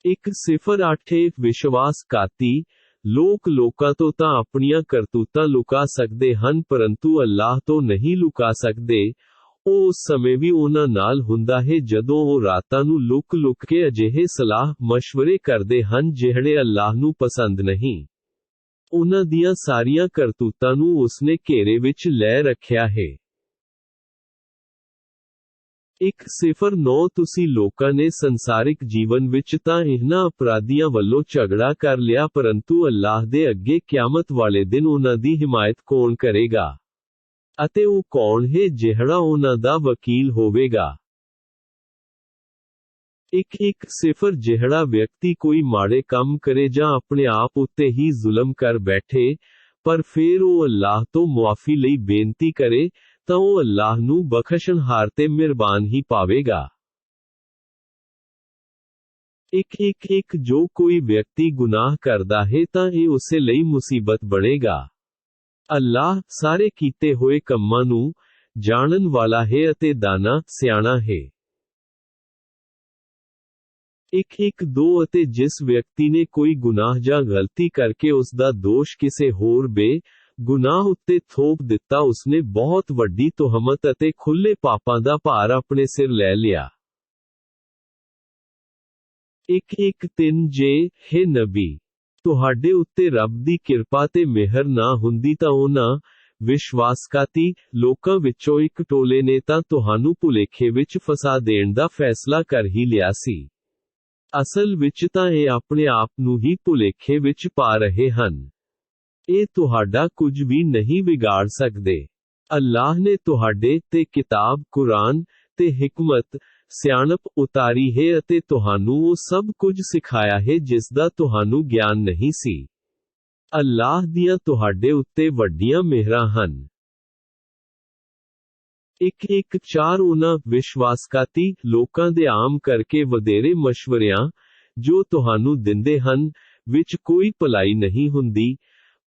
A: 108 ਵਿਸ਼ਵਾਸਘਾਤੀ ਲੋਕ ਲੋਕਾਂ ਤੋਂ ਤਾਂ ਆਪਣੀਆਂ ਕਰਤੂਤਾਂ ਲੁਕਾ ਸਕਦੇ ਹਨ ਪਰੰਤੂ ਅੱਲਾਹ ਤੋਂ ਨਹੀਂ ਲੁਕਾ ਸਕਦੇ। ਉਹ ਉਸ ਸਮੇਂ ਵੀ ਉਹਨਾਂ ਨਾਲ ਹੁੰਦਾ ਹੈ ਜਦੋਂ ਉਹ ਰਾਤਾਂ ਨੂੰ ਲੁਕ ਕੇ ਅਜਿਹੇ ਸਲਾਹ ਮਸ਼ਵਰੇ ਕਰਦੇ ਹਨ ਜਿਹੜੇ ਅੱਲਾਹ ਨੂੰ ਪਸੰਦ ਨਹੀਂ। ਉਹਨਾਂ ਦੀਆਂ ਸਾਰੀਆਂ ਕਰਤੂਤਾਂ ਨੂੰ ਉਸਨੇ ਘੇਰੇ ਵਿੱਚ ਲੈ ਰੱਖਿਆ ਹੈ। 109 ਤੁਸੀਂ ਲੋਕਾਂ ਨੇ ਸੰਸਾਰਿਕ ਜੀਵਨ ਵਿੱਚ ਤਾਂ ਇਹਨਾਂ ਅਪਰਾਧੀਆਂ ਵੱਲੋਂ ਝਗੜਾ ਕਰ ਲਿਆ ਪਰੰਤੂ ਅੱਲਾਹ ਦੇ ਅੱਗੇ ਕਿਆਮਤ ਵਾਲੇ ਦਿਨ ਉਹਨਾਂ ਦੀ ਹਿਮਾਇਤ ਕੌਣ ਕਰੇਗਾ? ਅਤੇ ਉਹ ਕੌਣ ਹੈ ਜਿਹੜਾ ਉਹਨਾਂ ਦਾ ਵਕੀਲ ਹੋਵੇਗਾ? 110 ਜਿਹੜਾ ਵਿਅਕਤੀ ਕੋਈ ਮਾੜੇ ਕੰਮ ਕਰੇ ਜਾਂ ਆਪਣੇ ਆਪ ਉੱਤੇ ਹੀ ਜ਼ੁਲਮ ਕਰ ਬੈਠੇ, ਪਰ ਫਿਰ ਉਹ ਅੱਲਾਹ ਤੋਂ ਮੁਆਫੀ ਲਈ ਬੇਨਤੀ ਕਰੇ, ਤਾਂ ਉਹ ਅੱਲਾਹ ਨੂੰ ਬਖਸ਼ਣਹਾਰ ਤੇ ਮਿਹਰਬਾਨ ਹੀ ਪਾਵੇਗਾ। 111 ਜੋ ਕੋਈ ਵਿਅਕਤੀ ਗੁਨਾਹ ਕਰਦਾ ਹੈ ਤਾਂ ਇਹ ਉਸੇ ਲਈ ਮੁਸੀਬਤ ਬਣੇਗਾ। ਅੱਲਾਹ ਸਾਰੇ ਕੀਤੇ ਹੋਏ ਕੰਮਾਂ ਨੂੰ ਜਾਣਨ ਵਾਲਾ ਹੈ ਅਤੇ ਦਾਨਾ, ਸਿਆਣਾ ਹੈ। 112 ਅਤੇ ਜਿਸ ਵਿਅਕਤੀ ਨੇ ਕੋਈ ਗੁਨਾਹ ਜਾਂ ਗਲਤੀ ਕਰਕੇ ਉਸ ਦਾ ਦੋਸ਼ ਕਿਸੇ ਹੋਰ ਗੁਨਾਹ ਉੱਤੇ ਥੋਪ ਦਿੱਤਾ ਉਸਨੇ ਬਹੁਤ ਵੱਡੀ ਤੁਹਮਤ ਅਤੇ ਖੁੱਲੇ ਪਾਪਾਂ ਦਾ ਭਾਰ ਆਪਣੇ ਸਿਰ ਲੈ ਲਿਆ। 113 ਜੇ ਹੈ ਨਬੀ ਤੁਹਾਡੇ ਉੱਤੇ ਰੱਬ ਦੀ ਕਿਰਪਾ ਤੇ ਮਿਹਰ ਨਾ ਹੁੰਦੀ ਤਾਂ ਉਹਨਾਂ ਵਿਸ਼ਵਾਸਘਾਤੀ ਲੋਕਾਂ ਵਿੱਚੋਂ ਇੱਕ ਟੋਲੇ ਨੇ ਤਾਂ ਤੁਹਾਨੂੰ ਭੁਲੇਖੇ ਵਿੱਚ ਫਸਾ ਦੇਣ ਦਾ ਫੈਸਲਾ ਕਰ ਹੀ ਲਿਆ ਸੀ। ਅਸਲ ਵਿੱਚ ਤਾਂ ਇਹ ਆਪਣੇ ਆਪ ਨੂੰ ਹੀ ਭੁਲੇਖੇ ਵਿੱਚ ਪਾ ਰਹੇ ਹਨ। ਇਹ ਤੁਹਾਡਾ ਕੁਝ ਵੀ ਨਹੀਂ ਵਿਗਾੜ ਸਕਦੇ। ਅੱਲਾਹ ਨੇ ਤੁਹਾਡੇ ਤੇ ਕਿਤਾਬ ਕੁਰਾਨ ਤੇ ਹਿਕਮਤ, ਸਿਆਣਪ ਉਤਾਰੀ ਹੈ ਅਤੇ ਤੁਹਾਨੂੰ ਉਹ ਸਭ ਕੁਝ ਸਿਖਾਇਆ ਹੈ ਜਿਸ ਦਾ ਤੁਹਾਨੂੰ ਗਿਆਨ ਨਹੀਂ ਸੀ। ਅੱਲਾਹ ਦੀਆਂ ਤੁਹਾਡੇ ਉੱਤੇ ਵੱਡੀਆਂ ਮਿਹਰਾਂ ਹਨ। 114 ਉਹਨਾਂ ਵਿਸ਼ਵਾਸਘਾਤੀ ਲੋਕਾਂ ਦੇ ਆਮ ਕਰਕੇ ਵਧੇਰੇ ਮਸ਼ਵਰਿਆਂ ਜੋ ਤੁਹਾਨੂੰ ਦਿੰਦੇ ਹਨ ਵਿੱਚ ਕੋਈ ਭਲਾਈ ਨਹੀਂ ਹੁੰਦੀ,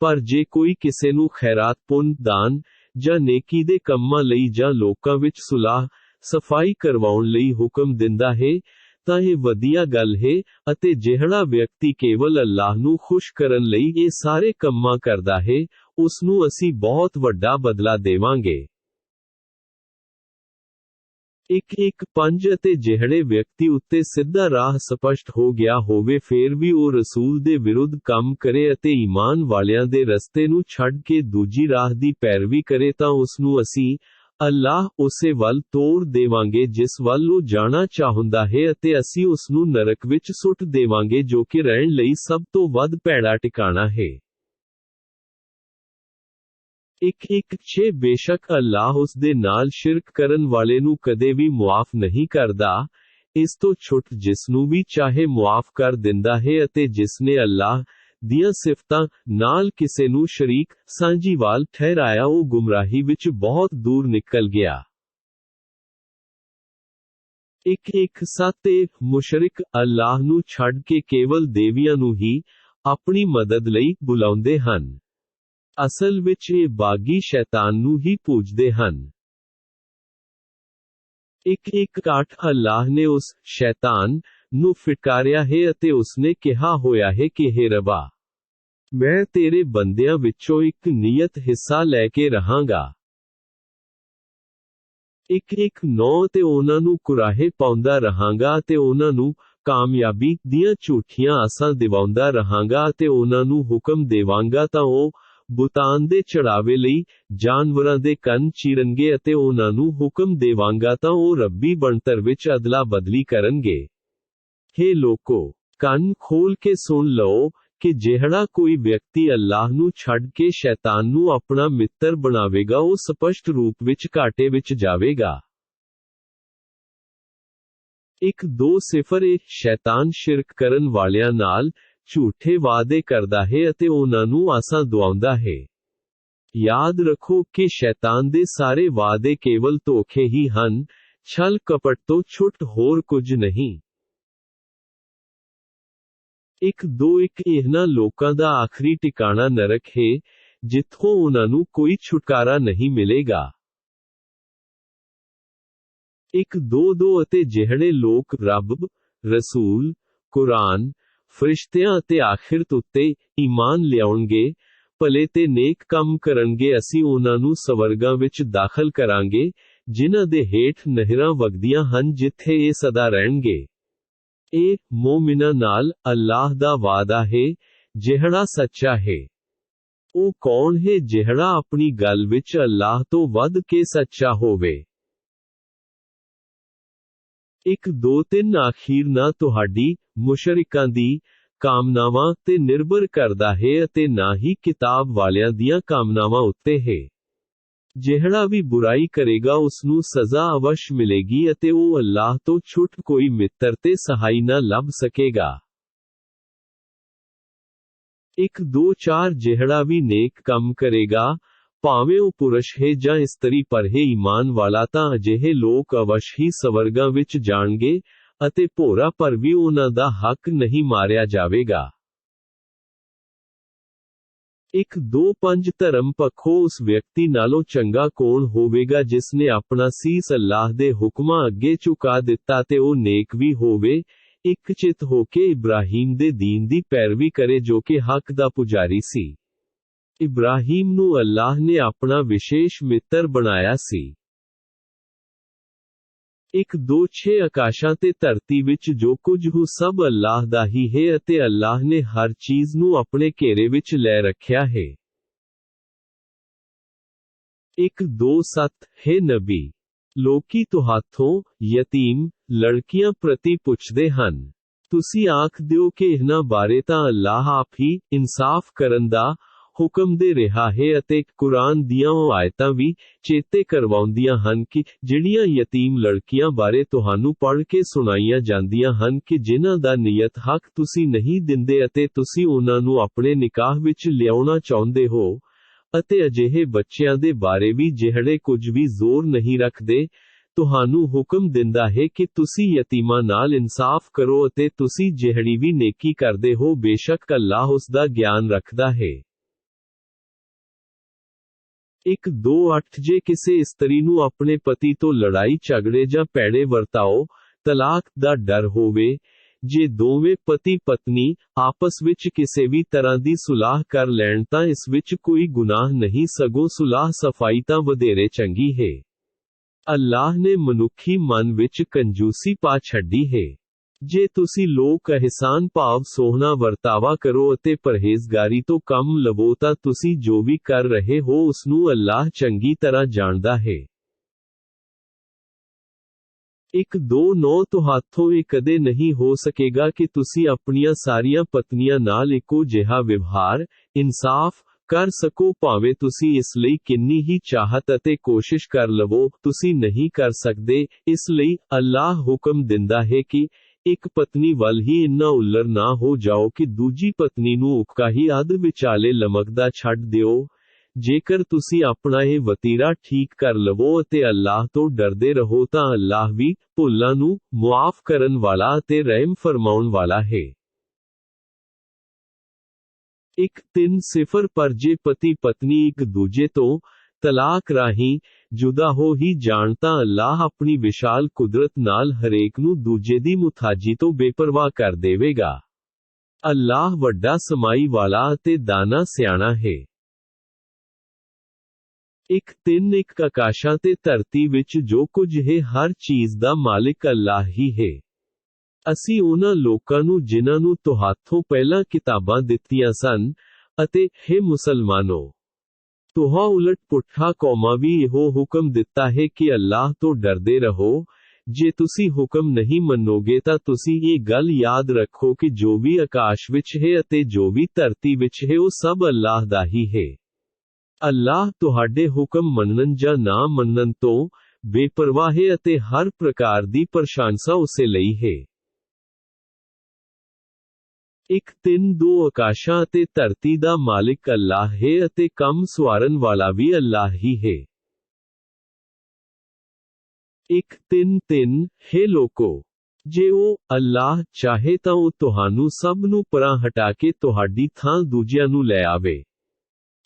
A: ਪਰ ਜੇ ਕੋਈ ਕਿਸੇ ਨੂੰ ਖੈਰਾਤ ਪੁੰਨ ਦਾਨ ਜਾਂ ਨੇਕੀ ਦੇ ਕੰਮਾਂ ਲਈ ਜਾਂ ਲੋਕਾਂ ਵਿੱਚ ਸੁਲਾਹ ਸਫਾਈ ਕਰਵਾਉਣ ਲਈ ਹੁਕਮ ਦਿੰਦਾ ਹੈ ਤਾਂ ਇਹ ਵਧੀਆ ਗੱਲ ਹੈ ਅਤੇ ਜਿਹੜਾ ਵਿਅਕਤੀ ਕੇਵਲ ਅੱਲਾਹ ਨੂੰ ਖੁਸ਼ ਕਰਨ ਲਈ ਇਹ ਸਾਰੇ ਕੰਮਾਂ ਕਰਦਾ ਹੈ ਉਸ ਨੂੰ ਅਸੀਂ ਬਹੁਤ ਵੱਡਾ ਬਦਲਾ ਦੇਵਾਂਗੇ। 115 ਅਤੇ ਜਿਹੜੇ ਵਿਅਕਤੀ ਉੱਤੇ ਸਿੱਧਾ ਰਾਹ ਸਪਸ਼ਟ ਹੋ ਗਿਆ ਹੋਵੇ ਫਿਰ ਵੀ ਉਹ ਰਸੂਲ ਦੇ ਵਿਰੁੱਧ ਕੰਮ ਕਰੇ ਅਤੇ ਈਮਾਨ ਵਾਲਿਆਂ ਦੇ ਰਸਤੇ ਨੂੰ ਛੱਡ ਕੇ ਦੂਜੀ ਰਾਹ ਦੀ ਪੈਰਵੀ ਕਰੇ ਤਾਂ ਉਸ ਨੂੰ ਅਸੀਂ ਅੱਲਾਹ ਉਸੇ ਵੱਲ ਤੋੜ ਦੇਵਾਂਗੇ ਜਿਸ ਵੱਲ ਉਹ ਜਾਣਾ ਚਾਹੁੰਦਾ ਹੈ ਅਤੇ ਅਸੀਂ ਉਸ ਨੂੰ ਨਰਕ ਵਿੱਚ ਸੁੱਟ ਦੇਵਾਂਗੇ ਜੋ ਕਿ ਰਹਿਣ ਲਈ ਸਭ ਤੋਂ ਵੱਧ ਭੈੜਾ ਟਿਕਾਣਾ ਹੈ। 116 ਬੇਸ਼ੱਕ ਅੱਲਾਹ ਉਸ ਦੇ ਨਾਲ ਸ਼ਿਰਕ ਕਰਨ ਵਾਲੇ ਨੂੰ ਕਦੇ ਵੀ ਮੁਆਫ ਨਹੀਂ ਕਰਦਾ, ਇਸ ਤੋਂ ਛੁੱਟ ਜਿਸ ਨੂੰ ਵੀ ਚਾਹੇ ਮੁਆਫ ਕਰ ਦਿੰਦਾ ਹੈ ਅਤੇ ਜਿਸ ਨੇ ਅੱਲਾਹ ਦੀਆਂ ਸਿਫਤਾਂ ਨਾਲ ਕਿਸੇ ਨੂੰ ਸ਼ਰੀਕ ਸਾਂਝੀਵਾਲ ਠਹਿਰਾਇਆ ਉਹ ਗੁੰਮਰਾਹੀ ਵਿੱਚ ਬਹੁਤ ਦੂਰ ਨਿਕਲ ਗਿਆ। 117 ਮੁਸ਼ਰਿਕ ਅੱਲਾਹ ਨੂੰ ਛੱਡ ਕੇ ਕੇਵਲ ਦੇਵੀਆਂ ਨੂੰ ਹੀ ਆਪਣੀ ਮਦਦ ਲਈ ਬੁਲਾਉਂਦੇ ਹਨ। ਅਸਲ ਵਿੱਚ ਇਹ ਬਾਗੀ ਸ਼ੈਤਾਨ ਨੂੰ ਹੀ ਪੂਜਦੇ ਹਨ। 118 ਅੱਲਾਹ ਨੇ ਉਸ ਸ਼ੈਤਾਨ ਨੂੰ ਫਿਟਕਾਰਿਆ ਹੈ ਅਤੇ ਉਸਨੇ ਕਿਹਾ ਹੋਇਆ ਹੈ ਕਿ ਹੇ ਰੱਬਾ, ਮੈਂ ਤੇਰੇ ਬੰਦਿਆਂ ਵਿੱਚੋਂ ਇੱਕ ਨਿਯਤ ਹਿੱਸਾ ਲੈ ਕੇ ਰਹਾਂਗਾ। 119 ਤੇ ਉਹਨਾਂ ਨੂੰ ਕੁਰਾਹੇ ਪਾਉਂਦਾ ਰਹਾਂਗਾ ਅਤੇ ਉਹਨਾਂ ਨੂੰ ਕਾਮਯਾਬੀ ਦੀਆਂ ਝੂਠੀਆਂ ਆਸਾਂ ਦਿਵਾਉਂਦਾ ਰਹਾਂਗਾ ਅਤੇ ਉਹਨਾਂ ਨੂੰ ਹੁਕਮ ਦੇਵਾਂਗਾ ਤਾਂ ਉਹ ਬੁਤਾਨ ਦੇ ਚੜਾਵੇ ਲਈ ਜਾਨਵਰਾਂ ਦੇ ਕੰਨ ਚੀਰਨਗੇ ਅਤੇ ਉਹਨਾਂ ਨੂੰ ਹੁਕਮ ਦੇਵਾਂਗਾ ਤਾਂ ਉਹ ਰੱਬੀ ਬਣਤਰ ਵਿੱਚ ਅਦਲਾ ਬਦਲੀ ਕਰਨਗੇ। ਹੇ ਲੋਕੋ, ਕੰਨ ਖੋਲ ਕੇ ਸੁਣ ਲਓ ਕਿ ਜਿਹੜਾ ਕੋਈ ਵਿਅਕਤੀ ਅੱਲਾਹ ਨੂੰ ਛੱਡ ਕੇ ਸ਼ੈਤਾਨ ਨੂੰ ਆਪਣਾ ਮਿੱਤਰ ਬਣਾਵੇਗਾ ਉਹ ਸਪਸ਼ਟ ਰੂਪ ਵਿੱਚ ਘਾਟੇ ਵਿੱਚ ਜਾਵੇਗਾ। 120 ਸ਼ੈਤਾਨ ਸ਼ਿਰਕ ਕਰਨ ਵਾਲਿਆਂ ਨਾਲ ਝੂਠੇ ਵਾਅਦੇ ਕਰਦਾ ਹੈ ਅਤੇ ਉਹਨਾਂ ਨੂੰ ਆਸਾਂ ਦਿਵਾਉਂਦਾ ਹੈ। ਯਾਦ ਰੱਖੋ ਕਿ ਸ਼ੈਤਾਨ ਦੇ ਸਾਰੇ ਵਾਅਦੇ ਕੇਵਲ ਧੋਖੇ ਹੀ ਹਨ, ਛਲ ਕਪਟ ਤੋਂ ਛੁੱਟ ਹੋਰ ਕੁਝ ਨਹੀਂ। 1-2 ਇਹਨਾਂ ਲੋਕਾਂ ਦਾ ਆਖਰੀ ਟਿਕਾਣਾ ਨਰਕ ਹੈ, ਜਿੱਥੋਂ ਉਹਨਾਂ ਨੂੰ ਕੋਈ ਛੁਟਕਾਰਾ ਨਹੀਂ ਮਿਲੇਗਾ। 1-2 ਅਤੇ ਜਿਹੜੇ ਲੋਕ ਰੱਬ, ਰਸੂਲ, ਕੁਰਾਨ, ਫਰਿਸ਼ਤਿਆਂ ਅਤੇ ਆਖਿਰਤ ਉੱਤੇ ਈਮਾਨ ਲਿਆਉਣਗੇ, ਭਲੇ ਤੇ ਨੇਕ ਕੰਮ ਕਰਨਗੇ, ਅਸੀਂ ਉਹਨਾਂ ਨੂੰ ਸਵਰਗਾਂ ਵਿੱਚ ਦਾਖਲ ਕਰਾਂਗੇ, ਜਿਨ੍ਹਾਂ ਦੇ ਹੇਠ ਨਹਿਰਾਂ ਵਗਦੀਆਂ ਹਨ, ਜਿੱਥੇ ਇਹ ਸਦਾ ਰਹਿਣਗੇ। ਇਹ ਮੋਮਿਨਾਂ ਨਾਲ ਅੱਲਾਹ ਦਾ ਵਾਅਦਾ ਹੈ, ਜਿਹੜਾ ਸੱਚਾ ਹੈ। ਉਹ ਕੌਣ ਹੈ ਜਿਹੜਾ ਆਪਣੀ ਗੱਲ ਵਿੱਚ ਅੱਲਾਹ ਤੋਂ ਵੱਧ ਕੇ ਸੱਚਾ ਹੋਵੇ? 1-2 ਆਖੀਰ ਨਾ ਤੁਹਾਡੀ, ਮੁਸ਼ਰਿਕਾਂ ਦੀ, ਕਾਮਨਾਵਾਂ ਤੇ ਨਿਰਭਰ ਕਰਦਾ ਹੈ ਅਤੇ ਨਾ ਹੀ ਕਿਤਾਬ ਵਾਲਿਆਂ ਦੀਆਂ ਕਾਮਨਾਵਾਂ ਉੱਤੇ ਹੈ। ਜਿਹੜਾ ਵੀ ਬੁਰਾਈ ਕਰੇਗਾ ਉਸ ਨੂੰ ਸਜ਼ਾ ਅਵਸ਼ ਮਿਲੇਗੀ ਅਤੇ ਉਹ ਅੱਲਾਹ ਤੋਂ ਛੁੱਟ ਕੋਈ ਮਿੱਤਰ ਤੇ ਸਹਾਈ ਨਾ ਲੱਭ ਸਕੇਗਾ। 1-2 ਜਿਹੜਾ ਵੀ ਨੇਕ ਕੰਮ ਕਰੇਗਾ, ਭਾਵੇਂ ਉਹ ਪੁਰਸ਼ ਹੈ ਜਾਂ ਇਸਤਰੀ ਪਰ ਹੈ ਈਮਾਨ ਵਾਲਾ, ਤਾਂ ਅਜਿਹੇ ਲੋਕ ਅਵਸ਼ ਹੀ ਸਵਰਗਾਂ ਵਿੱਚ ਜਾਣਗੇ ਅਤੇ ਭੋਰਾ ਪਰ ਵੀ ਉਹਨਾਂ ਦਾ ਹੱਕ ਨਹੀਂ ਮਾਰਿਆ ਜਾਵੇਗਾ। 1-2 ਧਰਮ ਪੱਖੋਂ ਉਸ ਵਿਅਕਤੀ ਨਾਲੋਂ ਚੰਗਾ ਕੌਣ ਹੋਵੇਗਾ ਜਿਸ ਨੇ ਆਪਣਾ ਸੀਸ ਅੱਲਾਹ ਦੇ ਹੁਕਮਾਂ ਅੱਗੇ ਝੁਕਾ ਦਿੱਤਾ ਤੇ ਉਹ ਨੇਕ ਵੀ ਹੋਵੇ, ਇਕਚਿਤ ਹੋ ਕੇ ਇਬਰਾਹੀਮ ਦੇ ਦੀਨ ਦੀ ਪੈਰਵੀ ਕਰੇ ਜੋ ਕਿ ਹੱਕ ਦਾ ਪੁਜਾਰੀ ਸੀ। ਇਬਰਾਹੀਮ ਨੂੰ ਅੱਲਾਹ ਨੇ ਆਪਣਾ ਵਿਸ਼ੇਸ਼ ਮਿੱਤਰ ਬਣਾਇਆ ਸੀ। 1-2 ਆਕਾਸ਼ਾਂ ਤੇ ਧਰਤੀ ਵਿੱਚ ਜੋ ਕੁਝ ਹੋ ਸਭ ਅੱਲਾਹ ਦਾ ਹੀ ਹੈ ਅਤੇ ਅੱਲਾਹ ਨੇ ਹਰ ਚੀਜ਼ ਨੂੰ ਆਪਣੇ ਘੇਰੇ ਵਿੱਚ ਲੈ ਰੱਖਿਆ ਹੈ। 1-2 ਹੈ ਨਬੀ, ਲੋਕੀ ਤੁਹਾਥੋਂ ਯਤੀਮ ਲੜਕੀਆਂ ਪ੍ਰਤੀ ਪੁੱਛਦੇ ਹਨ। ਤੁਸੀਂ ਆਖ ਦਿਓ ਕਿ ਇਹਨਾਂ ਬਾਰੇ ਤਾਂ ਅੱਲਾਹ ਆਪ ਹੀ ਇਨਸਾਫ ਕਰਨ ਦਾ ਹੁਕਮ ਦੇ ਰਿਹਾ ਹੈ ਅਤੇ ਕੁਰਾਨ ਦੀਆਂ ਉਹ ਆਇਤਾਂ ਵੀ ਚੇਤੇ ਕਰਵਾਉਂਦੀਆਂ ਹਨ ਕਿ ਜਿਹੜੀਆਂ ਯਤੀਮ ਲੜਕੀਆਂ ਬਾਰੇ ਤੁਹਾਨੂੰ ਪੜ੍ਹ ਕੇ ਸੁਣਾਈਆਂ ਜਾਂਦੀਆਂ ਹਨ ਕਿ ਜਿਨ੍ਹਾਂ ਦਾ ਨਿਯਤ ਹੱਕ ਤੁਸੀਂ ਨਹੀਂ ਦਿੰਦੇ ਅਤੇ ਤੁਸੀਂ ਉਹਨਾਂ ਨੂੰ ਆਪਣੇ ਨਿਕਾਹ ਵਿੱਚ ਲਿਆਉਣਾ ਚਾਹੁੰਦੇ ਹੋ, ਅਤੇ ਅਜਿਹੇ ਬੱਚਿਆਂ ਦੇ ਬਾਰੇ ਵੀ ਜਿਹੜੇ ਕੁਝ ਵੀ ਜ਼ੋਰ ਨਹੀਂ ਰੱਖਦੇ, ਤੁਹਾਨੂੰ ਹੁਕਮ ਦਿੰਦਾ ਹੈ ਕਿ ਤੁਸੀਂ ਯਤੀਮਾਂ ਨਾਲ ਇਨਸਾਫ ਕਰੋ ਅਤੇ ਤੁਸੀਂ ਜਿਹੜੀ ਵੀ ਨੇਕੀ ਕਰਦੇ ਹੋ ਬੇਸ਼ੱਕ ਅੱਲਾਹ ਉਸ ਦਾ ਗਿਆਨ ਰੱਖਦਾ ਹੈ। 1-2 ਜੇ ਕਿਸੇ ਇਸਤਰੀ ਨੂੰ ਆਪਣੇ ਪਤੀ ਤੋਂ ਲੜਾਈ ਝਗੜੇ ਜਾਂ ਭੈੜੇ ਵਰਤਾਓ, ਤਲਾਕ ਦਾ ਡਰ ਹੋਵੇ, ਜੇ ਦੋਵੇਂ ਪਤੀ ਪਤਨੀ ਆਪਸ ਵਿੱਚ ਕਿਸੇ ਵੀ ਤਰ੍ਹਾਂ ਦੀ ਸੁਲਾਹ ਕਰ ਲੈਣ ਤਾਂ ਇਸ ਵਿੱਚ ਕੋਈ ਗੁਨਾਹ ਨਹੀਂ, ਸਗੋਂ ਸੁਲਾਹ ਸਫਾਈ ਤਾਂ ਵਧੇਰੇ ਚੰਗੀ ਹੈ। ਅੱਲਾਹ ਨੇ ਮਨੁੱਖੀ ਮਨ ਵਿੱਚ ਕੰਜੂਸੀ ਪਾ ਛੱਡੀ ਹੈ। ਜੇ ਤੁਸੀਂ ਲੋਕ ਅਹਿਸਾਨ ਭਾਵ ਸੋਹਣਾ ਵਰਤਾਵਾ ਕਰੋ ਅਤੇ ਪਰਹੇਜ਼ਗਾਰੀ ਤੋਂ ਕੰਮ ਲਵੋ ਤਾਂ ਤੁਸੀਂ ਜੋ ਵੀ ਕਰ ਰਹੇ ਹੋ ਉਸ ਨੂੰ ਅੱਲਾਹ ਚੰਗੀ ਤਰ੍ਹਾਂ ਜਾਣਦਾ ਹੈ। 1-2 ਤੁਹਾਥੋਂ ਇਹ ਕਦੇ ਨਹੀਂ ਹੋ ਸਕੇਗਾ ਕਿ ਤੁਸੀਂ ਆਪਣੀਆਂ ਸਾਰੀਆਂ ਪਤਨੀਆਂ ਨਾਲ ਇੱਕੋ ਜਿਹਾ ਵਿਵਹਾਰ, ਇਨਸਾਫ ਕਰ ਸਕੋ, ਭਾਵੇਂ ਤੁਸੀਂ ਇਸ ਲਈ ਕਿੰਨੀ ਹੀ ਚਾਹਤ ਅਤੇ ਕੋਸ਼ਿਸ਼ ਕਰ ਲਵੋ, ਤੁਸੀਂ ਨਹੀਂ ਕਰ ਸਕਦੇ। ਇਸ ਲਈ ਅੱਲਾਹ ਹੁਕਮ ਦਿੰਦਾ ਹੈ ਕਿ ਇੱਕ ਪਤਨੀ ਵੱਲ ਹੀ ਇੰਨਾ ਉਲਰ ਨਾ ਹੋ ਜਾਓ ਕਿ ਦੂਜੀ ਪਤਨੀ ਨੂੰ ਉਕਾ ਹੀ ਅੱਧ ਵਿਚਾਲੇ ਲਮਕਦਾ ਛੱਡ ਦਿਓ। ਜੇਕਰ ਤੁਸੀਂ ਆਪਣਾ ਇਹ ਵਤੀਰਾ ਠੀਕ ਕਰ ਲਵੋ ਅਤੇ ਅੱਲਾਹ ਤੋਂ ਡਰਦੇ ਰਹੋ ਤਾਂ ਅੱਲਾਹ ਵੀ ਭੁੱਲਾਂ ਨੂੰ ਮੁਆਫ ਕਰਨ ਵਾਲਾ ਅਤੇ ਰਹਿਮ ਫਰਮਾਉਣ ਵਾਲਾ ਹੈ। 1-3 ਪਰ ਜੇ ਪਤੀ ਪਤਨੀ ਇੱਕ ਦੂਜੇ ਤੋਂ ਤਲਾਕ ਰਾਹੀਂ ਜੁਦਾ ਹੋ ਹੀ ਜਾਣ ਤਾਂ ਅੱਲਾਹ ਆਪਣੀ ਵਿਸ਼ਾਲ ਕੁਦਰਤ ਨਾਲ ਹਰੇਕ ਨੂੰ ਦੂਜੇ ਦੀ ਮੁਤਾਜੀ ਤੋਂ ਬੇਪਰਵਾਹ ਕਰ ਦੇਵੇਗਾ। ਅੱਲਾਹ ਵੱਡਾ ਸਮਾਈ ਵਾਲਾ ਅਤੇ ਦਾਨਾ ਸਿਆਣਾ ਹੈ। 1-3 ਆਕਾਸ਼ਾਂ ਤੇ ਧਰਤੀ ਵਿੱਚ ਜੋ ਕੁਝ ਹੈ ਹਰ ਚੀਜ਼ ਦਾ ਮਾਲਿਕ ਅੱਲਾਹ ਹੀ ਹੈ। ਅਸੀਂ ਉਹਨਾਂ ਲੋਕਾਂ ਨੂੰ ਜਿਨ੍ਹਾਂ ਨੂੰ ਤੁਹਾਥੋਂ ਪਹਿਲਾਂ ਕਿਤਾਬਾਂ ਦਿੱਤੀਆਂ ਸਨ ਅਤੇ ਹੇ ਮੁਸਲਮਾਨੋ, ਤੁਹਾਂ ਉਲਟ ਪੁੱਠਾ ਕੌਮਾਂ ਵੀ ਇਹੋ ਹੁਕਮ ਦਿੱਤਾ ਹੈ ਕਿ ਅੱਲਾਹ ਤੋਂ ਡਰਦੇ ਰਹੋ। ਜੇ ਤੁਸੀਂ ਹੁਕਮ ਨਹੀਂ ਮੰਨੋਗੇ ਤਾਂ ਤੁਸੀਂ ਇਹ ਗੱਲ ਯਾਦ ਰੱਖੋ ਕਿ ਜੋ ਵੀ ਆਕਾਸ਼ ਵਿੱਚ ਹੈ ਅਤੇ ਜੋ ਵੀ ਧਰਤੀ ਵਿੱਚ ਹੈ ਉਹ ਸਭ ਅੱਲਾਹ ਦਾ ਹੀ ਹੈ। ਅੱਲਾਹ ਤੁਹਾਡੇ ਹੁਕਮ ਮੰਨਣ ਜਾਂ ਨਾ ਮੰਨਣ ਤੋਂ ਬੇਪਰਵਾਹ ਹੈ ਅਤੇ ਹਰ ਪ੍ਰਕਾਰ ਦੀ ਪ੍ਰਸ਼ੰਸਾ ਉਸੇ ਲਈ ਹੈ। ਇੱਕ 3-2 ਆਕਾਸ਼ਾਂ ਅਤੇ ਧਰਤੀ ਦਾ ਮਾਲਿਕ ਅੱਲਾਹ ਹੈ ਅਤੇ ਕੰਮ ਸਵਾਰਨ ਵਾਲਾ ਵੀ ਅੱਲਾਹ ਹੀ ਹੈ। ਇੱਕ 3-3 ਹੇ ਲੋਕੋ, ਜੇ ਉਹ ਅੱਲਾਹ ਚਾਹੇ ਤਾਂ ਉਹ ਤੁਹਾਨੂੰ ਸਭ ਨੂੰ ਪਰਾਂ ਹਟਾ ਕੇ ਤੁਹਾਡੀ ਥਾਂ ਦੂਜਿਆਂ ਨੂੰ ਲੈ ਆਵੇ।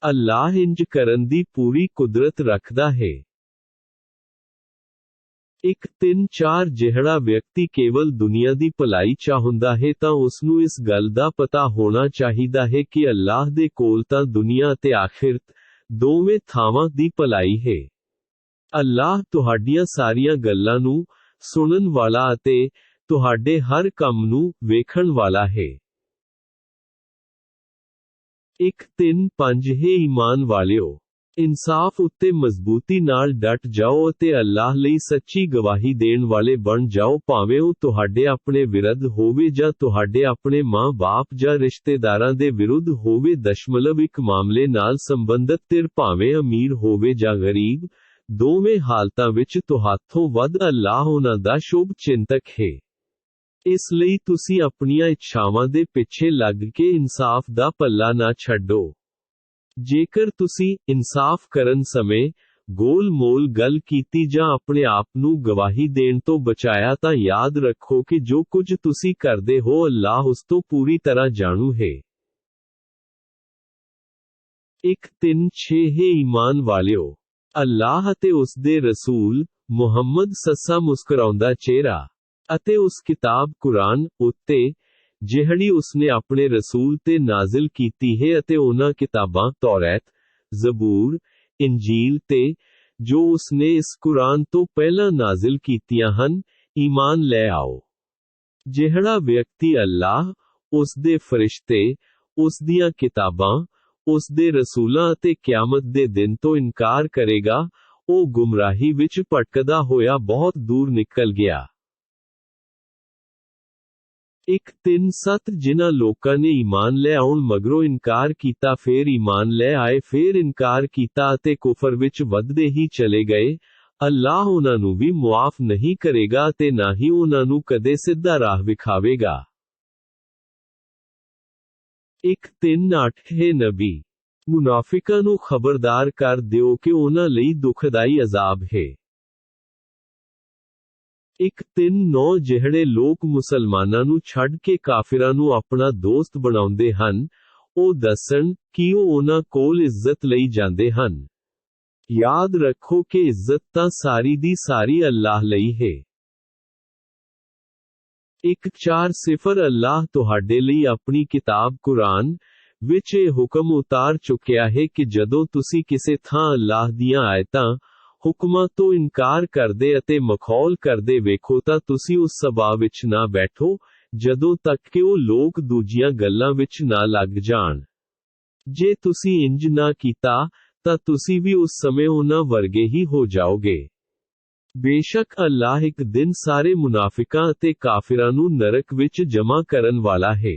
A: ਅੱਲਾਹ ਇੰਜ ਕਰਨ ਦੀ ਪੂਰੀ ਕੁਦਰਤ ਰੱਖਦਾ ਹੈ। ਇੱਕ 3-4 ਜਿਹੜਾ ਵਿਅਕਤੀ ਕੇਵਲ ਦੁਨੀਆ ਦੀ ਭਲਾਈ ਚਾਹੁੰਦਾ ਹੈ ਤਾਂ ਉਸ ਨੂੰ ਇਸ ਗੱਲ ਦਾ ਪਤਾ ਹੋਣਾ ਚਾਹੀਦਾ ਹੈ ਕਿ ਅੱਲਾਹ ਦੇ ਕੋਲ ਤਾਂ ਦੁਨੀਆ ਅਤੇ ਆਖਿਰਤ ਦੋਵੇਂ ਥਾਵਾਂ ਦੀ ਭਲਾਈ ਹੈ। ਅੱਲਾਹ ਤੁਹਾਡੀਆਂ ਸਾਰੀਆਂ ਗੱਲਾਂ ਨੂੰ ਸੁਣਨ ਵਾਲਾ ਅਤੇ ਤੁਹਾਡੇ ਹਰ ਕੰਮ ਨੂੰ ਵੇਖਣ ਵਾਲਾ ਹੈ। ਇੱਕ 3-5 ਹੇ ਈਮਾਨ ਵਾਲਿਓ, ਇਨਸਾਫ ਉੱਤੇ ਮਜ਼ਬੂਤੀ ਨਾਲ ਡਟ ਜਾਓ ਅਤੇ ਅੱਲਾਹ ਲਈ ਸੱਚੀ ਗਵਾਹੀ ਦੇਣ ਵਾਲੇ ਬਣ ਜਾਓ, ਭਾਵੇਂ ਉਹ ਤੁਹਾਡੇ ਆਪਣੇ ਵਿਰੁੱਧ ਹੋਵੇ ਜਾਂ ਤੁਹਾਡੇ ਆਪਣੇ ਮਾਂ-ਬਾਪ ਜਾਂ ਰਿਸ਼ਤੇਦਾਰਾਂ ਦੇ ਵਿਰੁੱਧ ਹੋਵੇ। ਦਸ਼ਮਲਵ ਇੱਕ ਮਾਮਲੇ ਨਾਲ ਸੰਬੰਧਤ ਧਿਰ ਭਾਵੇਂ ਅਮੀਰ ਹੋਵੇ ਜਾਂ ਗਰੀਬ, ਦੋਵੇਂ ਹਾਲਤਾਂ ਵਿੱਚ ਤੁਹਾਥੋਂ ਵੱਧ ਅੱਲਾਹ ਉਹਨਾਂ ਦਾ ਸ਼ੁਭ ਚਿੰਤਕ ਹੈ। ਇਸ ਲਈ ਤੁਸੀਂ ਆਪਣੀਆਂ ਇੱਛਾਵਾਂ ਦੇ ਪਿੱਛੇ ਲੱਗ ਕੇ ਇਨਸਾਫ ਦਾ ਪੱਲਾ ਨਾ ਛੱਡੋ। ਜੇਕਰ ਤੁਸੀਂ ਇਨਸਾਫ ਕਰਨ ਸਮੇਂ ਗੋਲ-ਮੋਲ ਗੱਲ ਕੀਤੀ ਜਾਂ ਆਪਣੇ ਆਪ ਨੂੰ ਗਵਾਹੀ ਦੇਣ ਤੋਂ ਬਚਾਇਆ ਤਾਂ ਯਾਦ ਰੱਖੋ ਕਿ ਜੋ ਕੁਝ ਤੁਸੀਂ ਕਰਦੇ ਹੋ ਅੱਲਾਹ ਉਸ ਤੋਂ ਪੂਰੀ ਤਰ੍ਹਾਂ ਜਾਣੂ ਹੈ। ਇੱਕ 3-6 ਹੇ ਈਮਾਨ ਵਾਲਿਓ, ਅੱਲਾਹ ਅਤੇ ਉਸ ਦੇ ਰਸੂਲ ਮੁਹੰਮਦ ਸੱਸਾ ਮੁਸਕਰਾਉਂਦਾ ਚਿਹਰਾ ਅਤੇ ਉਸ ਕਿਤਾਬ ਕੁਰਾਨ ਉੱਤੇ ਜਿਹੜੀ ਉਸਨੇ ਆਪਣੇ ਰਸੂਲ ਤੇ ਨਾਜ਼ਿਲ ਕੀਤੀ ਹੈ ਅਤੇ ਉਹਨਾਂ ਕਿਤਾਬਾਂ ਤੌਰਾਤ, ਜ਼ਬੂਰ, ਇੰਜੀਲ ਤੇ ਜੋ ਉਸਨੇ ਇਸ ਕੁਰਾਨ ਤੋਂ ਪਹਿਲਾਂ ਨਾਜ਼ਿਲ ਕੀਤੀਆਂ ਹਨ, ਈਮਾਨ ਲੈ ਆਓ। ਜਿਹੜਾ ਵਿਅਕਤੀ ਅੱਲਾਹ, ਉਸ ਦੇ ਫਰਿਸ਼ਤੇ, ਉਸ ਦੀਆਂ ਕਿਤਾਬਾਂ, ਉਸ ਦੇ ਰਸੂਲਾਂ ਅਤੇ ਕਿਆਮਤ ਦੇ ਦਿਨ ਤੋਂ ਇਨਕਾਰ ਕਰੇਗਾ, ਉਹ ਗੁੰਮਰਾਹੀ ਵਿੱਚ ਭਟਕਦਾ ਹੋਇਆ ਬਹੁਤ ਦੂਰ ਨਿਕਲ ਗਿਆ। ਇੱਕ 3-7 ਜਿਨ੍ਹਾਂ ਲੋਕਾਂ ਨੇ ਈਮਾਨ ਲੈ ਆਉਣ ਮਗਰੋਂ ਇਨਕਾਰ ਕੀਤਾ ਫੇਰ ਈਮਾਨ ਲੈ ਆਏ ਫੇਰ ਇਨਕਾਰ ਕੀਤਾ ਅਤੇ ਕੁਫਰ ਵਿੱਚ ਵੱਧਦੇ ਹੀ ਚਲੇ ਗਏ, ਅੱਲਾਹ ਉਹਨਾਂ ਨੂੰ ਵੀ ਮੁਆਫ ਨਹੀਂ ਕਰੇਗਾ ਅਤੇ ਨਾ ਹੀ ਉਹਨਾਂ ਨੂੰ ਕਦੇ ਸਿੱਧਾ ਰਾਹ ਵਿਖਾਵੇਗਾ। ਇੱਕ 3-8 ਹੇ ਨਬੀ, ਮੁਨਾਫਿਕਾਂ ਨੂੰ ਖਬਰਦਾਰ ਕਰ ਦਿਓ ਕਿ ਉਹਨਾਂ ਲਈ ਦੁਖਦਾਈ ਅਜ਼ਾਬ ਹੈ। ਇੱਕ 3-9 ਜਿਹੜੇ ਲੋਕ ਮੁਸਲਮਾਨਾਂ ਨੂੰ ਛੱਡ ਕੇ ਕਾਫਿਰਾਂ ਨੂੰ ਆਪਣਾ ਦੋਸਤ ਬਣਾਉਂਦੇ ਹਨ, ਉਹ ਦੱਸਣ ਕਿ ਉਹ ਉਹਨਾਂ ਕੋਲ ਇੱਜ਼ਤ ਲਈ ਜਾਂਦੇ ਹਨ। ਯਾਦ ਰੱਖੋ ਕਿ ਇੱਜ਼ਤ ਤਾਂ ਸਾਰੀ ਦੀ ਸਾਰੀ ਅੱਲਾਹ ਲਈ ਹੈ। ਇੱਕ 4-0 ਅੱਲਾਹ ਤੁਹਾਡੇ ਲਈ ਆਪਣੀ ਕਿਤਾਬ ਕੁਰਾਨ ਵਿੱਚ ਇਹ ਹੁਕਮ ਉਤਾਰ ਚੁੱਕਿਆ ਹੈ ਕਿ ਜਦੋਂ ਤੁਸੀਂ ਕਿਸੇ ਥਾਂ ਅੱਲਾਹ ਦੀਆਂ ਆਇਤਾਂ, ਹੁਕਮਾਂ ਤੋਂ ਇਨਕਾਰ ਕਰਦੇ ਅਤੇ ਮਖੌਲ ਕਰਦੇ ਵੇਖੋ ਤਾਂ ਤੁਸੀਂ ਉਸ ਸਭਾ ਵਿੱਚ ਨਾ ਬੈਠੋ, ਜਦੋਂ ਤੱਕ ਕਿ ਉਹ ਲੋਕ ਦੂਜੀਆਂ ਗੱਲਾਂ ਵਿੱਚ ਨਾ ਲੱਗ ਜਾਣ। ਜੇ ਤੁਸੀਂ ਇੰਜ ਨਾ ਕੀਤਾ, ਤਾਂ ਤੁਸੀਂ ਵੀ ਉਸ ਸਮੇਂ ਉਹਨਾਂ ਵਰਗੇ ਹੀ ਹੋ ਜਾਓਗੇ। ਬੇਸ਼ੱਕ ਅੱਲਾਹ ਇੱਕ ਦਿਨ ਸਾਰੇ ਮੁਨਾਫਿਕਾਂ ਅਤੇ ਕਾਫਿਰਾਂ ਨੂੰ ਨਰਕ ਵਿੱਚ ਜਮ੍ਹਾਂ ਕਰਨ ਵਾਲਾ ਹੈ।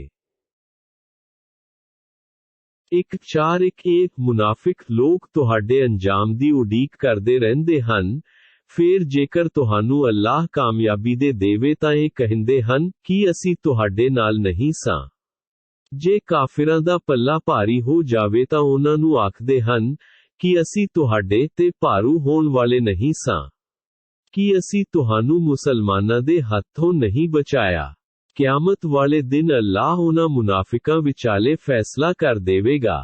A: ਇੱਕ 4-1 ਮੁਨਾਫਿਕ ਲੋਕ ਤੁਹਾਡੇ ਅੰਜਾਮ ਦੀ ਉਡੀਕ ਕਰਦੇ ਰਹਿੰਦੇ ਹਨ, ਫਿਰ ਜੇਕਰ ਤੁਹਾਨੂੰ ਅੱਲਾਹ ਕਾਮਯਾਬੀ ਦੇ ਦੇਵੇ ਤਾਂ ਇਹ ਕਹਿੰਦੇ ਹਨ ਕਿ ਅਸੀਂ ਤੁਹਾਡੇ ਨਾਲ ਨਹੀਂ ਸਾਂ। ਜੇ ਕਾਫਿਰਾਂ ਦਾ ਪੱਲਾ ਭਾਰੀ ਹੋ ਜਾਵੇ ਤਾਂ ਉਹਨਾਂ ਨੂੰ ਆਖਦੇ ਹਨ ਕਿ ਅਸੀਂ ਤੁਹਾਡੇ ਤੇ ਭਾਰੂ ਹੋਣ ਵਾਲੇ ਨਹੀਂ ਸਾਂ। ਕੀ ਅਸੀਂ ਤੁਹਾਨੂੰ ਮੁਸਲਮਾਨਾਂ ਦੇ ਹੱਥੋਂ ਨਹੀਂ ਬਚਾਇਆ? ਕਿਆਮਤ ਵਾਲੇ ਦਿਨ ਅੱਲਾਹ ਉਹਨਾਂ ਮੁਨਾਫਿਕਾਂ ਵਿਚਾਲੇ ਫੈਸਲਾ ਕਰ ਦੇਵੇਗਾ।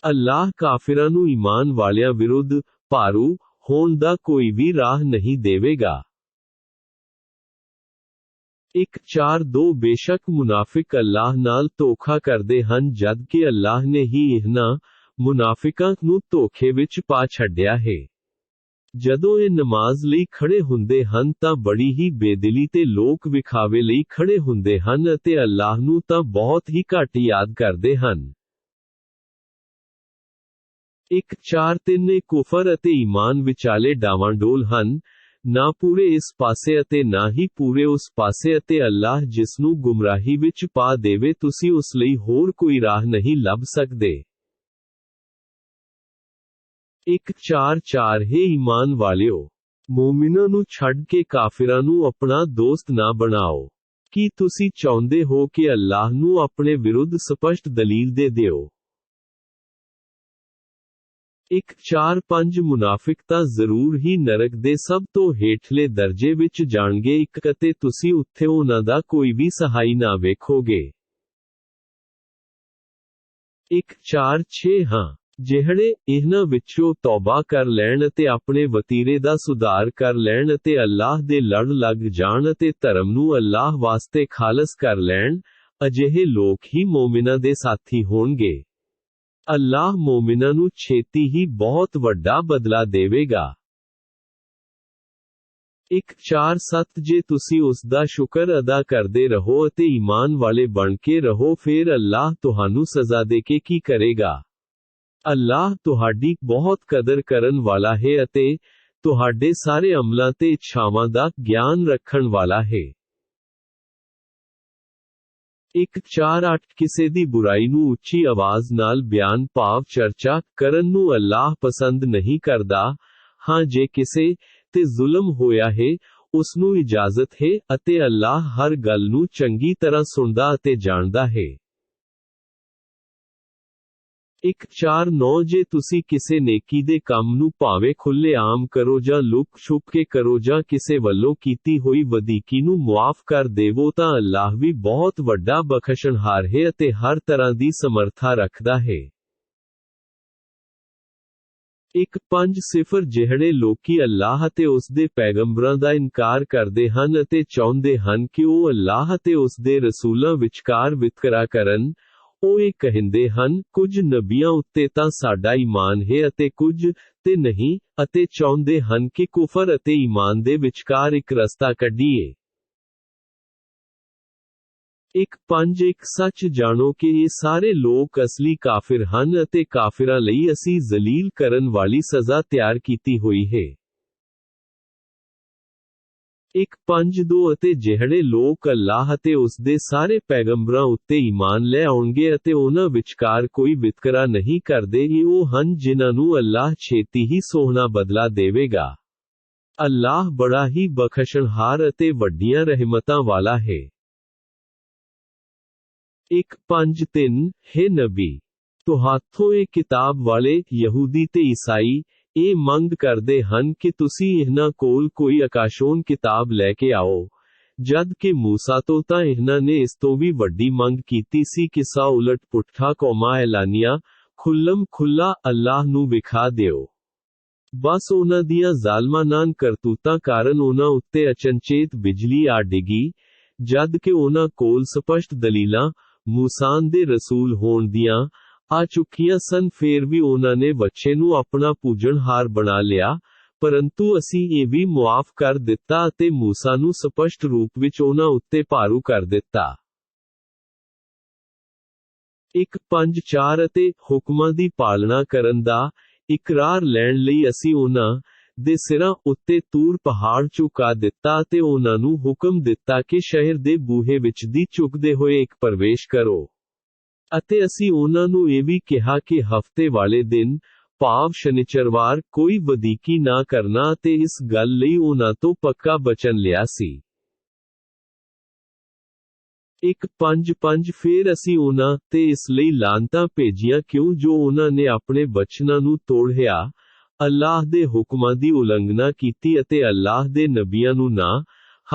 A: ਅੱਲਾਹ ਕਾਫਿਰਾਂ ਨੂੰ ਈਮਾਨ ਵਾਲਿਆਂ ਵਿਰੁੱਧ ਭਾਰੂ ਹੋਣ ਦਾ ਕੋਈ ਵੀ ਰਾਹ ਨਹੀਂ ਦੇਵੇਗਾ। ਇੱਕ 4-2 ਬੇਸ਼ੱਕ ਮੁਨਾਫਿਕ ਅੱਲਾਹ ਨਾਲ ਧੋਖਾ ਕਰਦੇ ਹਨ ਜਦਕਿ ਅੱਲਾਹ ਨੇ ਹੀ ਇਹਨਾਂ ਮੁਨਾਫਿਕਾਂ ਨੂੰ ਧੋਖੇ ਵਿੱਚ ਪਾ ਛੱਡਿਆ ਹੈ। ਜਦੋਂ ਇਹ ਨਮਾਜ਼ ਲਈ ਖੜੇ ਹੁੰਦੇ ਹਨ ਤਾਂ ਬੜੀ ਹੀ ਬੇਦਿਲੀ ਤੇ ਲੋਕ ਵਿਖਾਵੇ ਲਈ ਖੜੇ ਹੁੰਦੇ ਹਨ ਅਤੇ ਅੱਲਾਹ ਨੂੰ ਤਾਂ ਬਹੁਤ ਹੀ ਘੱਟ ਯਾਦ ਕਰਦੇ ਹਨ। ਇੱਕ 4-3 ਕੁਫਰ ਅਤੇ ਈਮਾਨ ਵਿਚਾਲੇ ਡਾਵਾਂਡੋਲ ਹਨ, ਨਾ ਪੂਰੇ ਇਸ ਪਾਸੇ ਅਤੇ ਨਾ ਹੀ ਪੂਰੇ ਉਸ ਪਾਸੇ ਅਤੇ ਅੱਲਾਹ ਜਿਸ ਨੂੰ ਗੁੰਮਰਾਹੀ ਵਿੱਚ ਪਾ ਦੇਵੇ ਤੁਸੀਂ ਉਸ ਲਈ ਹੋਰ ਕੋਈ ਰਾਹ ਨਹੀਂ ਲੱਭ ਸਕਦੇ। ਇੱਕ 4-4 ਹੇ ਈਮਾਨ ਵਾਲਿਓ, ਮੋਮਿਨਾਂ ਨੂੰ ਛੱਡ ਕੇ ਕਾਫਿਰਾਂ ਨੂੰ ਆਪਣਾ ਦੋਸਤ ਨਾ ਬਣਾਓ। ਕੀ ਤੁਸੀਂ ਚਾਹੁੰਦੇ ਹੋ ਕਿ ਅੱਲਾਹ ਨੂੰ ਆਪਣੇ ਵਿਰੁੱਧ ਸਪਸ਼ਟ ਦਲੀਲ ਦੇ ਦਿਓ? 4-5 ਮੁਨਾਫਿਕ ਤਾਂ ਜ਼ਰੂਰ ਹੀ ਨਰਕ ਦੇ ਸਭ ਤੋਂ ਹੇਠਲੇ ਦਰਜੇ ਵਿੱਚ ਜਾਣਗੇ ਅਤੇ ਤੁਸੀਂ ਉੱਥੇ ਉਹਨਾਂ ਦਾ ਕੋਈ ਵੀ ਸਹਾਈ ਨਾ ਵੇਖੋਗੇ। 4-6 ਹਾਂ, ਜਿਹੜੇ ਇਹਨਾਂ ਵਿੱਚੋਂ ਤੌਬਾ ਕਰ ਲੈਣ ਅਤੇ ਆਪਣੇ ਵਤੀਰੇ ਦਾ ਸੁਧਾਰ ਕਰ ਲੈਣ ਅਤੇ ਅੱਲਾਹ ਦੇ ਲੜ ਲੱਗ ਜਾਣ ਅਤੇ ਧਰਮ ਨੂੰ ਅੱਲਾਹ ਵਾਸਤੇ ਖਾਲਸ ਕਰ ਲੈਣ, ਅਜਿਹੇ ਲੋਕ ਹੀ ਮੋਮਿਨਾਂ ਦੇ ਸਾਥੀ ਹੋਣਗੇ। ਅੱਲਾਹ ਮੋਮਿਨਾਂ ਨੂੰ ਛੇਤੀ ਹੀ ਬਹੁਤ ਵੱਡਾ ਬਦਲਾ ਦੇਵੇਗਾ। 4-7 ਜੇ ਤੁਸੀਂ ਉਸ ਦਾ ਸ਼ੁਕਰ ਅਦਾ ਕਰਦੇ ਰਹੋ ਅਤੇ ਈਮਾਨ ਵਾਲੇ ਬਣ ਕੇ ਰਹੋ ਫਿਰ ਅੱਲਾਹ ਤੁਹਾਨੂੰ ਸਜ਼ਾ ਦੇ ਕੇ ਕੀ ਕਰੇਗਾ? ਅੱਲਾਹ ਤੁਹਾਡੀ ਬਹੁਤ ਕਦਰ ਕਰਨ ਵਾਲਾ ਹੈ ਅਤੇ ਤੁਹਾਡੇ ਸਾਰੇ ਅਮਲਾਂ ਤੇ ਇੱਛਾਵਾਂ ਦਾ ਗਿਆਨ ਰੱਖਣ ਵਾਲਾ ਹੈ। 4-8 ਕਿਸੇ ਦੀ ਬੁਰਾਈ ਨੂੰ ਉੱਚੀ ਆਵਾਜ਼ ਨਾਲ ਬਿਆਨ ਭਾਵ ਚਰਚਾ ਕਰਨ ਨੂੰ ਅੱਲਾਹ ਪਸੰਦ ਨਹੀਂ ਕਰਦਾ। ਹਾਂ, ਜੇ ਕਿਸੇ ਤੇ ਜ਼ੁਲਮ ਹੋਇਆ ਹੈ, ਉਸ ਨੂੰ ਇਜਾਜ਼ਤ ਹੈ ਅਤੇ ਅੱਲਾਹ ਹਰ ਗੱਲ ਨੂੰ ਚੰਗੀ ਤਰ੍ਹਾਂ ਸੁਣਦਾ ਅਤੇ ਜਾਣਦਾ ਹੈ। 4-9 ਜੇ ਤੁਸੀਂ ਕਿਸੇ ਨੇਕੀ ਦੇ ਕੰਮ ਨੂੰ ਭਾਵੇਂ ਖੁੱਲ੍ਹੇ ਆਮ ਕਰੋ ਜਾਂ ਲੁਕ ਛੁਪ ਕੇ ਕਰੋ ਜਾਂ ਕਿਸੇ ਵੱਲੋਂ ਕੀਤੀ ਹੋਈ ਵਧੀਕੀ ਨੂੰ ਮੁਆਫ ਕਰ ਦੇਵੋ ਤਾਂ ਅੱਲਾਹ ਵੀ ਬਹੁਤ ਵੱਡਾ ਬਖਸ਼ਣਹਾਰ ਹੈ ਅਤੇ ਹਰ ਤਰ੍ਹਾਂ ਦੀ ਸਮਰੱਥਾ ਰੱਖਦਾ ਹੈ। 5-0 ਜਿਹੜੇ ਲੋਕੀ ਅੱਲਾਹ ਅਤੇ ਉਸ ਦੇ ਪੈਗੰਬਰਾਂ ਦਾ ਇਨਕਾਰ ਕਰਦੇ ਹਨ ਅਤੇ ਚਾਹੁੰਦੇ ਹਨ ਕਿ ਉਹ ਅੱਲਾਹ ਅਤੇ ਉਸ ਦੇ ਰਸੂਲਾਂ ਵਿਚਕਾਰ ਵਿਤਕਰਾ ਕਰਨ, ਉਹ ਇਹ ਕਹਿੰਦੇ ਹਨ, ਕੁਝ ਨਬੀਆਂ ਉੱਤੇ ਤਾਂ ਸਾਡਾ ਈਮਾਨ ਹੈ ਅਤੇ ਕੁਝ ਤੇ ਨਹੀਂ, ਅਤੇ ਚਾਹੁੰਦੇ ਹਨ ਕਿ ਕੁਫਰ ਅਤੇ ਈਮਾਨ ਦੇ ਵਿਚਕਾਰ ਇੱਕ ਰਸਤਾ ਕੱਢੀਏ। 5 ਸੱਚ ਜਾਣੋ ਕਿ ਇਹ ਸਾਰੇ ਲੋਕ ਅਸਲੀ ਕਾਫਿਰ ਹਨ ਅਤੇ ਕਾਫਿਰਾਂ ਲਈ ਅਸੀਂ ਜ਼ਲੀਲ ਕਰਨ ਵਾਲੀ ਸਜ਼ਾ ਤਿਆਰ ਕੀਤੀ ਹੋਈ ਹੈ। 5-2 ਅਤੇ ਜਿਹੜੇ ਲੋਕ ਅੱਲਾਹ ਅਤੇ ਉਸ ਦੇ ਸਾਰੇ ਪੈਗੰਬਰਾਂ ਉੱਤੇ ਈਮਾਨ ਲੈ ਆਉਣਗੇ ਅਤੇ ਉਹਨਾਂ ਵਿਚਕਾਰ ਕੋਈ ਵਿਤਕਰਾ ਨਹੀਂ ਕਰਦੇ, ਇਹ ਉਹ ਹਨ ਜਿਨ੍ਹਾਂ ਨੂੰ ਅੱਲਾਹ ਛੇਤੀ ਹੀ ਸੋਹਣਾ ਬਦਲਾ ਦੇਵੇਗਾ। ਅੱਲਾਹ ਬੜਾ ਹੀ ਬਖਸ਼ਣਹਾਰ ਅਤੇ ਵੱਡੀਆਂ ਰਹਿਮਤਾਂ ਵਾਲਾ ਹੈ। 5-3 ਹੈ ਨਬੀ, ਤੁਹਾਥੋਂ ਇਹ ਕਿਤਾਬ ਵਾਲੇ ਯਹੂਦੀ ਤੇ ਈਸਾਈ ਇਹ ਮੰਗ ਕਰਦੇ ਹਨ ਕਿ ਤੁਸੀਂ ਇਹਨਾਂ ਕੋਲ ਕੋਈ ਆਕਾਸ਼ੋਂ ਕਿਤਾਬ ਲੈ ਕੇ ਆਓ, ਜਦ ਕਿ ਮੂਸਾ ਤੋਂ ਤਾਂ ਇਹਨਾਂ ਨੇ ਇਸ ਤੋਂ ਵੀ ਵੱਡੀ ਮੰਗ ਕੀਤੀ ਸੀ ਕਿ ਸਾ ਉਲਟ ਪੁੱਠਾ ਕੌਮਾਂ ਐਲਾਨੀਆਂ, ਖੁੱਲਮ ਖੁੱਲਾ ਅੱਲਾਹ ਨੂੰ ਵਿਖਾ ਦਿਓ। ਬਸ ਉਹਨਾਂ ਦੀਆਂ ਜ਼ਾਲਮਾਨਾਂ ਕਰਤੂਤਾਂ ਕਾਰਨ ਉਹਨਾਂ ਉੱਤੇ ਅਚਨਚੇਤ ਬਿਜਲੀ ਆ ਡਿੱਗੀ, ਜਦ ਕਿ ਉਹਨਾਂ ਕੋਲ ਸਪਸ਼ਟ ਦਲੀਲਾਂ ਮੂਸਾ ਦੇ ਰਸੂਲ ਹੋਣ ਦੀਆਂ ਆ ਚੁੱਕੀਆਂ ਸਨ। ਫੇਰ ਵੀ ਉਹਨਾਂ ਨੇ ਬੱਚੇ ਨੂੰ ਆਪਣਾ ਪੂਜਣਹਾਰ ਬਣਾ ਲਿਆ, ਪਰੰਤੂ ਅਸੀਂ ਇਹ ਵੀ ਮੁਆਫ ਕਰ ਦਿੱਤਾ ਅਤੇ ਮੂਸਾ ਨੂੰ ਸਪਸ਼ਟ ਰੂਪ ਵਿੱਚ ਉਹਨਾਂ ਉੱਤੇ ਭਾਰੂ ਕਰ ਦਿੱਤਾ। 5-4 ਅਤੇ ਹੁਕਮਾਂ ਦੀ ਪਾਲਣਾ ਕਰਨ ਦਾ ਇਕਰਾਰ ਲੈਣ ਲਈ ਅਸੀਂ ਉਹਨਾਂ ਦੇ ਸਿਰਾਂ ਉੱਤੇ ਤੂਰ ਪਹਾੜ ਝੁਕਾ ਦਿੱਤਾ ਅਤੇ ਉਹਨਾਂ ਨੂੰ ਹੁਕਮ ਦਿੱਤਾ ਕਿ ਸ਼ਹਿਰ ਦੇ ਬੂਹੇ ਵਿੱਚ ਦੀ ਝੁਕਦੇ ਹੋਏ ਇੱਕ ਪ੍ਰਵੇਸ਼ ਕਰੋ। ਅਤੇ ਅਸੀਂ ਉਹਨਾਂ ਨੂੰ ਇਹ ਵੀ ਕਿਹਾ ਕਿ ਹਫ਼ਤੇ ਵਾਲੇ ਦਿਨ ਭਾਵ ਸ਼ਨੀਚਰਵਾਰ ਕੋਈ ਵਧੀਕੀ ਨਾ ਕਰਨਾ ਅਤੇ ਇਸ ਗੱਲ ਲਈ ਉਹਨਾਂ ਤੋਂ ਪੱਕਾ ਬਚਨ ਲਿਆ ਸੀ। 5-5 ਫਿਰ ਅਸੀਂ ਉਹਨਾਂ ਤੇ ਇਸ ਲਈ ਲਾਨਤਾਂ ਭੇਜੀਆਂ ਕਿਉਂ ਜੋ ਉਹਨਾਂ ਨੇ ਆਪਣੇ ਬਚਨਾਂ ਨੂੰ ਤੋੜਿਆ, ਅੱਲਾਹ ਦੇ ਹੁਕਮਾਂ ਦੀ ਉਲੰਘਣਾ ਕੀਤੀ ਅਤੇ ਅੱਲਾਹ ਦੇ ਨਬੀਆਂ ਨੂੰ ਨਾ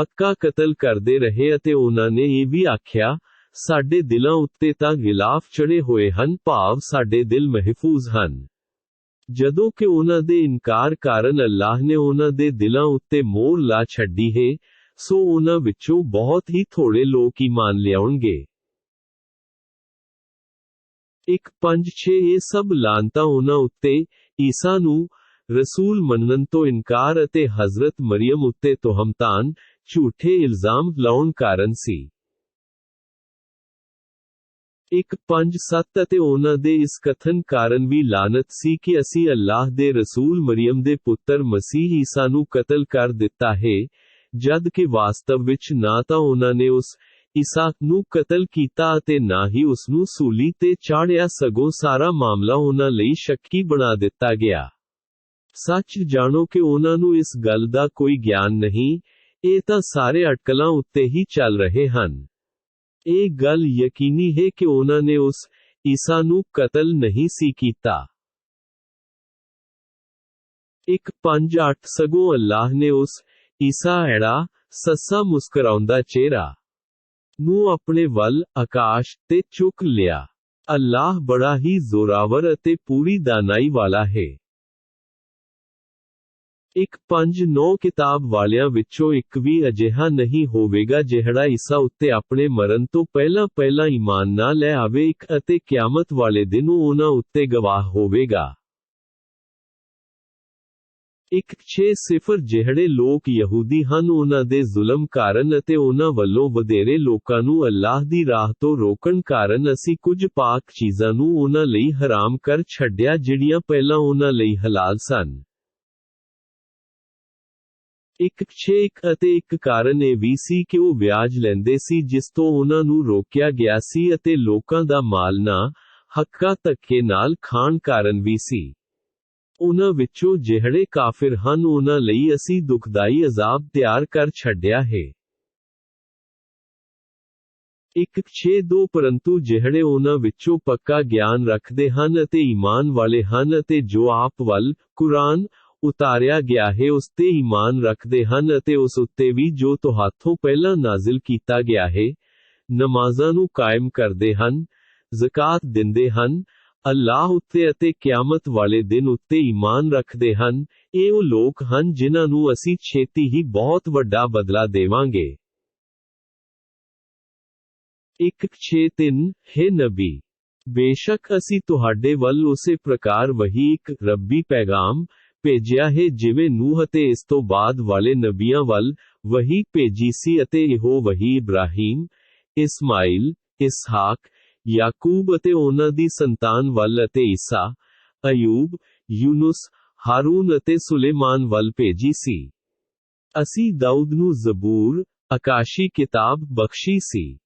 A: ਹੱਕਾ ਕਤਲ ਕਰਦੇ ਰਹੇ ਅਤੇ ਉਹਨਾਂ ਨੇ ਇਹ ਵੀ ਆਖਿਆ, ਸਾਡੇ ਦਿਲਾਂ ਉੱਤੇ ਤਾਂ ਗਿਲਾਫ ਚੜੇ ਹੋਏ ਹਨ ਭਾਵ ਸਾਡੇ ਦਿਲ ਮਹਿਫੂਜ਼ ਹਨ। ਜਦੋਂ ਕਿ ਉਹਨਾਂ ਦੇ ਇਨਕਾਰ ਕਾਰਨ ਅੱਲਾਹ ਨੇ ਉਹਨਾਂ ਦੇ ਦਿਲਾਂ ਉੱਤੇ ਮੋਹਰ ਲਾ ਛੱਡੀ ਹੈ, ਸੋ ਉਹਨਾਂ ਵਿੱਚੋਂ ਬਹੁਤ ਹੀ ਥੋੜੇ ਲੋਕ ਈਮਾਨ ਲਿਆਉਣਗੇ। 5-6 ਇਹ ਸਭ ਲਾਨਤਾਂ ਉਹਨਾਂ ਉੱਤੇ ਈਸਾ ਨੂੰ ਰਸੂਲ ਮੰਨਣ ਤੋਂ ਇਨਕਾਰ ਅਤੇ ਹਜ਼ਰਤ ਮਰੀਮ ਉੱਤੇ ਤੋਹਮਤਾਂ ਝੂਠੇ ਇਲਜ਼ਾਮ ਲਾਉਣ ਕਾਰਨ ਸੀ। 5-7 ਅਤੇ ਉਹਨਾਂ ਦੇ ਇਸ ਕਥਨ ਕਾਰਨ ਵੀ ਲਾਨਤ ਸੀ ਕਿ ਅਸੀਂ ਅੱਲਾਹ ਦੇ ਰਸੂਲ ਮਰੀਮ ਦੇ ਪੁੱਤਰ ਮਸੀਹ ਈਸਾ ਨੂੰ ਕਤਲ ਕਰ ਦਿੱਤਾ ਹੈ, ਜਦ ਕਿ ਵਾਸਤਵ ਵਿੱਚ ਨਾ ਤਾਂ ਉਹਨਾਂ ਨੇ ਉਸ ਈਸਾ ਨੂੰ ਕਤਲ ਕੀਤਾ ਅਤੇ ਨਾ ਹੀ ਉਸ ਨੂੰ ਸੂਲੀ ਤੇ ਚਾੜਿਆ, ਸਗੋਂ ਸਾਰਾ ਮਾਮਲਾ ਉਹਨਾਂ ਲਈ ਸ਼ੱਕੀ ਬਣਾ ਦਿੱਤਾ ਗਿਆ। ਸੱਚ ਜਾਣੋ ਕਿ ਉਹਨਾਂ ਨੂੰ ਇਸ ਗੱਲ ਦਾ ਕੋਈ ਗਿਆਨ ਨਹੀਂ, ਇਹ ਤਾਂ ਸਾਰੇ ਅਟਕਲਾਂ ਉੱਤੇ ਹੀ ਚੱਲ ਰਹੇ ਹਨ। ਇਹ ਗੱਲ ਯਕੀਨੀ ਹੈ ਕਿ ਉਹਨਾਂ ਨੇ ਉਸ ਈਸਾ ਨੂੰ ਕਤਲ ਨਹੀਂ ਸੀ ਕੀਤਾ। 1:5-8 ਸਗੋਂ ਅੱਲਾਹ ਨੇ ਉਸ ਈਸਾ ਐੜਾ ਸੱਸਾ ਮੁਸਕਰਾਉਂਦਾ ਚਿਹਰਾ ਨੂੰ ਆਪਣੇ ਵੱਲ ਆਕਾਸ਼ ਤੇ ਚੁੱਕ ਲਿਆ। ਅੱਲਾਹ ਬੜਾ ਹੀ ਜ਼ੋਰਾਵਰ ਅਤੇ ਪੂਰੀ ਦਾਨਾਈ ਵਾਲਾ ਹੈ। 1:5-9 ਕਿਤਾਬ ਵਾਲਿਆਂ ਵਿੱਚੋਂ ਇੱਕ ਵੀ ਅਜਿਹਾ ਨਹੀਂ ਹੋਵੇਗਾ ਜਿਹੜਾ ਈਸਾ ਉੱਤੇ ਆਪਣੇ ਮਰਨ ਤੋਂ ਪਹਿਲਾਂ ਈਮਾਨ ਨਾ ਲੈ ਆਵੇ ਅਤੇ ਕਿਆਮਤ ਵਾਲੇ ਦਿਨ ਉਹ ਉਹਨਾਂ ਉੱਤੇ ਗਵਾਹ ਹੋਵੇਗਾ। 1:6 ਜਿਹੜੇ ਲੋਕ ਯਹੂਦੀ ਹਨ ਉਹਨਾਂ ਦੇ ਜ਼ੁਲਮ ਕਾਰਨ ਅਤੇ ਉਹਨਾਂ ਵੱਲੋਂ ਵਧੇਰੇ ਲੋਕਾਂ ਨੂੰ ਅੱਲਾਹ ਦੀ ਰਾਹ ਤੋਂ ਰੋਕਣ ਕਾਰਨ ਅਸੀਂ ਕੁਝ ਪਾਕ ਚੀਜ਼ਾਂ ਨੂੰ ਉਹਨਾਂ ਲਈ ਹਰਾਮ ਕਰ ਛੱਡਿਆ ਜਿਹੜੀਆਂ ਪਹਿਲਾਂ ਉਹਨਾਂ ਲਈ ਹਲਾਲ ਸਨ। 1:6 ਅਤੇ ਇੱਕ ਕਾਰਨ ਇਹ ਵੀ ਸੀ ਕਿ ਉਹ ਵਿਆਜ ਲੈਂਦੇ ਸੀ ਜਿਸ ਤੋਂ ਉਹਨਾਂ ਨੂੰ ਰੋਕਿਆ ਗਿਆ ਸੀ ਅਤੇ ਲੋਕਾਂ ਦਾ ਮਾਲ ਨਾ ਹੱਕਾ ਧੱਕੇ ਨਾਲ ਖਾਣ ਕਾਰਨ ਵੀ ਸੀ। ਉਹਨਾਂ ਵਿੱਚੋਂ ਜਿਹੜੇ ਕਾਫਿਰ ਹਨ ਉਹਨਾਂ ਲਈ ਅਸੀਂ ਦੁਖਦਾਈ ਅਜ਼ਾਬ ਤਿਆਰ ਕਰ ਛੱਡਿਆ ਹੈ। 1:6 ਪਰੰਤੂ ਜਿਹੜੇ ਉਹਨਾਂ ਵਿੱਚੋਂ ਪੱਕਾ ਗਿਆਨ ਰੱਖਦੇ ਹਨ ਅਤੇ ਈਮਾਨ ਵਾਲੇ ਹਨ ਅਤੇ ਜੋ ਆਪ ਵੱਲ ਕੁਰਾਨ ਉਤਾਰਿਆ ਗਿਆ ਹੈ ਉਸ ਤੇ ਈਮਾਨ ਰੱਖਦੇ ਹਨ ਅਤੇ ਉਸ ਉੱਤੇ ਵੀ ਜੋ ਤੁਹਾਥੋਂ ਪਹਿਲਾਂ ਨਾਜ਼ਿਲ ਕੀਤਾ ਗਿਆ ਹੈ, ਨਮਾਜ਼ਾਂ ਨੂੰ ਕਾਇਮ ਕਰਦੇ ਹਨ, ਜ਼ਕਾਤ ਦਿੰਦੇ ਹਨ, ਅੱਲਾਹ ਉੱਤੇ ਅਤੇ ਕਿਆਮਤ ਵਾਲੇ ਦਿਨ ਉੱਤੇ ਈਮਾਨ ਰੱਖਦੇ ਹਨ, ਇਹ ਉਹ ਲੋਕ ਹਨ ਜਿਨ੍ਹਾਂ ਨੂੰ ਅਸੀਂ ਛੇਤੀ ਹੀ ਬਹੁਤ ਵੱਡਾ ਬਦਲਾ ਦੇਵਾਂਗੇ। 1:6 ਹੈ ਨਬੀ, ਬੇਸ਼ੱਕ ਅਸੀਂ ਤੁਹਾਡੇ ਵੱਲ ਉਸੇ ਪ੍ਰਕਾਰ ਵਹੀ ਇੱਕ ਰੱਬੀ ਪੈਗਾਮ ਭੇਜਿਆ ਹੈ ਜਿਵੇਂ ਨੂਹ ਅਤੇ ਇਸ ਤੋਂ ਬਾਅਦ ਵਾਲੇ ਨਬੀਆਂ ਵੱਲ ਵਹੀ ਭੇਜੀ ਸੀ ਅਤੇ ਇਹੋ ਵਹੀ ਇਬਰਾਹੀਮ, ਇਸਮਾਈਲ, ਇਸਹਾਕ, ਯਾਕੂਬ ਅਤੇ ਉਹਨਾਂ ਦੀ ਸੰਤਾਨ ਵੱਲ ਅਤੇ ਈਸਾ, ਅਯੂਬ, ਯੂਨੁਸ, ਹਾਰੂਨ ਅਤੇ ਸੁਲੇਮਾਨ ਵੱਲ ਭੇਜੀ ਸੀ। ਅਸੀਂ ਦਾਊਦ ਨੂੰ ਜ਼ਬੂਰ, ਆਕਾਸ਼ੀ ਕਿਤਾਬ ਬਖਸ਼ੀ ਸੀ।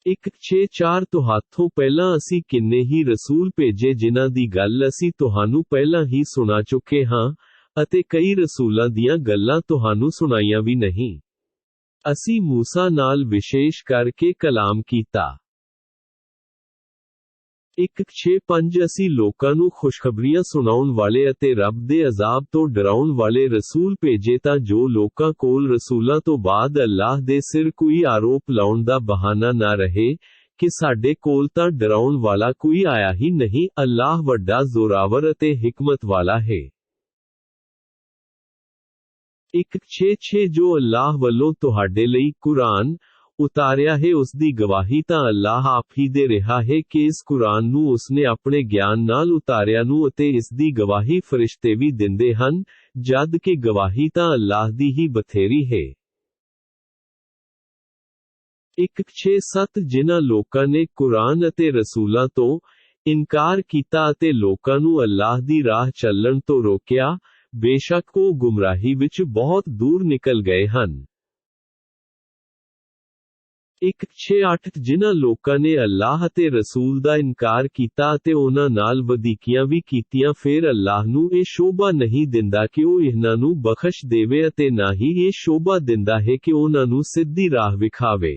A: 1:6 ਤੁਹਾਥੋਂ ਪਹਿਲਾਂ ਅਸੀਂ ਕਿੰਨੇ ਹੀ ਰਸੂਲ ਭੇਜੇ ਜਿਨ੍ਹਾਂ ਦੀ ਗੱਲ ਅਸੀਂ ਤੁਹਾਨੂੰ ਪਹਿਲਾਂ ਹੀ ਸੁਣਾ ਚੁੱਕੇ ਹਾਂ, ਅਤੇ ਕਈ ਰਸੂਲਾਂ ਦੀਆਂ ਗੱਲਾਂ ਤੁਹਾਨੂੰ ਸੁਣਾਈਆਂ ਵੀ ਨਹੀਂ। ਅਸੀਂ ਮੂਸਾ ਨਾਲ ਵਿਸ਼ੇਸ਼ ਕਰਕੇ ਕਲਾਮ ਕੀਤਾ। 1:6 ਅਸੀਂ ਲੋਕਾਂ ਨੂੰ ਖੁਸ਼ਖਬਰੀਆਂ ਸੁਣਾਉਣ ਵਾਲੇ ਅਤੇ ਰੱਬ ਦੇ ਅਜ਼ਾਬ ਤੋਂ ਡਰਾਉਣ ਵਾਲੇ ਰਸੂਲ ਭੇਜੇ ਤਾਂ ਜੋ ਲੋਕਾਂ ਕੋਲ ਰਸੂਲਾਂ ਤੋਂ ਬਾਅਦ ਅੱਲਾਹ ਦੇ ਸਿਰ ਕੋਈ ਆਰੋਪ ਲਾਉਣ ਦਾ ਬਹਾਨਾ ਨਾ ਰਹੇ ਕਿ ਸਾਡੇ ਕੋਲ ਤਾਂ ਡਰਾਉਣ ਵਾਲਾ ਕੋਈ ਆਇਆ ਹੀ ਨਹੀਂ। ਅੱਲਾਹ ਵੱਡਾ ਜ਼ੋਰਾਵਰ ਅਤੇ ਹਿਕਮਤ ਵਾਲਾ ਹੈ। 1:6 ਜੋ ਅੱਲਾਹ ਵੱਲੋਂ ਤੁਹਾਡੇ ਲਈ ਕੁਰਾਨ ਉਤਾਰਿਆ ਹੈ ਉਸ ਦੀ ਗਵਾਹੀ ਤਾਂ ਅੱਲਾਹ ਆਪ ਹੀ ਦੇ ਰਿਹਾ ਹੈ ਕਿ ਇਸ ਕੁਰਾਨ ਨੂੰ ਉਸਨੇ ਆਪਣੇ ਗਿਆਨ ਨਾਲ ਉਤਾਰਿਆ ਨੂੰ ਅਤੇ ਇਸ ਦੀ ਗਵਾਹੀ ਫਰਿਸ਼ਤੇ ਵੀ ਦਿੰਦੇ ਹਨ, ਜਦ ਕਿ ਗਵਾਹੀ ਤਾਂ ਅੱਲਾਹ ਦੀ ਹੀ ਬਥੇਰੀ ਹੈ। 1:6 ਜਿਨ੍ਹਾਂ ਲੋਕਾਂ ਨੇ ਕੁਰਾਨ ਅਤੇ ਰਸੂਲਾਂ ਤੋਂ ਇਨਕਾਰ ਕੀਤਾ ਅਤੇ ਲੋਕਾਂ ਨੂੰ ਅੱਲਾਹ ਦੀ ਰਾਹ ਚੱਲਣ ਤੋਂ ਰੋਕਿਆ, ਬੇਸ਼ੱਕ ਉਹ ਗੁੰਮਰਾਹੀ ਵਿੱਚ ਬਹੁਤ ਦੂਰ ਨਿਕਲ ਗਏ ਹਨ। 1:8 ਜਿਨ੍ਹਾਂ ਲੋਕਾਂ ਨੇ ਅੱਲਾਹ ਅਤੇ ਰਸੂਲ ਦਾ ਇਨਕਾਰ ਕੀਤਾ ਅਤੇ ਉਹਨਾਂ ਨਾਲ ਵਧੀਕੀਆਂ ਵੀ ਕੀਤੀਆਂ ਫਿਰ ਅੱਲਾਹ ਨੂੰ ਇਹ ਸ਼ੋਭਾ ਨਹੀਂ ਦਿੰਦਾ ਕਿ ਉਹ ਇਹਨਾਂ ਨੂੰ ਬਖਸ਼ ਦੇਵੇ ਅਤੇ ਨਾ ਹੀ ਇਹ ਸ਼ੋਭਾ ਦਿੰਦਾ ਹੈ ਕਿ ਉਹਨਾਂ ਨੂੰ ਸਿੱਧੀ ਰਾਹ ਵਿਖਾਵੇ।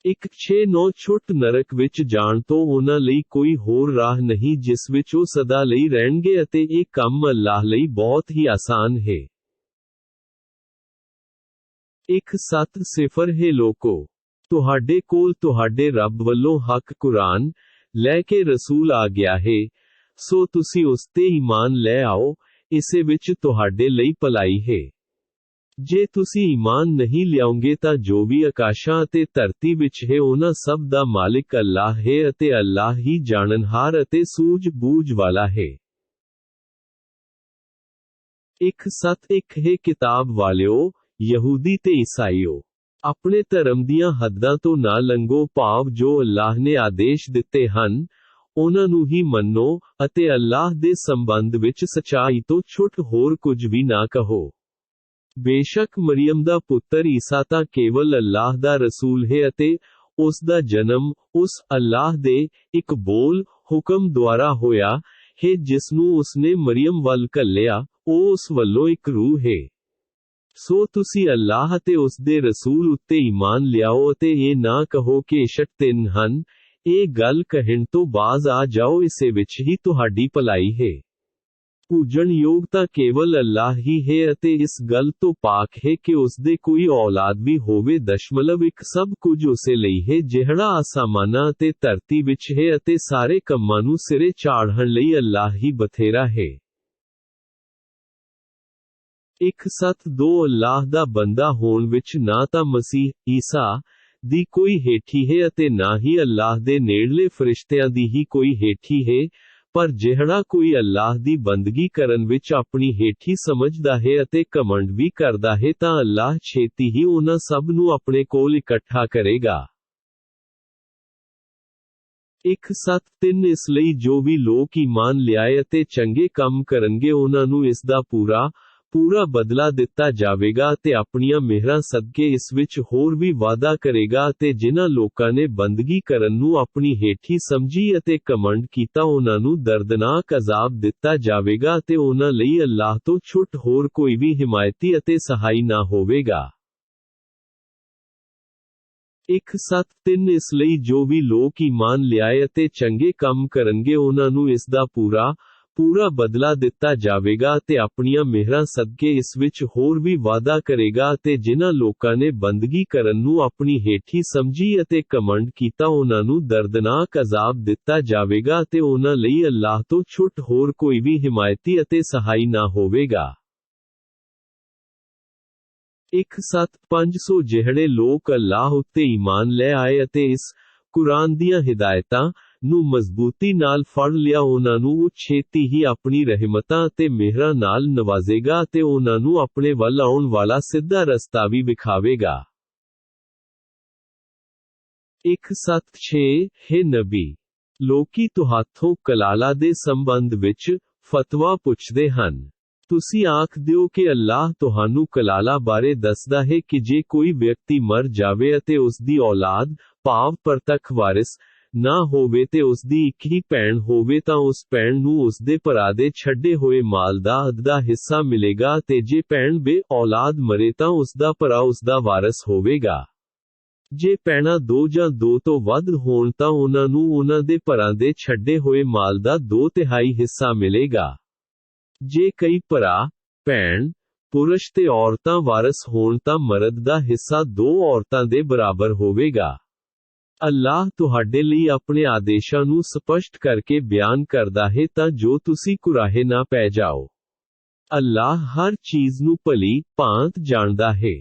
A: 1:9 ਛੁੱਟ ਨਰਕ ਵਿੱਚ ਜਾਣ ਤੋਂ ਉਹਨਾਂ ਲਈ ਕੋਈ ਹੋਰ ਰਾਹ ਨਹੀਂ ਜਿਸ ਵਿੱਚ ਉਹ ਸਦਾ ਲਈ ਰਹਿਣਗੇ ਅਤੇ ਇਹ ਕੰਮ ਅੱਲਾਹ ਲਈ ਬਹੁਤ ਹੀ ਆਸਾਨ ਹੈ। 1:7 ਹੈ ਲੋਕੋ, ਤੁਹਾਡੇ ਕੋਲ ਤੁਹਾਡੇ ਰੱਬ ਵੱਲੋਂ ਹੱਕ ਕੁਰਾਨ ਲੈ ਕੇ ਰਸੂਲ ਆ ਗਿਆ ਹੈ, ਸੋ ਤੁਸੀਂ ਉਸ ਤੇ ਈਮਾਨ ਲੈ ਆਓ, ਇਸੇ ਵਿੱਚ ਤੁਹਾਡੇ ਲਈ ਭਲਾਈ ਹੈ। ਜੇ ਤੁਸੀਂ ਈਮਾਨ ਨਹੀਂ ਲਿਆਓਗੇ ਤਾਂ ਜੋ ਵੀ ਆਕਾਸ਼ਾਂ ਅਤੇ ਧਰਤੀ ਵਿੱਚ ਹੈ ਉਹਨਾਂ ਸਭ ਦਾ ਮਾਲਿਕ ਅੱਲਾਹ ਹੈ ਅਤੇ ਅੱਲਾਹ ਹੀ ਜਾਣਨਹਾਰ ਅਤੇ ਸੂਝ-ਬੂਝ ਵਾਲਾ ਹੈ। 1:7 ਹੈ ਕਿਤਾਬ ਵਾਲਿਓ, ਯਹੂਦੀ ਤੇ ਈਸਾਈਓ, ਆਪਣੇ ਧਰਮ ਦੀਆਂ ਹੱਦਾਂ ਤੋਂ ਨਾ ਲੰਘੋ ਭਾਵ ਜੋ ਅੱਲਾਹ ਨੇ ਆਦੇਸ਼ ਦਿੱਤੇ ਹਨ, ਉਹਨਾਂ ਨੂੰ ਹੀ ਮੰਨੋ ਅਤੇ ਅੱਲਾਹ ਦੇ ਸੰਬੰਧ ਵਿੱਚ ਸੱਚਾਈ ਤੋਂ ਛੁੱਟ ਹੋਰ ਕੁਝ ਵੀ ਨਾ ਕਹੋ। ਬੇਸ਼ੱਕ ਮਰੀਮ ਦਾ ਪੁੱਤਰ ਈਸਾ ਤਾਂ ਕੇਵਲ ਅੱਲਾਹ ਦਾ ਰਸੂਲ ਹੈ ਅਤੇ ਉਸ ਦਾ ਜਨਮ ਉਸ ਅੱਲਾਹ ਦੇ ਇੱਕ ਬੋਲ ਹੁਕਮ ਦੁਆਰਾ ਹੋਇਆ ਹੈ ਜਿਸ ਨੂੰ ਉਸਨੇ ਮਰੀਮ ਵੱਲ ਘੱਲਿਆ। ਉਹ ਉਸ ਵੱਲੋਂ ਇੱਕ ਰੂਹ ਹੈ। ਸੋ ਤੁਸੀਂ ਅੱਲਾਹ ਅਤੇ ਉਸ ਦੇ ਰਸੂਲ ਉੱਤੇ ਈਮਾਨ ਲਿਆਓ ਅਤੇ ਇਹ ਨਾ ਕਹੋ ਕਿ ਇਸ਼ਕ ਤਿੰਨ ਹਨ। ਇਹ ਗੱਲ ਕਹਿਣ ਤੋਂ ਬਾਅਦ ਆ ਜਾਓ, ਇਸੇ ਵਿੱਚ ਹੀ ਤੁਹਾਡੀ ਭਲਾਈ ਹੈ। ਪੂਜਣ ਯੋਗ ਤਾਂ ਕੇਵਲ ਅੱਲਾਹ ਹੀ ਹੈ ਅਤੇ ਇਸ ਗੱਲ ਤੋਂ ਪਾਕ ਹੈ ਕਿ ਉਸ ਦੇ ਕੋਈ ਔਲਾਦ ਵੀ ਹੋਵੇ। ਦਸ਼ਮਲਵ ਇੱਕ ਸਭ ਕੁਝ ਉਸੇ ਲਈ ਹੈ ਜਿਹੜਾ ਆਸਮਾਨਾਂ ਅਤੇ ਧਰਤੀ ਵਿੱਚ ਹੈ ਅਤੇ ਸਾਰੇ ਕੰਮਾਂ ਨੂੰ ਸਿਰੇ ਚਾੜ੍ਹਨ ਲਈ ਅੱਲਾਹ ਹੀ ਬਥੇਰਾ ਹੈ। ਇੱਕ ਸੱਤ ਦੋ ਅੱਲਾਹ ਦਾ ਬੰਦਾ ਹੋਣ ਵਿੱਚ ਨਾ ਤਾਂ ਮਸੀਹ ਈਸਾ ਦੀ ਕੋਈ ਹੇਠੀ ਹੈ ਅਤੇ ਨਾ ਹੀ ਅੱਲਾਹ ਦੇ ਨੇੜਲੇ ਫਰਿਸ਼ਤਿਆਂ ਦੀ ਹੀ ਕੋਈ ਹੇਠੀ ਹੈ, ਪਰ ਜਿਹੜਾ ਕੋਈ ਅੱਲਾਹ ਦੀ ਬੰਦਗੀ ਕਰਨ ਵਿੱਚ ਆਪਣੀ ਹੇਠੀ ਸਮਝਦਾ ਹੈ ਅਤੇ ਘਮੰਡ ਵੀ ਕਰਦਾ ਹੈ ਤਾਂ ਅੱਲਾਹ ਛੇਤੀ ਹੀ ਉਹਨਾਂ ਸਭ ਨੂੰ ਆਪਣੇ ਕੋਲ ਇਕੱਠਾ ਕਰੇਗਾ। ਇੱਕ ਸੱਤ ਤਿੰਨ ਇਸ ਲਈ ਜੋ ਵੀ ਲੋਕ ਈਮਾਨ ਲਿਆਏ ਅਤੇ ਚੰਗੇ ਕੰਮ ਕਰਨਗੇ ਉਹਨਾਂ ਨੂੰ ਇਸ ਦਾ ਪੂਰਾ ਬਦਲਾ ਦਿੱਤਾ ਜਾਵੇਗਾ ਅਤੇ ਆਪਣੀਆਂ ਮਿਹਰਾਂ ਸਦਕੇ ਇਸ ਵਿੱਚ ਹੋਰ ਵੀ ਵਾਅਦਾ ਕਰੇਗਾ। ਅਤੇ ਜਿਨ੍ਹਾਂ ਲੋਕਾਂ ਨੇ ਬੰਦਗੀ ਕਰਨ ਨੂੰ ਆਪਣੀ ਹੇਠੀ ਸਮਝੀ ਅਤੇ ਘਮੰਡ ਕੀਤਾ ਉਹਨਾਂ ਨੂੰ ਦਰਦਨਾਕ ਅਜ਼ਾਬ ਦਿੱਤਾ ਜਾਵੇਗਾ ਅਤੇ ਉਹਨਾਂ ਲਈ ਅੱਲਾਹ ਤੋਂ ਛੁੱਟ ਹੋਰ ਕੋਈ ਵੀ ਹਿਮਾਇਤੀ ਅਤੇ ਸਹਾਈ ਨਾ ਹੋਵੇਗਾ। ਇੱਕ ਸੱਤ ਤਿੰਨ ਇਸ ਲਈ ਜੋ ਵੀ ਲੋਕ ਈਮਾਨ ਲਿਆਏ ਅਤੇ ਚੰਗੇ ਕੰਮ ਕਰਨਗੇ ਉਹਨਾਂ ਨੂੰ ਇਸ ਦਾ ਪੂਰਾ ਬਦਲਾ ਦਿੱਤਾ ਜਾਵੇਗਾ ਅਤੇ ਆਪਣੀਆਂ ਮਿਹਰਾਂ ਸਦਕੇ ਇਸ ਵਿੱਚ ਹੋਰ ਵੀ ਵਾਅਦਾ ਕਰੇਗਾ। ਅਤੇ ਜਿਨ੍ਹਾਂ ਲੋਕਾਂ ਨੇ ਬੰਦਗੀ ਕਰਨ ਨੂੰ ਆਪਣੀ ਹੇਠੀ ਸਮਝੀ ਅਤੇ ਘਮੰਡ ਕੀਤਾ ਉਹਨਾਂ ਨੂੰ ਦਰਦਨਾਕ ਅਜ਼ਾਬ ਦਿੱਤਾ ਜਾਵੇਗਾ ਅਤੇ ਉਹਨਾਂ ਲਈ ਅੱਲਾਹ ਤੋਂ ਛੁੱਟ ਹੋਰ ਕੋਈ ਵੀ ਹਿਮਾਇਤੀ ਅਤੇ ਸਹਾਈ ਨਾ ਹੋਵੇਗਾ। ਇੱਕ ਸੱਤ ਪੰਜ ਸੋ ਜਿਹੜੇ ਲੋਕ ਅੱਲਾਹ ਉੱਤੇ ਈਮਾਨ ਲੈ ਆਏ ਅਤੇ ਇਸ ਕੁਰਾਨ ਦੀਆਂ ਹਿਦਾਇਤਾਂ ਨੂੰ ਮਜ਼ਬੂਤੀ ਨਾਲ ਫੜ ਲਿਆ ਉਹਨਾਂ ਨੂੰ ਉਹ ਛੇਤੀ ਹੀ ਆਪਣੀ ਰਹਿਮਤਾਂ ਅਤੇ ਮਿਹਰਾਂ ਨਾਲ ਨਵਾਜ਼ੇਗਾ ਅਤੇ ਉਹਨਾਂ ਨੂੰ ਆਪਣੇ ਵੱਲ ਆਉਣ ਵਾਲਾ ਸਿੱਧਾ ਰਸਤਾ ਵੀ ਵਿਖਾਵੇਗਾ। ਇੱਕ ਸੱਤ ਛੇ ਹੈ ਨਬੀ, ਲੋਕੀ ਤੁਹਾਥੋਂ ਕਲਾਲਾ ਦੇ ਸੰਬੰਧ ਵਿੱਚ ਫਤਵਾ ਪੁੱਛਦੇ ਹਨ। ਤੁਸੀਂ ਆਖ ਦਿਓ ਕਿ ਅੱਲਾਹ ਤੁਹਾਨੂੰ ਕਲਾਲਾ ਬਾਰੇ ਦੱਸਦਾ ਹੈ ਕਿ ਜੇ ਕੋਈ ਵਿਅਕਤੀ ਮਰ ਜਾਵੇ ਅਤੇ ਉਸ ਦੀ ਔਲਾਦ ਭਾਵ ਪਰਤੱਖ ਵਾਰਿਸ ਨਾ ਹੋਵੇ ਤੇ ਉਸ ਦੀ ਇੱਕ ਹੀ ਭੈਣ ਹੋਵੇ ਤਾਂ ਉਸ ਭੈਣ ਨੂੰ ਉਸ ਦੇ ਭਰਾ ਦੇ ਛੱਡੇ ਹੋਏ ਮਾਲ ਦਾ ਅੱਧਾ ਹਿੱਸਾ ਮਿਲੇਗਾ ਤੇ ਜੇ ਭੈਣ ਬੇ ਔਲਾਦ ਮਰੇ ਤਾਂ ਉਸ ਦਾ ਭਰਾ ਉਸ ਦਾ ਵਾਰਿਸ ਹੋਵੇਗਾ। ਜੇ ਭੈਣਾਂ ਦੋ ਜਾਂ ਦੋ ਤੋਂ ਵੱਧ ਹੋਣ ਤਾਂ ਉਹਨਾਂ ਨੂੰ ਉਹਨਾਂ ਦੇ ਭਰਾ ਦੇ ਛੱਡੇ ਹੋਏ ਮਾਲ ਦਾ 2/3 ਹਿੱਸਾ ਮਿਲੇਗਾ। ਜੇ ਕਈ ਭਰਾ, ਭੈਣ, ਪੁਰਸ਼ ਤੇ ਔਰਤਾਂ ਵਾਰਿਸ ਹੋਣ ਤਾਂ ਮਰਦ ਦਾ ਹਿੱਸਾ 2 ਔਰਤਾਂ ਦੇ ਬਰਾਬਰ ਹੋਵੇਗਾ। ਅੱਲਾਹ ਤੁਹਾਡੇ ਲਈ ਆਪਣੇ ਆਦੇਸ਼ਾਂ ਨੂੰ ਸਪਸ਼ਟ ਕਰਕੇ ਬਿਆਨ ਕਰਦਾ ਹੈ ਤਾਂ ਜੋ ਤੁਸੀਂ ਕੁਰਾਹੇ ਨਾ ਪੈ ਜਾਓ। ਅੱਲਾਹ ਹਰ ਚੀਜ਼ ਨੂੰ ਭਲੀ ਭਾਂਤ ਜਾਣਦਾ ਹੈ।